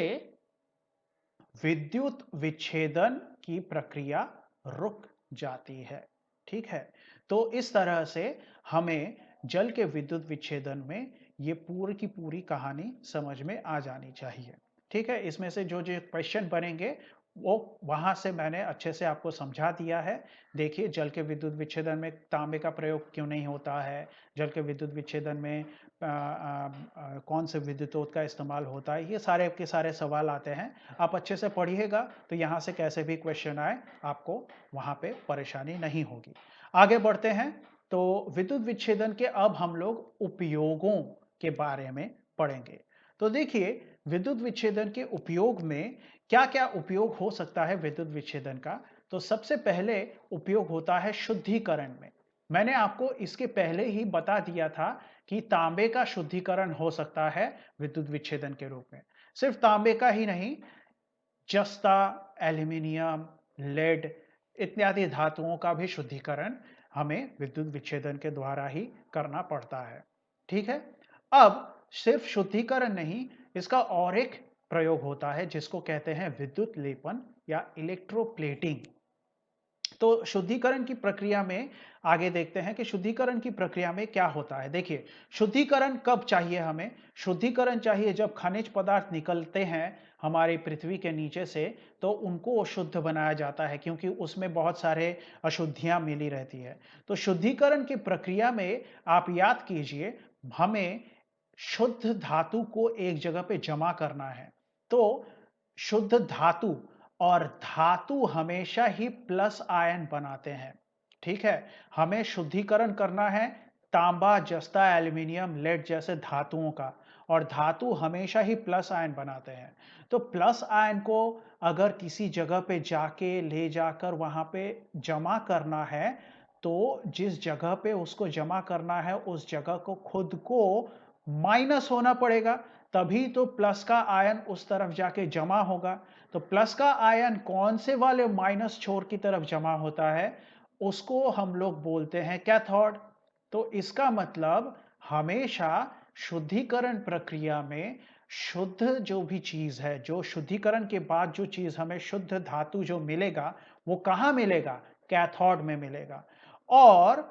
विद्युत विच्छेदन की प्रक्रिया रुक जाती है। ठीक है? तो इस तरह से हमें जल के विद्युत विच्छेदन में ये पूरी की पूरी कहानी समझ में आ जानी चाहिए। ठीक है? इसमें से जो क्वेश्चन बनेंगे वो वहाँ से मैंने अच्छे से आपको समझा दिया है। देखिए जल के विद्युत विच्छेदन में तांबे का प्रयोग क्यों नहीं होता है? जल के विद्युत विच्छेदन में कौन से विद्युतों का इस्तेमाल होता है? ये सारे के सारे सवाल आते हैं। आप अच्छे से पढ़िएगा तो यहाँ से कैसे भी क्वेश्चन आए आपको वहाँ पे परेशानी नहीं होगी। आगे बढ़ते हैं तो विद्युत विच्छेदन के अब हम लोग उपयोगों के बारे में पढ़ेंगे। तो देखिए विद्युत विच्छेदन के उपयोग में क्या-क्या उपयोग हो सकता है विद्युत विच्छेदन का? तो सबसे पहले उपयोग होता है शुद्धिकरण में। मैंने आपको इसके पहले ही बता दिया था कि तांबे का शुद्धिकरण हो सकता है विद्युत विच्छेदन के रूप में। सिर्फ तांबे का ही नहीं, जस्ता, एल्यूमीनियम, लेड इत्यादि धातुओं का भी शुद्धिकरण हमें विद्युत विच्छेदन के द्वारा ही करना पड़ता है। ठीक है? अब सिर्फ शुद्धिकरण नहीं, इसका और एक प्रयोग होता है जिसको कहते हैं विद्युत लेपन या इलेक्ट्रोप्लेटिंग। तो शुद्धिकरण की प्रक्रिया में आगे देखते हैं कि शुद्धिकरण की प्रक्रिया में क्या होता है। देखिए, शुद्धिकरण कब चाहिए हमें? शुद्धिकरण चाहिए जब खनिज पदार्थ निकलते हैं हमारी पृथ्वी के नीचे से, तो उनको शुद्ध बनाया जाता है क्योंकि उसमें बहुत सारे अशुद्धियाँ मिली रहती है। तो शुद्धिकरण की प्रक्रिया में आप याद कीजिए, हमें शुद्ध धातु को एक जगह पे जमा करना है। तो शुद्ध धातु और धातु हमेशा ही प्लस आयन बनाते हैं। ठीक है? हमें शुद्धिकरण करना है तांबा, जस्ता, एल्यूमीनियम, लेड जैसे धातुओं का और धातु हमेशा ही प्लस आयन बनाते हैं। तो प्लस आयन को अगर किसी जगह पे जाके ले जाकर वहाँ पे जमा करना है, तो जिस जगह पे उसको जमा करना है, उस जगह को खुद को माइनस होना पड़ेगा, तभी तो प्लस का आयन उस तरफ जाके जमा होगा। तो प्लस का आयन कौन से वाले माइनस छोर की तरफ जमा होता है, उसको हम लोग बोलते हैं कैथोड। तो इसका मतलब हमेशा शुद्धिकरण प्रक्रिया में शुद्ध जो भी चीज है, जो शुद्धिकरण के बाद जो चीज हमें शुद्ध धातु जो मिलेगा, वो कहाँ मिलेगा? कैथोड में मिलेगा। और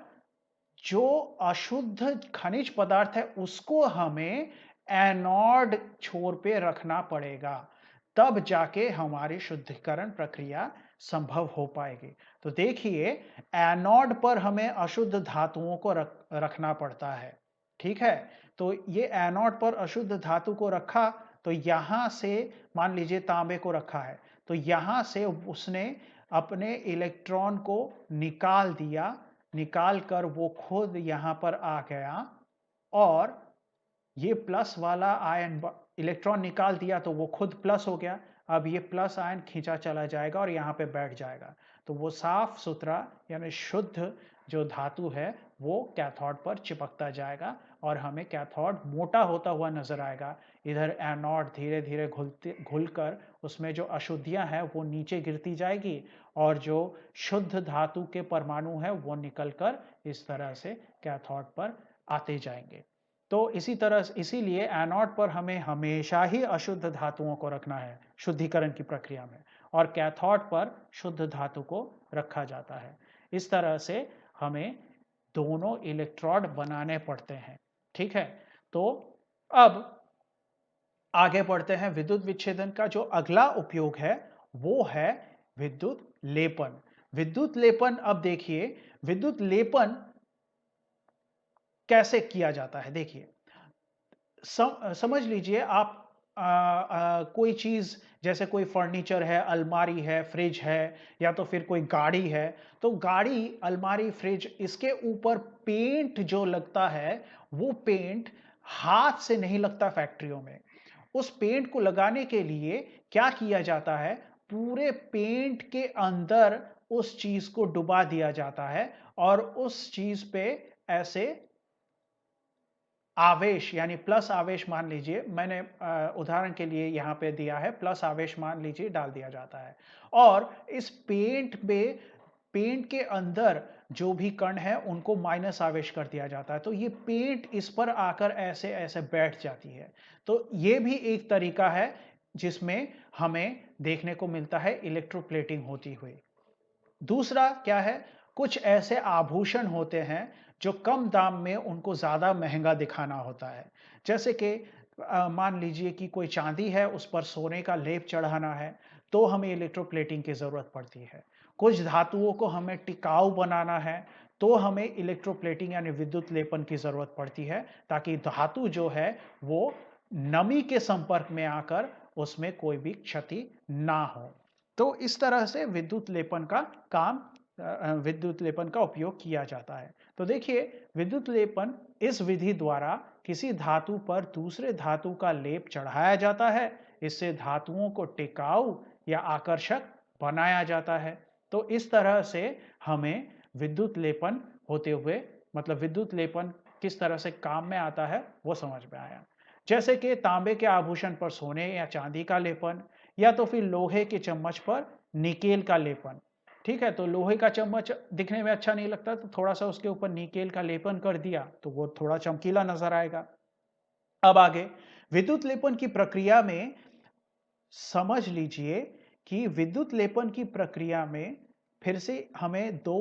जो अशुद्ध खनिज पदार्थ है उसको हमें एनोड छोर पे रखना पड़ेगा, तब जाके हमारी शुद्धिकरण प्रक्रिया संभव हो पाएगी। तो देखिए एनोड पर हमें अशुद्ध धातुओं को रखना पड़ता है। ठीक है? तो ये एनोड पर अशुद्ध धातु को रखा, तो यहां से मान लीजिए तांबे को रखा है, तो यहां से उसने अपने इलेक्ट्रॉन को निकाल दिया, निकाल कर वो खुद यहां पर आ गया और ये प्लस वाला आयन इलेक्ट्रॉन निकाल दिया तो वो खुद प्लस हो गया। अब ये प्लस आयन खींचा चला जाएगा और यहाँ पे बैठ जाएगा। तो वो साफ सुथरा यानी शुद्ध जो धातु है वो कैथोड पर चिपकता जाएगा और हमें कैथोड मोटा होता हुआ नजर आएगा। इधर एनोड धीरे धीरे घुलकर उसमें जो अशुद्धियां हैं वो नीचे गिरती जाएगी और जो शुद्ध धातु के परमाणु है वो निकलकर इस तरह से कैथोड पर आते जाएंगे। तो इसी तरह इसीलिए एनोड पर हमें हमेशा ही अशुद्ध धातुओं को रखना है शुद्धिकरण की प्रक्रिया में और कैथोड पर शुद्ध धातु को रखा जाता है। इस तरह से हमें दोनों इलेक्ट्रोड बनाने पड़ते हैं। ठीक है? तो अब आगे बढ़ते हैं। विद्युत विच्छेदन का जो अगला उपयोग है वो है विद्युत लेपन। विद्युत लेपन, अब देखिए विद्युत लेपन कैसे किया जाता है। देखिए समझ लीजिए आप कोई चीज जैसे कोई फर्नीचर है, अलमारी है, फ्रिज है या तो फिर कोई गाड़ी है। तो गाड़ी, अलमारी, फ्रिज, इसके ऊपर पेंट जो लगता है वो पेंट हाथ से नहीं लगता फैक्ट्रियों में। उस पेंट को लगाने के लिए क्या किया जाता है, पूरे पेंट के अंदर उस चीज को डुबा दिया जाता है और उस चीज पे ऐसे आवेश यानी प्लस आवेश मान लीजिए, मैंने उदाहरण के लिए यहां पे दिया है, प्लस आवेश मान लीजिए डाल दिया जाता है और इस पेंट में पेंट के अंदर जो भी कण है उनको माइनस आवेश कर दिया जाता है, तो ये पेंट इस पर आकर ऐसे ऐसे बैठ जाती है। तो ये भी एक तरीका है जिसमें हमें देखने को मिलता है इलेक्ट्रोप्लेटिंग होती हुई। दूसरा क्या है, कुछ ऐसे आभूषण होते हैं जो कम दाम में उनको ज्यादा महंगा दिखाना होता है। जैसे कि मान लीजिए कि कोई चांदी है, उस पर सोने का लेप चढ़ाना है, तो हमें इलेक्ट्रोप्लेटिंग की जरूरत पड़ती है। कुछ धातुओं को हमें टिकाऊ बनाना है, तो हमें इलेक्ट्रोप्लेटिंग यानी विद्युत लेपन की जरूरत पड़ती है, ताकि धातु जो है वो नमी के संपर्क में आकर उसमें कोई भी क्षति ना हो। तो इस तरह से विद्युत लेपन का काम विद्युत लेपन का उपयोग किया जाता है। तो देखिए, विद्युत लेपन इस विधि द्वारा किसी धातु पर दूसरे धातु का लेप चढ़ाया जाता है। इससे धातुओं को टिकाऊ या आकर्षक बनाया जाता है। तो इस तरह से हमें विद्युत लेपन होते हुए, मतलब विद्युत लेपन किस तरह से काम में आता है वो समझ में आया। जैसे कि तांबे के आभूषण पर सोने या चांदी का लेपन, या तो फिर लोहे के चम्मच पर निकेल का लेपन। ठीक है, तो लोहे का चम्मच दिखने में अच्छा नहीं लगता, तो थोड़ा सा उसके ऊपर निकेल का लेपन कर दिया तो वो थोड़ा चमकीला नजर आएगा। अब आगे विद्युत लेपन की प्रक्रिया में समझ लीजिए कि विद्युत लेपन की प्रक्रिया में फिर से हमें दो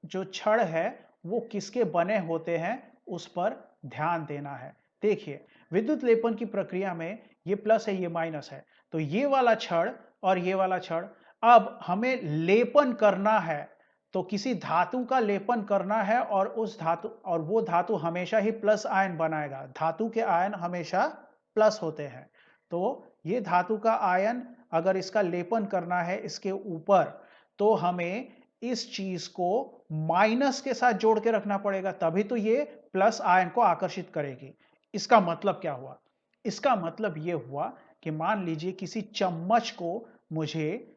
जो छड़ है वो किसके बने होते हैं उस पर ध्यान देना है। देखिए, विद्युत लेपन की प्रक्रिया में ये प्लस है, ये माइनस है, तो ये वाला छड़ और ये वाला छड़, अब हमें लेपन करना है, तो किसी धातु का लेपन करना है और उस धातु, और वो धातु हमेशा ही प्लस आयन बनाएगा। धातु के आयन हमेशा प्लस होते हैं, तो ये धातु का आयन अगर इसका लेपन करना है इसके ऊपर, तो हमें इस चीज को माइनस के साथ जोड़ के रखना पड़ेगा, तभी तो ये प्लस आयन को आकर्षित करेगी। इसका मतलब क्या हुआ? इसका मतलब यह हुआ कि मान लीजिए किसी चम्मच को मुझे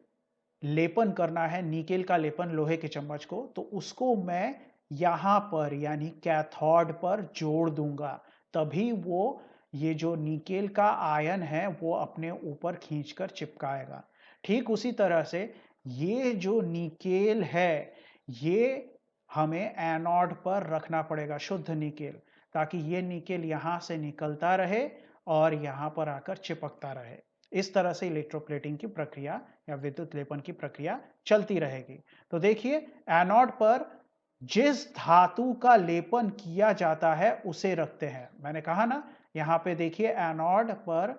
लेपन करना है, निकेल का लेपन लोहे के चम्मच को, तो उसको मैं यहां पर यानी कैथोड पर जोड़ दूंगा, तभी वो ये जो निकेल का आयन है वो अपने ऊपर खींचकर चिपकाएगा। ठीक उसी तरह से ये जो निकेल है ये हमें एनोड पर रखना पड़ेगा, शुद्ध निकेल, ताकि ये निकेल यहां से निकलता रहे और यहां पर आकर चिपकता रहे। इस तरह से इलेक्ट्रोप्लेटिंग की प्रक्रिया या विद्युत लेपन की प्रक्रिया चलती रहेगी। तो देखिए, एनोड पर जिस धातु का लेपन किया जाता है उसे रखते हैं। मैंने कहा ना, यहां पे देखिए एनोड पर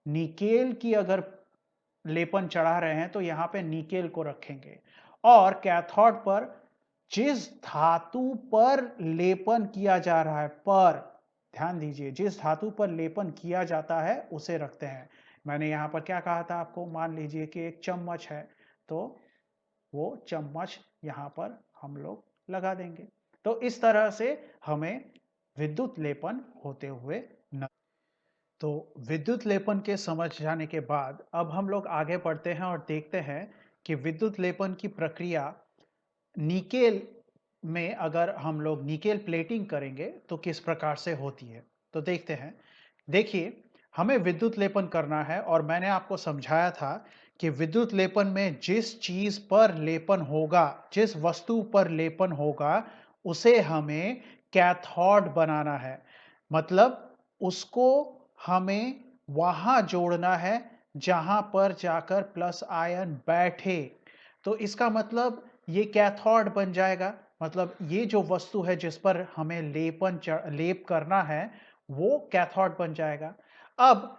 निकेल की अगर लेपन चढ़ा रहे हैं तो यहां पे निकेल को रखेंगे, और कैथोड पर जिस धातु पर लेपन किया जा रहा है, पर ध्यान दीजिए, जिस धातु पर लेपन किया जाता है उसे रखते हैं। मैंने यहां पर क्या कहा था आपको, मान लीजिए कि एक चम्मच है, तो वो चम्मच यहां पर हम लोग लगा देंगे। तो इस तरह से हमें विद्युत लेपन होते हुए न। तो विद्युत लेपन के समझ जाने के बाद अब हम लोग आगे बढ़ते हैं और देखते हैं कि विद्युत लेपन की प्रक्रिया निकेल में अगर हम लोग निकेल प्लेटिंग करेंगे तो किस प्रकार से होती है। तो देखते हैं। देखिए, हमें विद्युत लेपन करना है और मैंने आपको समझाया था कि विद्युत लेपन में जिस चीज पर लेपन होगा, जिस वस्तु पर लेपन होगा, उसे हमें कैथोड बनाना है। मतलब उसको हमें वहां जोड़ना है जहां पर जाकर प्लस आयन बैठे। तो इसका मतलब ये कैथोड बन जाएगा। मतलब ये जो वस्तु है जिस पर हमें लेप करना है वो कैथोड बन जाएगा। अब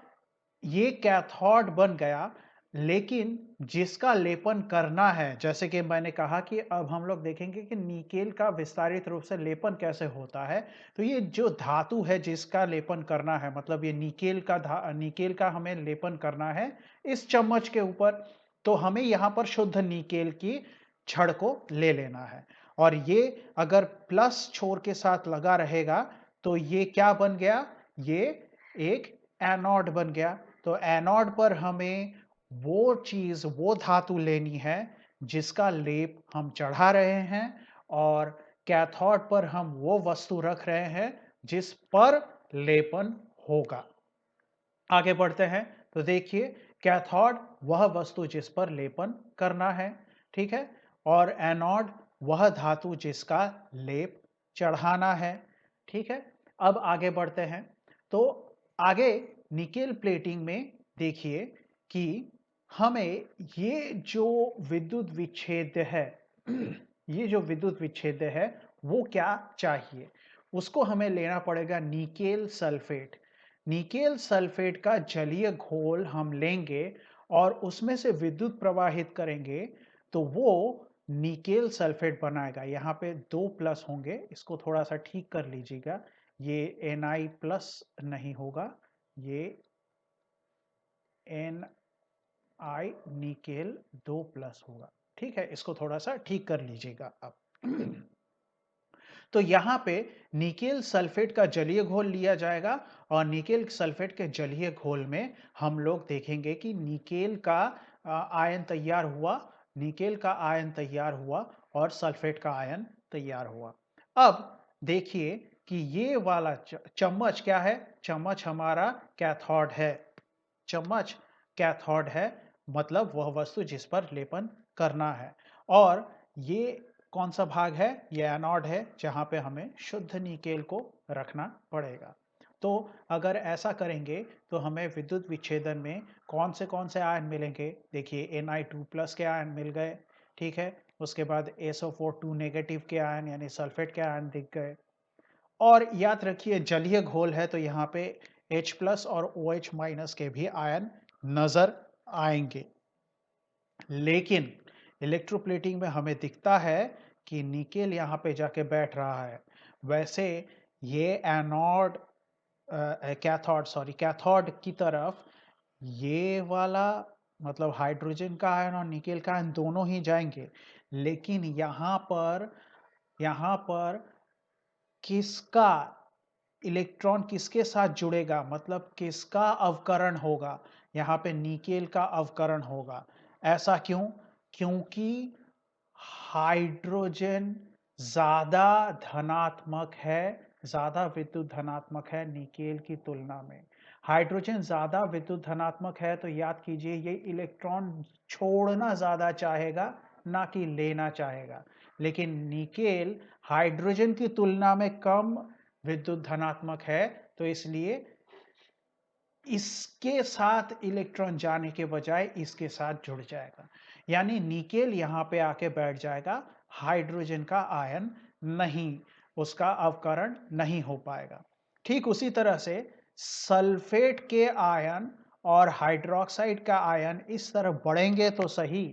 ये कैथोड बन गया, लेकिन जिसका लेपन करना है, जैसे कि मैंने कहा कि अब हम लोग देखेंगे कि निकेल का विस्तारित रूप से लेपन कैसे होता है। तो ये जो धातु है जिसका लेपन करना है, मतलब ये निकेल का हमें लेपन करना है इस चम्मच के ऊपर, तो हमें यहां पर शुद्ध निकेल की छड़ को ले लेना है। और ये अगर प्लस छोर के साथ लगा रहेगा तो ये क्या बन गया, ये एक एनोड बन गया। तो एनोड पर हमें वो चीज, वो धातु लेनी है जिसका लेप हम चढ़ा रहे हैं, और कैथोड पर हम वो वस्तु रख रहे हैं जिस पर लेपन होगा। आगे बढ़ते हैं। तो देखिए, कैथोड वह वस्तु जिस पर लेपन करना है, ठीक है, और एनोड वह धातु जिसका लेप चढ़ाना है, ठीक है। अब आगे बढ़ते हैं। तो आगे निकेल प्लेटिंग में देखिए कि हमें ये जो विद्युत विच्छेद है ये जो विद्युत विच्छेद है वो क्या चाहिए। उसको हमें लेना पड़ेगा निकेल सल्फेट। निकेल सल्फेट का जलीय घोल हम लेंगे और उसमें से विद्युत प्रवाहित करेंगे, तो वो निकेल सल्फेट बनाएगा। यहाँ पे 2 प्लस होंगे, इसको थोड़ा सा ठीक कर लीजिएगा। ये Na प्लस नहीं होगा, ये Ni निकेल 2 प्लस होगा। ठीक है, इसको थोड़ा सा ठीक कर लीजिएगा अब। तो यहाँ पे निकेल सल्फेट का जलीय घोल लिया जाएगा, और निकेल सल्फेट के जलीय घोल में हम लोग देखेंगे कि निकेल का आयन तैयार हुआ, निकेल का आयन तैयार हुआ और सल्फेट का आयन तैयार हुआ। अब देखिए कि ये वाला चम्मच क्या है। चम्मच हमारा कैथोड है। चम्मच कैथोड है, मतलब वह वस्तु जिस पर लेपन करना है। और ये कौन सा भाग है? ये एनोड है, जहां पे हमें शुद्ध निकेल को रखना पड़ेगा। तो अगर ऐसा करेंगे तो हमें विद्युत विच्छेदन में कौन से आयन मिलेंगे? देखिए, Na2 प्लस के आयन मिल गए, ठीक है। उसके बाद SO4 2 नेगेटिव के आयन यानी सल्फेट के आयन दिख गए। और याद रखिए, जलीय घोल है तो यहाँ पे H प्लस और OH माइनस के भी आयन नजर आएंगे। लेकिन इलेक्ट्रोप्लेटिंग में हमें दिखता है कि निकेल यहाँ पे जाके बैठ रहा है। वैसे ये एनोड, कैथोड की तरफ ये वाला, मतलब हाइड्रोजन का आयन और निकेल का आयन दोनों ही जाएंगे। लेकिन यहाँ पर किसका इलेक्ट्रॉन किसके साथ जुड़ेगा, मतलब किसका अवकरण होगा? यहाँ पे निकेल का अवकरण होगा। ऐसा क्यों? क्योंकि हाइड्रोजन ज्यादा धनात्मक है, ज्यादा विद्युत धनात्मक है निकेल की तुलना में। हाइड्रोजन ज्यादा विद्युत धनात्मक है तो याद कीजिए, ये इलेक्ट्रॉन छोड़ना ज्यादा चाहेगा, ना कि लेना चाहेगा। लेकिन निकेल हाइड्रोजन की तुलना में कम विद्युत धनात्मक है, तो इसलिए इसके साथ इलेक्ट्रॉन जाने के बजाय इसके साथ जुड़ जाएगा। यानी निकेल यहां पे आके बैठ जाएगा, हाइड्रोजन का आयन नहीं, उसका अवकरण नहीं हो पाएगा। ठीक उसी तरह से सल्फेट के आयन और हाइड्रोक्साइड का आयन इस तरह बढ़ेंगे तो सही,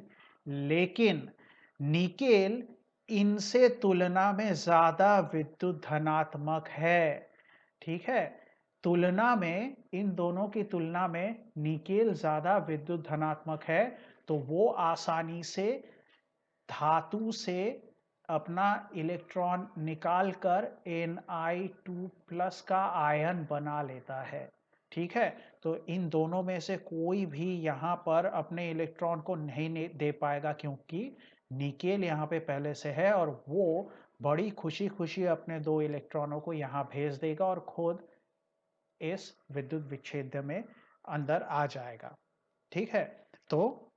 लेकिन निकेल इनसे तुलना में ज्यादा विद्युत धनात्मक है। ठीक है, तुलना में, इन दोनों की तुलना में निकेल ज्यादा विद्युत धनात्मक है, तो वो आसानी से धातु से अपना इलेक्ट्रॉन निकालकर Na2 प्लस का आयन बना लेता है। ठीक है, तो इन दोनों में से कोई भी यहाँ पर अपने इलेक्ट्रॉन को नहीं दे पाएगा, क्योंकि निकेल यहाँ पे पहले से है और वो बड़ी खुशी खुशी अपने 2 इलेक्ट्रॉनों को यहाँ भेज देगा और खुद इस विद्युत विच्छेद में अंदर आ जाएगा। ठीक है, तो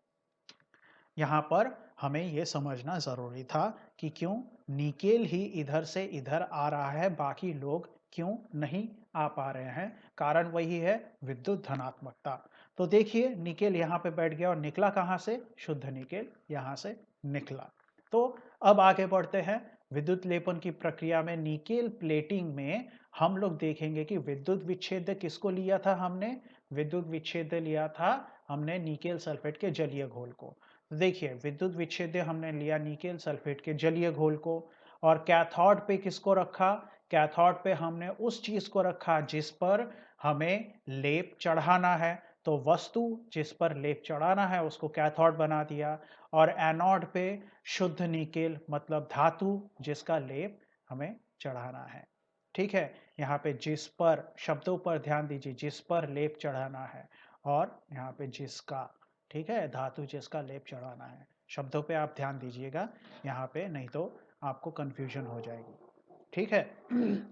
यहां पर हमें यह समझना जरूरी था कि क्यों निकेल ही इधर से इधर आ रहा है, बाकी लोग क्यों नहीं आ पा रहे हैं। कारण वही है, विद्युत धनात्मकता। तो देखिए, निकेल यहां पे बैठ गया और निकला कहां से? शुद्ध निकेल यहां से निकला। तो अब आगे बढ़ते हैं। विद्युत लेपन की प्रक्रिया में निकेल प्लेटिंग में हम लोग देखेंगे कि विद्युत विच्छेद किसको लिया था हमने? विद्युत विच्छेद लिया था हमने निकेल सल्फेट के जलीय घोल को। तो देखिए, विद्युत विच्छेद हमने लिया निकेल सल्फेट के जलीय घोल को, और कैथोड पे किसको रखा? कैथोड पे हमने उस चीज को रखा जिस पर हमें लेप चढ़ाना है। तो वस्तु जिस पर लेप चढ़ाना है उसको कैथोड बना दिया, और एनोड पे शुद्ध निकेल, मतलब धातु जिसका लेप हमें चढ़ाना है। ठीक है, यहाँ पे जिस पर शब्दों पर ध्यान दीजिए, जिस पर लेप चढ़ाना है और यहाँ पे जिसका, ठीक है, धातु जिसका लेप चढ़ाना है। शब्दों पे आप ध्यान दीजिएगा यहाँ पे, नहीं तो आपको कंफ्यूजन हो जाएगी। ठीक है।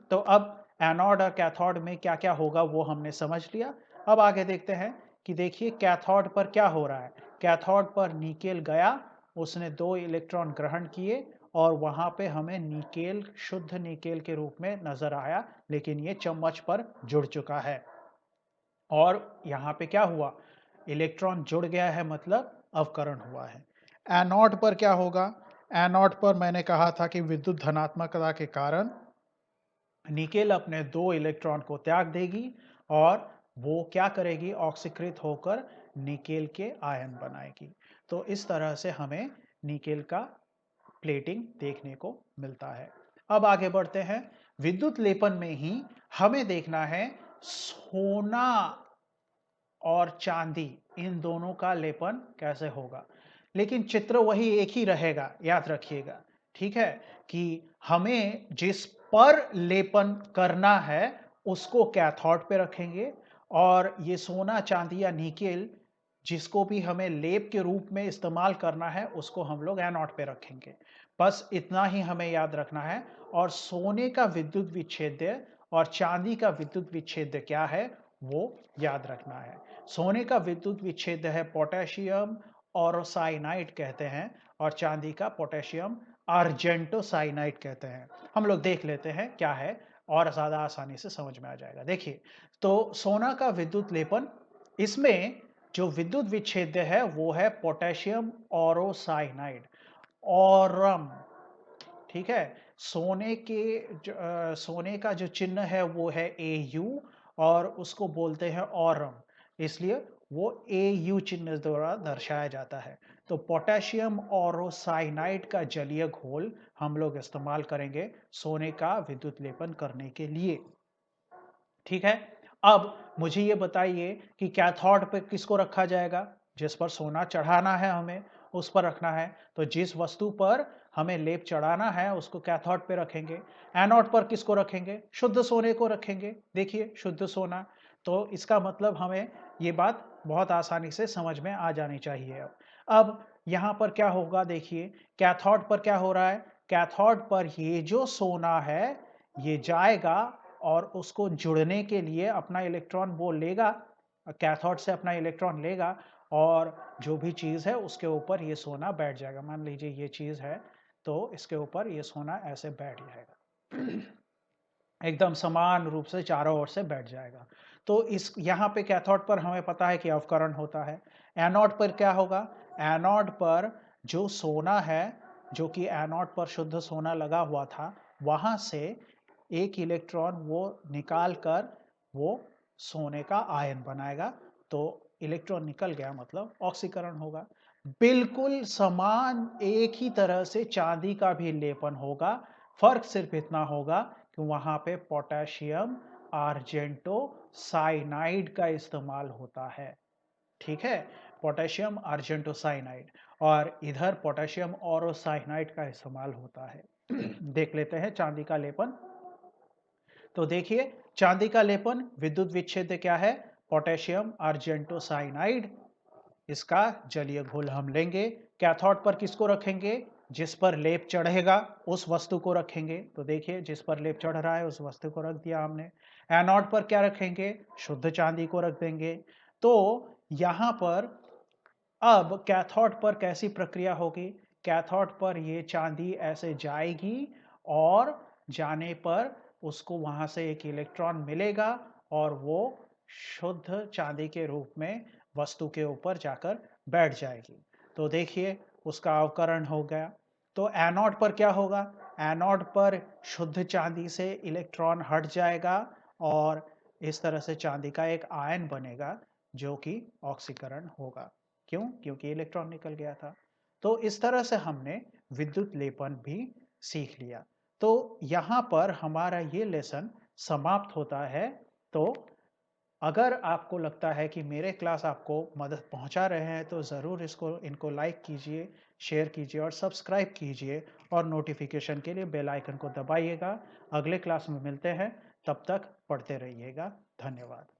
तो अब एनोड और कैथोड में क्या क्या होगा वो हमने समझ लिया। अब आगे देखते हैं कि देखिए कैथोड पर क्या हो रहा है। कैथोड पर निकेल गया, उसने 2 इलेक्ट्रॉन ग्रहण किए और वहां पे हमें निकेल, शुद्ध निकेल के रूप में नजर आया, लेकिन ये चम्मच पर जुड़ चुका है। और यहाँ पे क्या हुआ, इलेक्ट्रॉन जुड़ गया है, मतलब अवकरण हुआ है। एनोड पर क्या होगा, एनोड पर मैंने कहा था कि विद्युत धनात्मकता के कारण निकेल अपने 2 इलेक्ट्रॉन को त्याग देगी और वो क्या करेगी, ऑक्सीकृत होकर निकेल के आयन बनाएगी। तो इस तरह से हमें निकेल का प्लेटिंग देखने को मिलता है। अब आगे बढ़ते हैं, विद्युत लेपन में ही हमें देखना है सोना और चांदी, इन दोनों का लेपन कैसे होगा। लेकिन चित्र वही एक ही रहेगा, याद रखिएगा। ठीक है, कि हमें जिस पर लेपन करना है उसको कैथोड पे रखेंगे, और ये सोना चांदी या निकेल जिसको भी हमें लेप के रूप में इस्तेमाल करना है उसको हम लोग एनोड पे रखेंगे। बस इतना ही हमें याद रखना है। और सोने का विद्युत विच्छेद्य और चांदी का विद्युत विच्छेद्य क्या है वो याद रखना है। सोने का विद्युत विच्छेद है पोटेशियम औरोसाइनाइड कहते हैं, और चांदी का पोटेशियम आर्जेंटोसाइनाइड कहते हैं। हम लोग देख लेते हैं क्या है, और ज्यादा आसानी से समझ में आ जाएगा। देखिए, तो सोना का विद्युत लेपन, इसमें जो विद्युत विच्छेद्य है वो है पोटेशियम औरोसाइनाइड, औरम। ठीक है, सोने का जो चिन्ह है वो है AU, और उसको बोलते हैं औरम, इसलिए वो AU चिन्ह द्वारा दर्शाया जाता है। तो पोटेशियम औरोसाइनाइड का जलीय घोल हम लोग इस्तेमाल करेंगे सोने का विद्युत लेपन करने के लिए। ठीक है, अब मुझे ये बताइए कि कैथोड पे किसको रखा जाएगा, जिस पर सोना चढ़ाना है हमें उस पर रखना है। तो जिस वस्तु पर हमें लेप चढ़ाना है उसको कैथोड पे रखेंगे। एनोड पर किसको रखेंगे, शुद्ध सोने को रखेंगे। देखिए, शुद्ध सोना, तो इसका मतलब हमें ये बात बहुत आसानी से समझ में आ जानी चाहिए। अब यहाँ पर क्या होगा, देखिए कैथोड पर क्या हो रहा है, कैथोड पर ये जो सोना है ये जाएगा और उसको जुड़ने के लिए अपना इलेक्ट्रॉन वो लेगा, कैथोड से अपना इलेक्ट्रॉन लेगा, और जो भी चीज है उसके ऊपर ये सोना बैठ जाएगा। मान लीजिए ये चीज है, तो इसके ऊपर ये सोना ऐसे बैठ जाएगा, एकदम समान रूप से चारों ओर से बैठ जाएगा। तो इस यहाँ पे कैथोड पर हमें पता है कि अवकरण होता है। एनोड पर क्या होगा, एनोड पर जो सोना है, जो कि एनोड पर शुद्ध सोना लगा हुआ था, वहां से एक इलेक्ट्रॉन वो निकाल कर वो सोने का आयन बनाएगा। तो इलेक्ट्रॉन निकल गया मतलब ऑक्सीकरण होगा। बिल्कुल समान एक ही तरह से चांदी का भी लेपन होगा। फर्क सिर्फ इतना होगा कि वहां पे पोटेशियम आर्जेंटो साइनाइड का इस्तेमाल होता है। ठीक है, पोटेशियम आर्जेंटोसाइनाइड, और इधर पोटेशियम औरोसाइनाइड का इस्तेमाल होता है। देख लेते हैं चांदी का लेपन। तो देखिए, चांदी का लेपन विद्युत विच्छेद क्या है, पोटेशियम आर्जेंटोसाइनाइड, इसका जलीय घोल हम लेंगे। कैथोड पर किसको रखेंगे, जिस पर लेप चढ़ेगा उस वस्तु को रखेंगे। तो देखिए, जिस पर लेप चढ़ रहा है उस वस्तु को रख दिया हमने। एनोड पर क्या रखेंगे, शुद्ध चांदी को रख देंगे। तो यहां पर अब कैथोड पर कैसी प्रक्रिया होगी, कैथोड पर ये चांदी ऐसे जाएगी, और जाने पर उसको वहां से एक इलेक्ट्रॉन मिलेगा, और वो शुद्ध चांदी के रूप में वस्तु के ऊपर जाकर बैठ जाएगी। तो देखिए, उसका अवकरण हो गया। तो एनोड पर क्या होगा, एनोड पर शुद्ध चांदी से इलेक्ट्रॉन हट जाएगा, और इस तरह से चांदी का एक आयन बनेगा जो कि ऑक्सीकरण होगा। क्यों, क्योंकि इलेक्ट्रॉन निकल गया था। तो इस तरह से हमने विद्युत लेपन भी सीख लिया। तो यहां पर हमारा ये लेसन समाप्त होता है। तो अगर आपको लगता है कि मेरे क्लास आपको मदद पहुंचा रहे हैं, तो ज़रूर इसको इनको लाइक कीजिए, शेयर कीजिए और सब्सक्राइब कीजिए और नोटिफिकेशन के लिए बेल आइकन को दबाइएगा। अगले क्लास में मिलते हैं, तब तक पढ़ते रहिएगा। धन्यवाद।